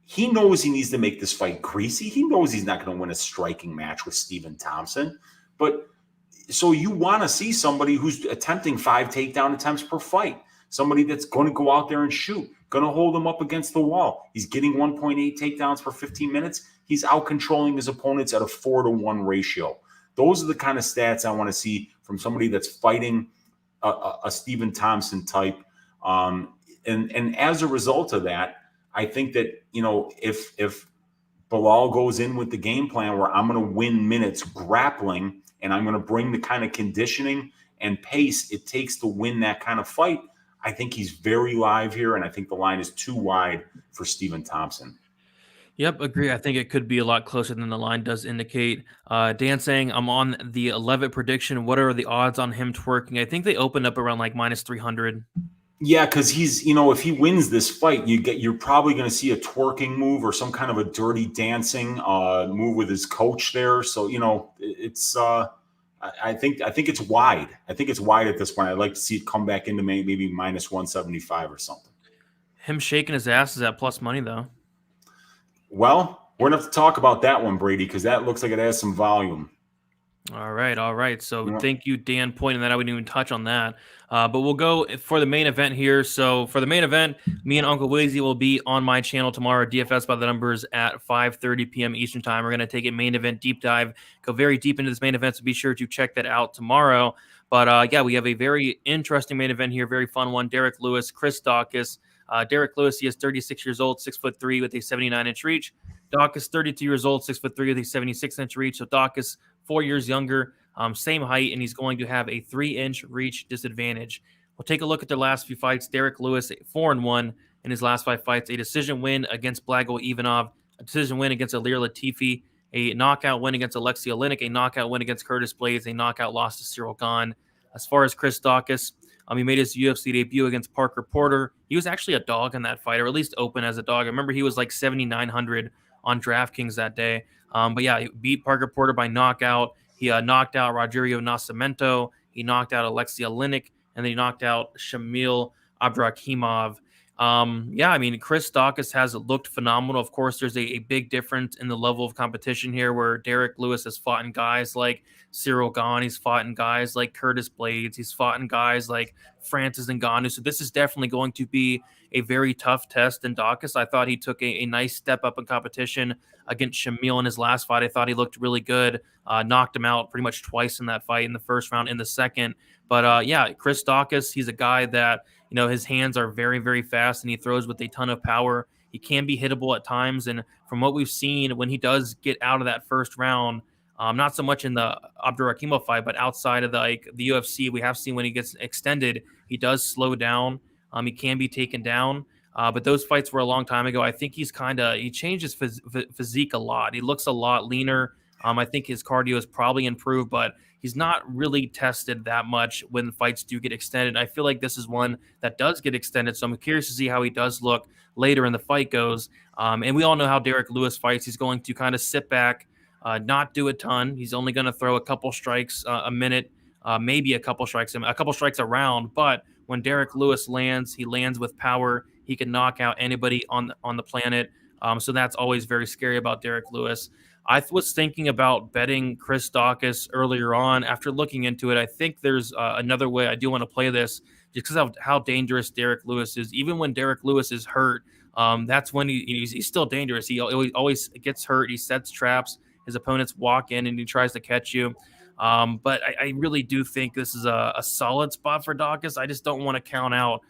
he knows he needs to make this fight greasy. He knows he's not going to win a striking match with Stephen Thompson. But so you want to see somebody who's attempting 5 takedown attempts per fight, somebody that's going to go out there and shoot, going to hold him up against the wall. He's getting 1.8 takedowns per 15 minutes. He's out controlling his opponents at a 4-to-1 ratio. Those are the kind of stats I want to see from somebody that's fighting a Stephen Thompson type. And as a result of that, I think that, if Belal goes in with the game plan where I'm going to win minutes grappling and I'm going to bring the kind of conditioning and pace it takes to win that kind of fight, I think he's very live here, and I think the line is too wide for Stephen Thompson. Yep, agree. I think it could be a lot closer than the line does indicate. Dan saying, I'm on the 11 prediction. What are the odds on him twerking? I think they opened up around like minus 300. Yeah, because he's, if he wins this fight, you're probably going to see a twerking move or some kind of a dirty dancing move with his coach there. So, it's I think it's wide. I think it's wide at this point. I'd like to see it come back into maybe minus 175 or something. Him shaking his ass is at plus money though. Well, we're going to have to talk about that one, Brady, because that looks like it has some volume. All right. So thank you, Dan, pointing that out. We didn't even touch on that. But we'll go for the main event here. So for the main event, me and Uncle Weezy will be on my channel tomorrow, DFS by the numbers at 5:30 p.m. Eastern time. We're going to take a main event deep dive, go very deep into this main event. So be sure to check that out tomorrow. But yeah, we have a very interesting main event here. Very fun one. Derrick Lewis, Chris Daukaus. Derrick Lewis, he is 36 years old, 6'3" with a 79-inch reach. Daukaus, 32 years old, 6'3" with a 76-inch reach. So Daukaus, 4 years younger, same height, and he's going to have a 3-inch reach disadvantage. We'll take a look at their last few fights. Derrick Lewis, 4-1 in his last 5 fights. A decision win against Blago Ivanov, a decision win against Alir Latifi, a knockout win against Alexei Oleinik, a knockout win against Curtis Blades, a knockout loss to Cyril Gane. As far as Chris Daukaus, he made his UFC debut against Parker Porter. He was actually a dog in that fight, or at least open as a dog. I remember he was like 7,900 on DraftKings that day. But yeah, he beat Parker Porter by knockout. He knocked out Rogerio Nascimento. He knocked out Alexei Oleinik, and then he knocked out Shamil Abdurakhimov. Yeah, I mean, Chris Daukaus has looked phenomenal. Of course, there's a big difference in the level of competition here where Derrick Lewis has fought in guys like Cyril Gane. He's fought in guys like Curtis Blades. He's fought in guys like Francis Ngannou. So this is definitely going to be a very tough test in Daukaus. I thought he took a nice step up in competition against Shamil in his last fight. I thought he looked really good. Knocked him out pretty much twice in that fight, in the first round, in the second. But yeah, Chris Daukaus, he's a guy that, his hands are very, very fast, and he throws with a ton of power. He can be hittable at times. And from what we've seen, when he does get out of that first round, not so much in the Abdurakhimov fight, but outside of the UFC, we have seen when he gets extended, he does slow down. He can be taken down. But those fights were a long time ago. I think he changes physique a lot. He looks a lot leaner. I think his cardio has probably improved, but he's not really tested that much when fights do get extended. I feel like this is one that does get extended, so I'm curious to see how he does look later in the fight goes. And we all know how Derrick Lewis fights. He's going to kind of sit back, not do a ton. He's only going to throw a couple strikes a minute, maybe a couple strikes a round. But when Derrick Lewis lands, he lands with power. He can knock out anybody on the planet. So that's always very scary about Derrick Lewis. I was thinking about betting Chris Daukaus earlier on. After looking into it, I think there's another way I do want to play this, just because of how dangerous Derrick Lewis is. Even when Derrick Lewis is hurt, that's when he's still dangerous. He always gets hurt. He sets traps. His opponents walk in and he tries to catch you. But I really do think this is a solid spot for Daukaus. I just don't want to count out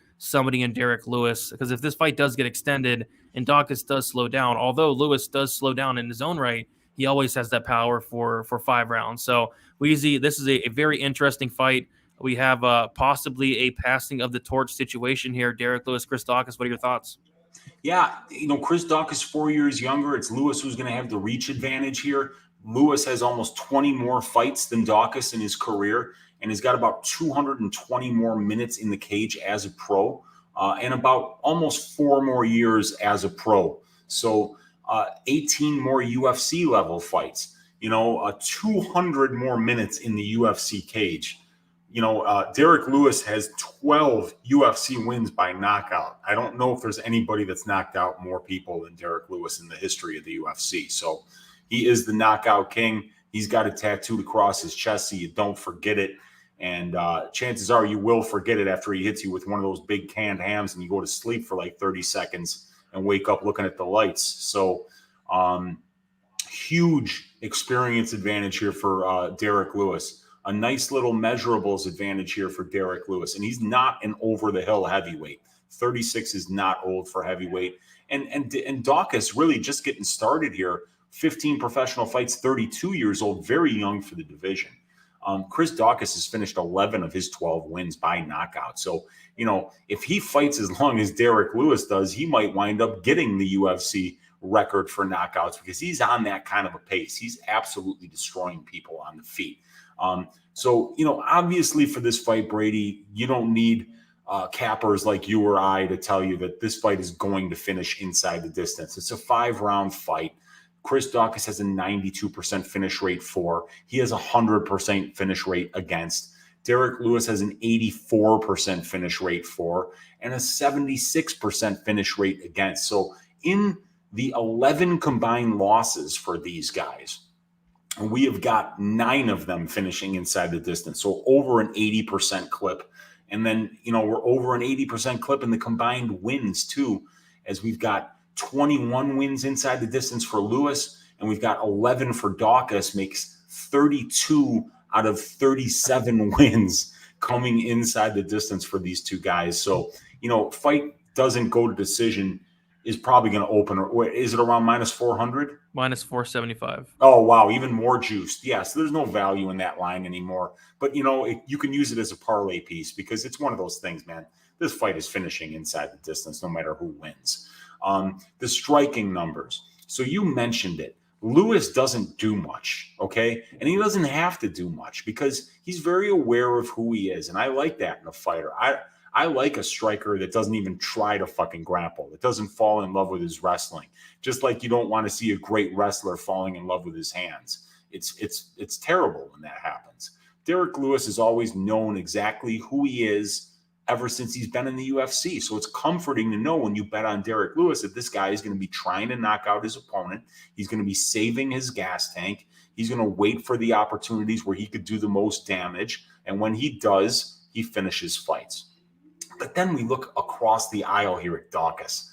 Yeah, Chris Daukaus 4 years younger. It's Lewis who's going to have the reach advantage here. Lewis has almost 20 more fights than Daukaus in his career, and he's got about 220 more minutes in the cage as a pro, and about almost 4 more years as a pro. So 18 more UFC level fights, 200 more minutes in the UFC cage. Derrick Lewis has 12 UFC wins by knockout. I don't know if there's anybody that's knocked out more people than Derrick Lewis in the history of the UFC. So he is the knockout king. He's got it tattooed across his chest so you don't forget it. And chances are you will forget it after he hits you with one of those big canned hams and you go to sleep for like 30 seconds and wake up looking at the lights. So huge experience advantage here for Derrick Lewis. A nice little measurables advantage here for Derrick Lewis. And he's not an over-the-hill heavyweight. 36 is not old for heavyweight. And Daukaus really just getting started here. 15 professional fights, 32 years old, very young for the division. Chris Daukaus has finished 11 of his 12 wins by knockout. So, if he fights as long as Derrick Lewis does, he might wind up getting the UFC record for knockouts because he's on that kind of a pace. He's absolutely destroying people on the feet. So, obviously for this fight, Brady, you don't need cappers like you or I to tell you that this fight is going to finish inside the distance. It's a 5-round fight. Chris Daukaus has a 92% finish rate for. He has a 100% finish rate against. Derrick Lewis has an 84% finish rate for and a 76% finish rate against. So in the 11 combined losses for these guys, we have got 9 of them finishing inside the distance. So over an 80% clip. And then, we're over an 80% clip in the combined wins too, as we've got 21 wins inside the distance for Lewis, and we've got 11 for Daukaus, makes 32 out of 37 wins coming inside the distance for these two guys. So, fight doesn't go to decision is probably going to open. Is it around minus 400? Minus 475. Oh, wow. Even more juiced. Yeah. So there's no value in that line anymore. But, you can use it as a parlay piece because it's one of those things, man. This fight is finishing inside the distance no matter who wins. The striking numbers. So you mentioned it. Lewis doesn't do much, okay? And he doesn't have to do much because he's very aware of who he is. And I like that in a fighter. I like a striker that doesn't even try to fucking grapple, that doesn't fall in love with his wrestling. Just like you don't want to see a great wrestler falling in love with his hands. It's terrible when that happens. Derrick Lewis has always known exactly who he is ever since he's been in the UFC. So it's comforting to know when you bet on Derrick Lewis that this guy is going to be trying to knock out his opponent. He's going to be saving his gas tank. He's going to wait for the opportunities where he could do the most damage. And when he does, he finishes fights. But then we look across the aisle here at Daukaus.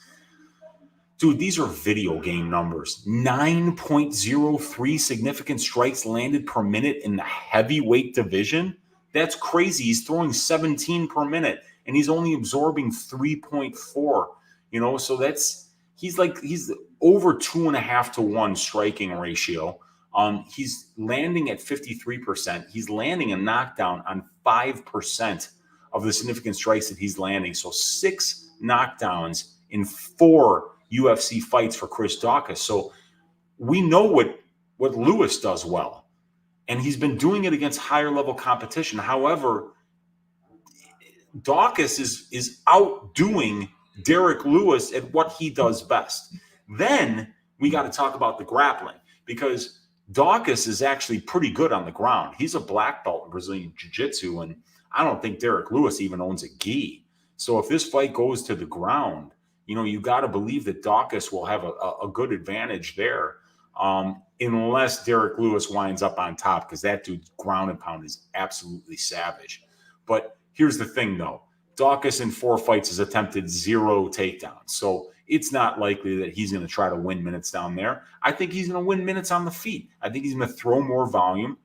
Dude, these are video game numbers. 9.03 significant strikes landed per minute in the heavyweight division. That's crazy. He's throwing 17 per minute, and he's only absorbing 3.4. So he's over 2.5 to 1 striking ratio. He's landing at 53%. He's landing a knockdown on 5% of the significant strikes that he's landing. So 6 knockdowns in 4 UFC fights for Chris Daukaus. So we know what Lewis does well. And he's been doing it against higher level competition. However, Daukaus is outdoing Derrick Lewis at what he does best. Then we got to talk about the grappling because Daukaus is actually pretty good on the ground. He's a black belt in Brazilian Jiu-Jitsu, and I don't think Derrick Lewis even owns a gi. So if this fight goes to the ground, you got to believe that Daukaus will have a good advantage there. Unless Derrick Lewis winds up on top, because that dude's ground and pound is absolutely savage. But here's the thing, though. Daukaus in 4 fights has attempted 0 takedowns. So it's not likely that he's going to try to win minutes down there. I think he's going to win minutes on the feet. I think he's going to throw more volume.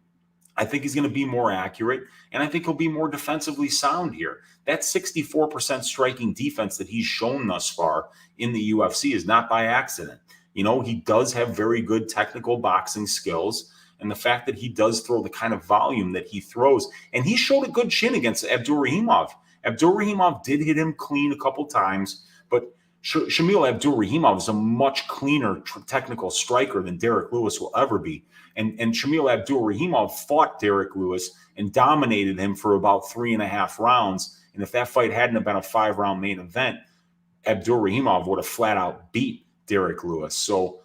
I think he's going to be more accurate, and I think he'll be more defensively sound here. That 64% striking defense that he's shown thus far in the UFC is not by accident. You know, he does have very good technical boxing skills, and the fact that he does throw the kind of volume that he throws, and he showed a good chin against Abdurakhimov. Abdurakhimov did hit him clean a couple times, but Shamil Abdurakhimov is a much cleaner technical striker than Derrick Lewis will ever be. And Shamil Abdurakhimov fought Derrick Lewis and dominated him for about 3.5 rounds. And if that fight hadn't have been a 5-round main event, Abdurakhimov would have flat out beat Derrick Lewis. So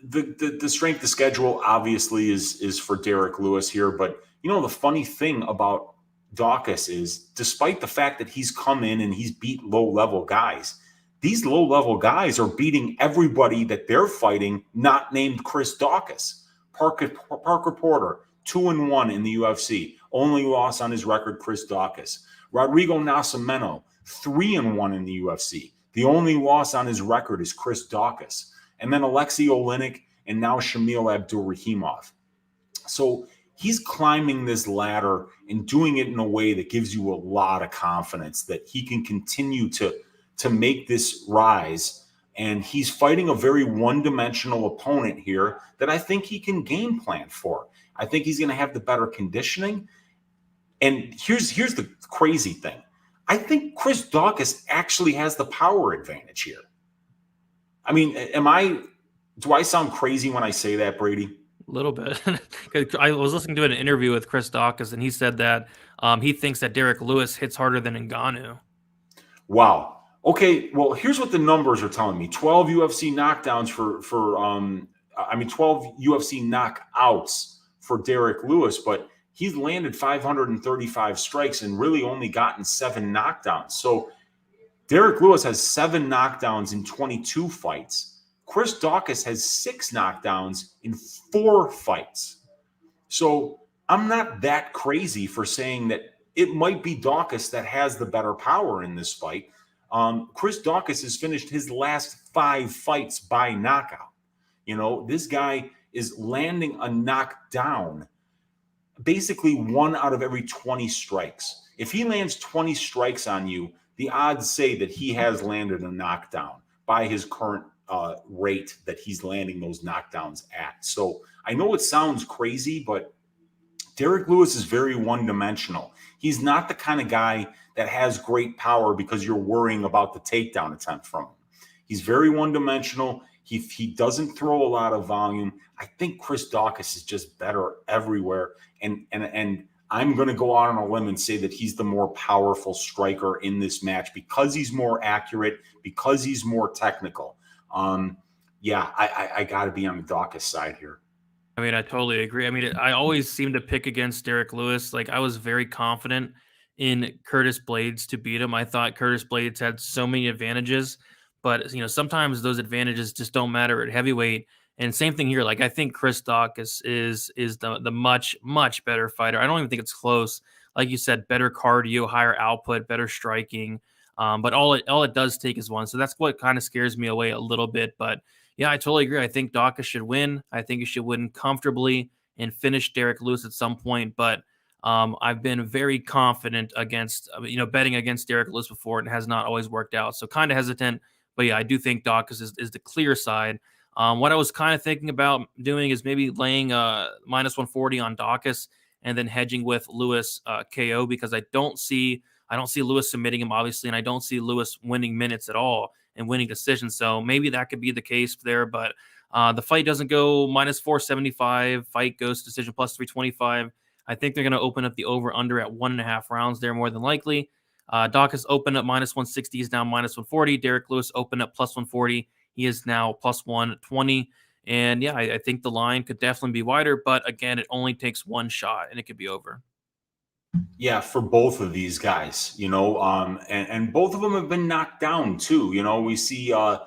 the strength of schedule obviously is for Derrick Lewis here. But, you know, the funny thing about Daukaus is, despite the fact that he's come in and he's beat low-level guys, these low-level guys are beating everybody that they're fighting, not named Chris Daukaus. Parker Porter, 2-1 in the UFC. Only loss on his record, Chris Daukaus. Rodrigo Nascimento, 3-1 in the UFC. The only loss on his record is Chris Daukaus. And then Alexei Oleinik and now Shamil Abdurakhimov. So he's climbing this ladder and doing it in a way that gives you a lot of confidence that he can continue to make this rise. And he's fighting a very one-dimensional opponent here that I think he can game plan for. I think he's going to have the better conditioning. And here's the crazy thing. I think Chris Daukaus actually has the power advantage here. I mean, do I sound crazy when I say that, Brady? A little bit. I was listening to an interview with Chris Daukaus, and he said that he thinks that Derrick Lewis hits harder than Ngannou. Wow. Okay, well, here's what the numbers are telling me. 12 UFC knockdowns 12 UFC knockouts for Derrick Lewis, but he's landed 535 strikes and really only gotten 7 knockdowns. So Derrick Lewis has 7 knockdowns in 22 fights. Chris Daukaus has 6 knockdowns in 4 fights. So I'm not that crazy for saying that it might be Daukaus that has the better power in this fight. Chris Daukaus has finished his last 5 fights by knockout. You know, this guy is landing a knockdown basically 1 out of every 20 strikes. If he lands 20 strikes on you, the odds say that he has landed a knockdown by his current rate that he's landing those knockdowns at. So I know it sounds crazy, but Derrick Lewis is very one-dimensional. He's not the kind of guy that has great power because you're worrying about the takedown attempt from him. He's very one-dimensional. He doesn't throw a lot of volume. I think Chris Daukaus is just better everywhere. And I'm going to go out on a limb and say that he's the more powerful striker in this match because he's more accurate, because he's more technical. I got to be on the Daukaus side here. I mean, I totally agree. I mean, I always seem to pick against Derrick Lewis. Like, I was very confident in Curtis Blades to beat him. I thought Curtis Blades had so many advantages, but, you know, sometimes those advantages just don't matter at heavyweight. And same thing here. Like, I think Chris Daukaus is the much better fighter. I don't even think it's close. Like you said, better cardio, higher output, better striking. But all it does take is one. So that's what kind of scares me away a little bit. But yeah, I totally agree. I think Daukaus should win. I think he should win comfortably and finish Derrick Lewis at some point. But I've been very confident against, betting against Derrick Lewis before, and it has not always worked out. So kind of hesitant. But yeah, I do think Daukaus is the clear side. What I was kind of thinking about doing is maybe laying minus 140 on Daukaus and then hedging with Lewis KO, because I don't see Lewis submitting him, obviously, and I don't see Lewis winning minutes at all and winning decisions. So maybe that could be the case there, but the fight doesn't go minus 475. Fight goes decision plus 325. I think they're going to open up the over-under at 1.5 rounds there more than likely. Daukaus opened up minus 160. He's now minus 140. Derrick Lewis opened up plus 140. He is now plus 120. And yeah, I think the line could definitely be wider, but again, it only takes one shot and it could be over. Yeah, for both of these guys, and both of them have been knocked down too. We see, I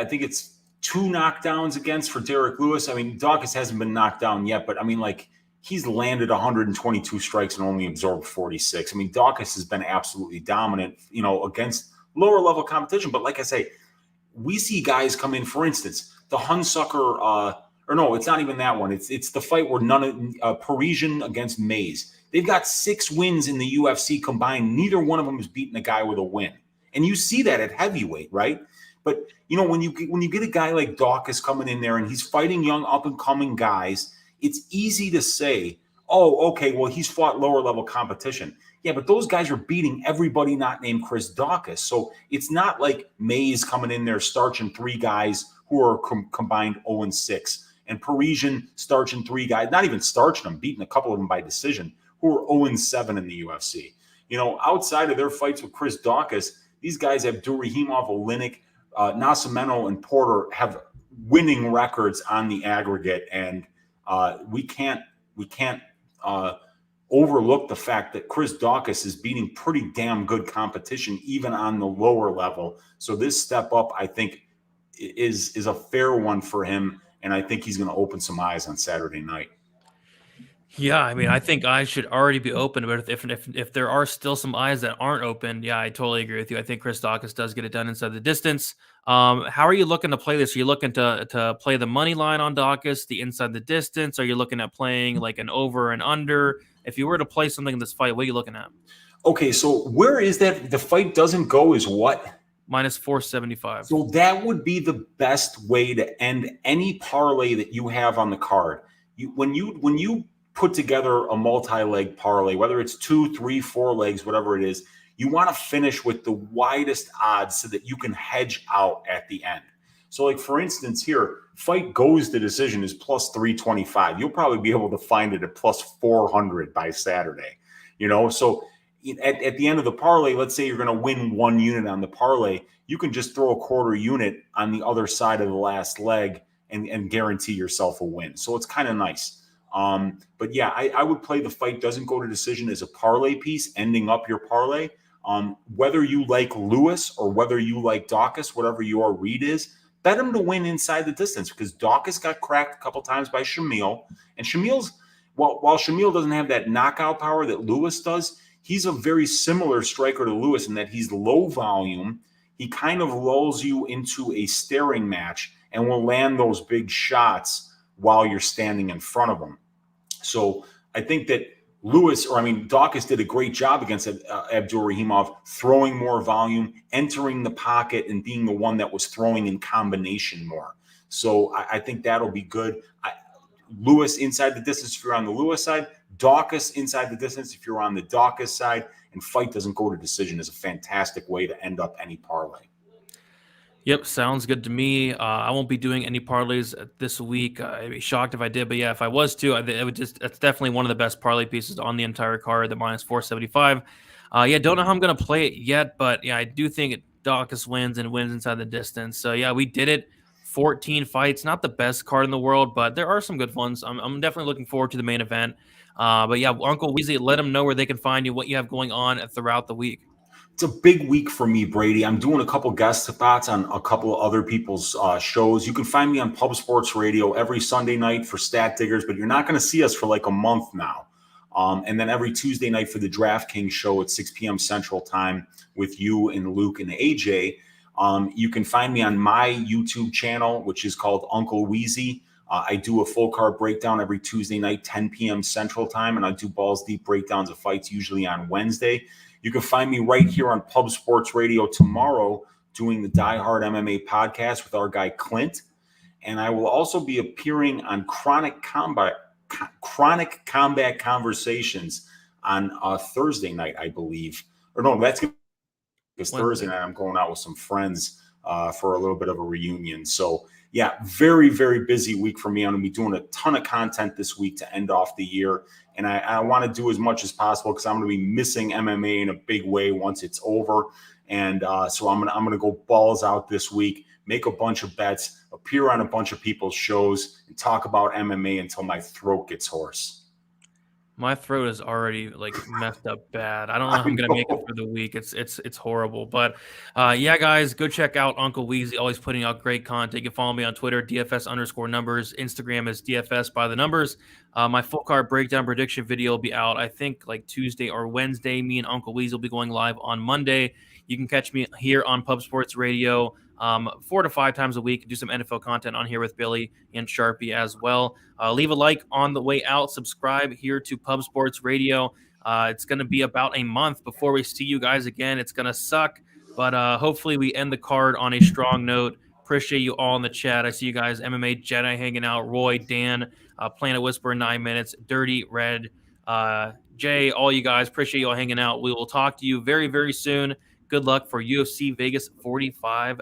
think it's 2 knockdowns against for Derrick Lewis. I mean, Daukaus hasn't been knocked down yet, but I mean, like, he's landed 122 strikes and only absorbed 46. I mean, Daukaus has been absolutely dominant, against lower level competition. But like I say, we see guys come in, for instance, the Hunsucker, or no, it's not even that one. It's the fight where none of Parisian against Mays. They've got 6 wins in the UFC combined. Neither one of them has beaten a guy with a win. And you see that at heavyweight, right? But, you know, when you get a guy like Daukaus coming in there and he's fighting young up-and-coming guys, it's easy to say, oh, okay, well, he's fought lower-level competition. Yeah, but those guys are beating everybody not named Chris Daukaus. So it's not like Mays coming in there starching 3 guys who are combined 0-6. And Parisian starching 3 guys, not even starching them, beating a couple of them by decision, who are 0-7 in the UFC. You know, outside of their fights with Chris Daukaus, these guys have Durahimov, Oleinik, Nascimento, and Porter have winning records on the aggregate. And we can't overlook the fact that Chris Daukaus is beating pretty damn good competition, even on the lower level. So this step up, I think, is a fair one for him. And I think he's going to open some eyes on Saturday night. Yeah, I mean, I think eyes should already be open, but if there are still some eyes that aren't open, yeah, I totally agree with you. I think Chris Daukaus does get it done inside the distance. How are you looking to play this? Are you looking to play the money line on Daukaus, the inside the distance? Are you looking at playing like an over and under? If you were to play something in this fight, what are you looking at? Okay, so where is that? The fight doesn't go is what? Minus 475. So that would be the best way to end any parlay that you have on the card. When you put together a multi-leg parlay, whether it's 2, 3, 4 legs, whatever it is, you want to finish with the widest odds so that you can hedge out at the end. So like, for instance, here, fight goes to decision is plus 325. You'll probably be able to find it at plus 400 by Saturday, you know? So at the end of the parlay, let's say you're going to win 1 unit on the parlay, you can just throw a quarter unit on the other side of the last leg and guarantee yourself a win. So it's kind of nice. But yeah, I would play the fight doesn't go to decision as a parlay piece, ending up your parlay. Whether you like Lewis or whether you like Daukaus, whatever your read is, bet him to win inside the distance, because Daukaus got cracked a couple times by Shamil. And Shamil's, while Shamil doesn't have that knockout power that Lewis does, he's a very similar striker to Lewis in that he's low volume. He kind of lulls you into a staring match and will land those big shots while you're standing in front of him. So I think that Daukaus did a great job against Abdurakhimov, throwing more volume, entering the pocket, and being the one that was throwing in combination more. So I think that'll be good. Lewis inside the distance if you're on the Lewis side, Daukaus inside the distance if you're on the Daukaus side, and fight doesn't go to decision is a fantastic way to end up any parlay. Yep, sounds good to me. I won't be doing any parlays this week. I'd be shocked if I did, but yeah, if I was to, it's definitely one of the best parlay pieces on the entire card, the minus 475. Yeah, don't know how I'm going to play it yet, but yeah, I do think Daukaus wins and wins inside the distance. So yeah, we did it. 14 fights, not the best card in the world, but there are some good ones. I'm definitely looking forward to the main event. But yeah, Uncle Weezy, let them know where they can find you, what you have going on throughout the week. It's a big week for me, Brady. I'm doing a couple guest spots on a couple of other people's shows. You can find me on Pub Sports Radio every Sunday night for Stat Diggers, but you're not going to see us for like a month now. And then every Tuesday night for the DraftKings show at 6 p.m. Central Time with you and Luke and AJ. You can find me on my YouTube channel, which is called Uncle Weezy. I do a full card breakdown every Tuesday night, 10 p.m. Central Time, and I do balls deep breakdowns of fights usually on Wednesday. You can find me right here on Pub Sports Radio tomorrow doing the Die Hard MMA podcast with our guy Clint. And I will also be appearing on Chronic Combat Conversations on Thursday night, I believe. Or no, that's because Thursday night I'm going out with some friends for a little bit of a reunion. So yeah, very, very busy week for me. I'm going to be doing a ton of content this week to end off the year. And I want to do as much as possible because I'm going to be missing MMA in a big way once it's over. And so I'm going to go balls out this week, make a bunch of bets, appear on a bunch of people's shows, and talk about MMA until my throat gets hoarse. My throat is already like messed up bad. I don't know how I'm gonna make it for the week. It's horrible. But yeah, guys, go check out Uncle Weezy. Always putting out great content. You can follow me on Twitter, DFS_numbers. Instagram is DFS by the numbers. My full card breakdown prediction video will be out, I think, like Tuesday or Wednesday. Me and Uncle Weezy will be going live on Monday. You can catch me here on Pub Sports Radio 4 to 5 times a week. Do some NFL content on here with Billy and Sharpie as well. Leave a like on the way out. Subscribe here to Pub Sports Radio. It's going to be about a month before we see you guys again. It's going to suck, but hopefully we end the card on a strong note. Appreciate you all in the chat. I see you guys, MMA Jedi hanging out, Roy, Dan, Planet Whisper 9 minutes, Dirty Red, Jay, all you guys. Appreciate you all hanging out. We will talk to you very, very soon. Good luck for UFC Vegas 45.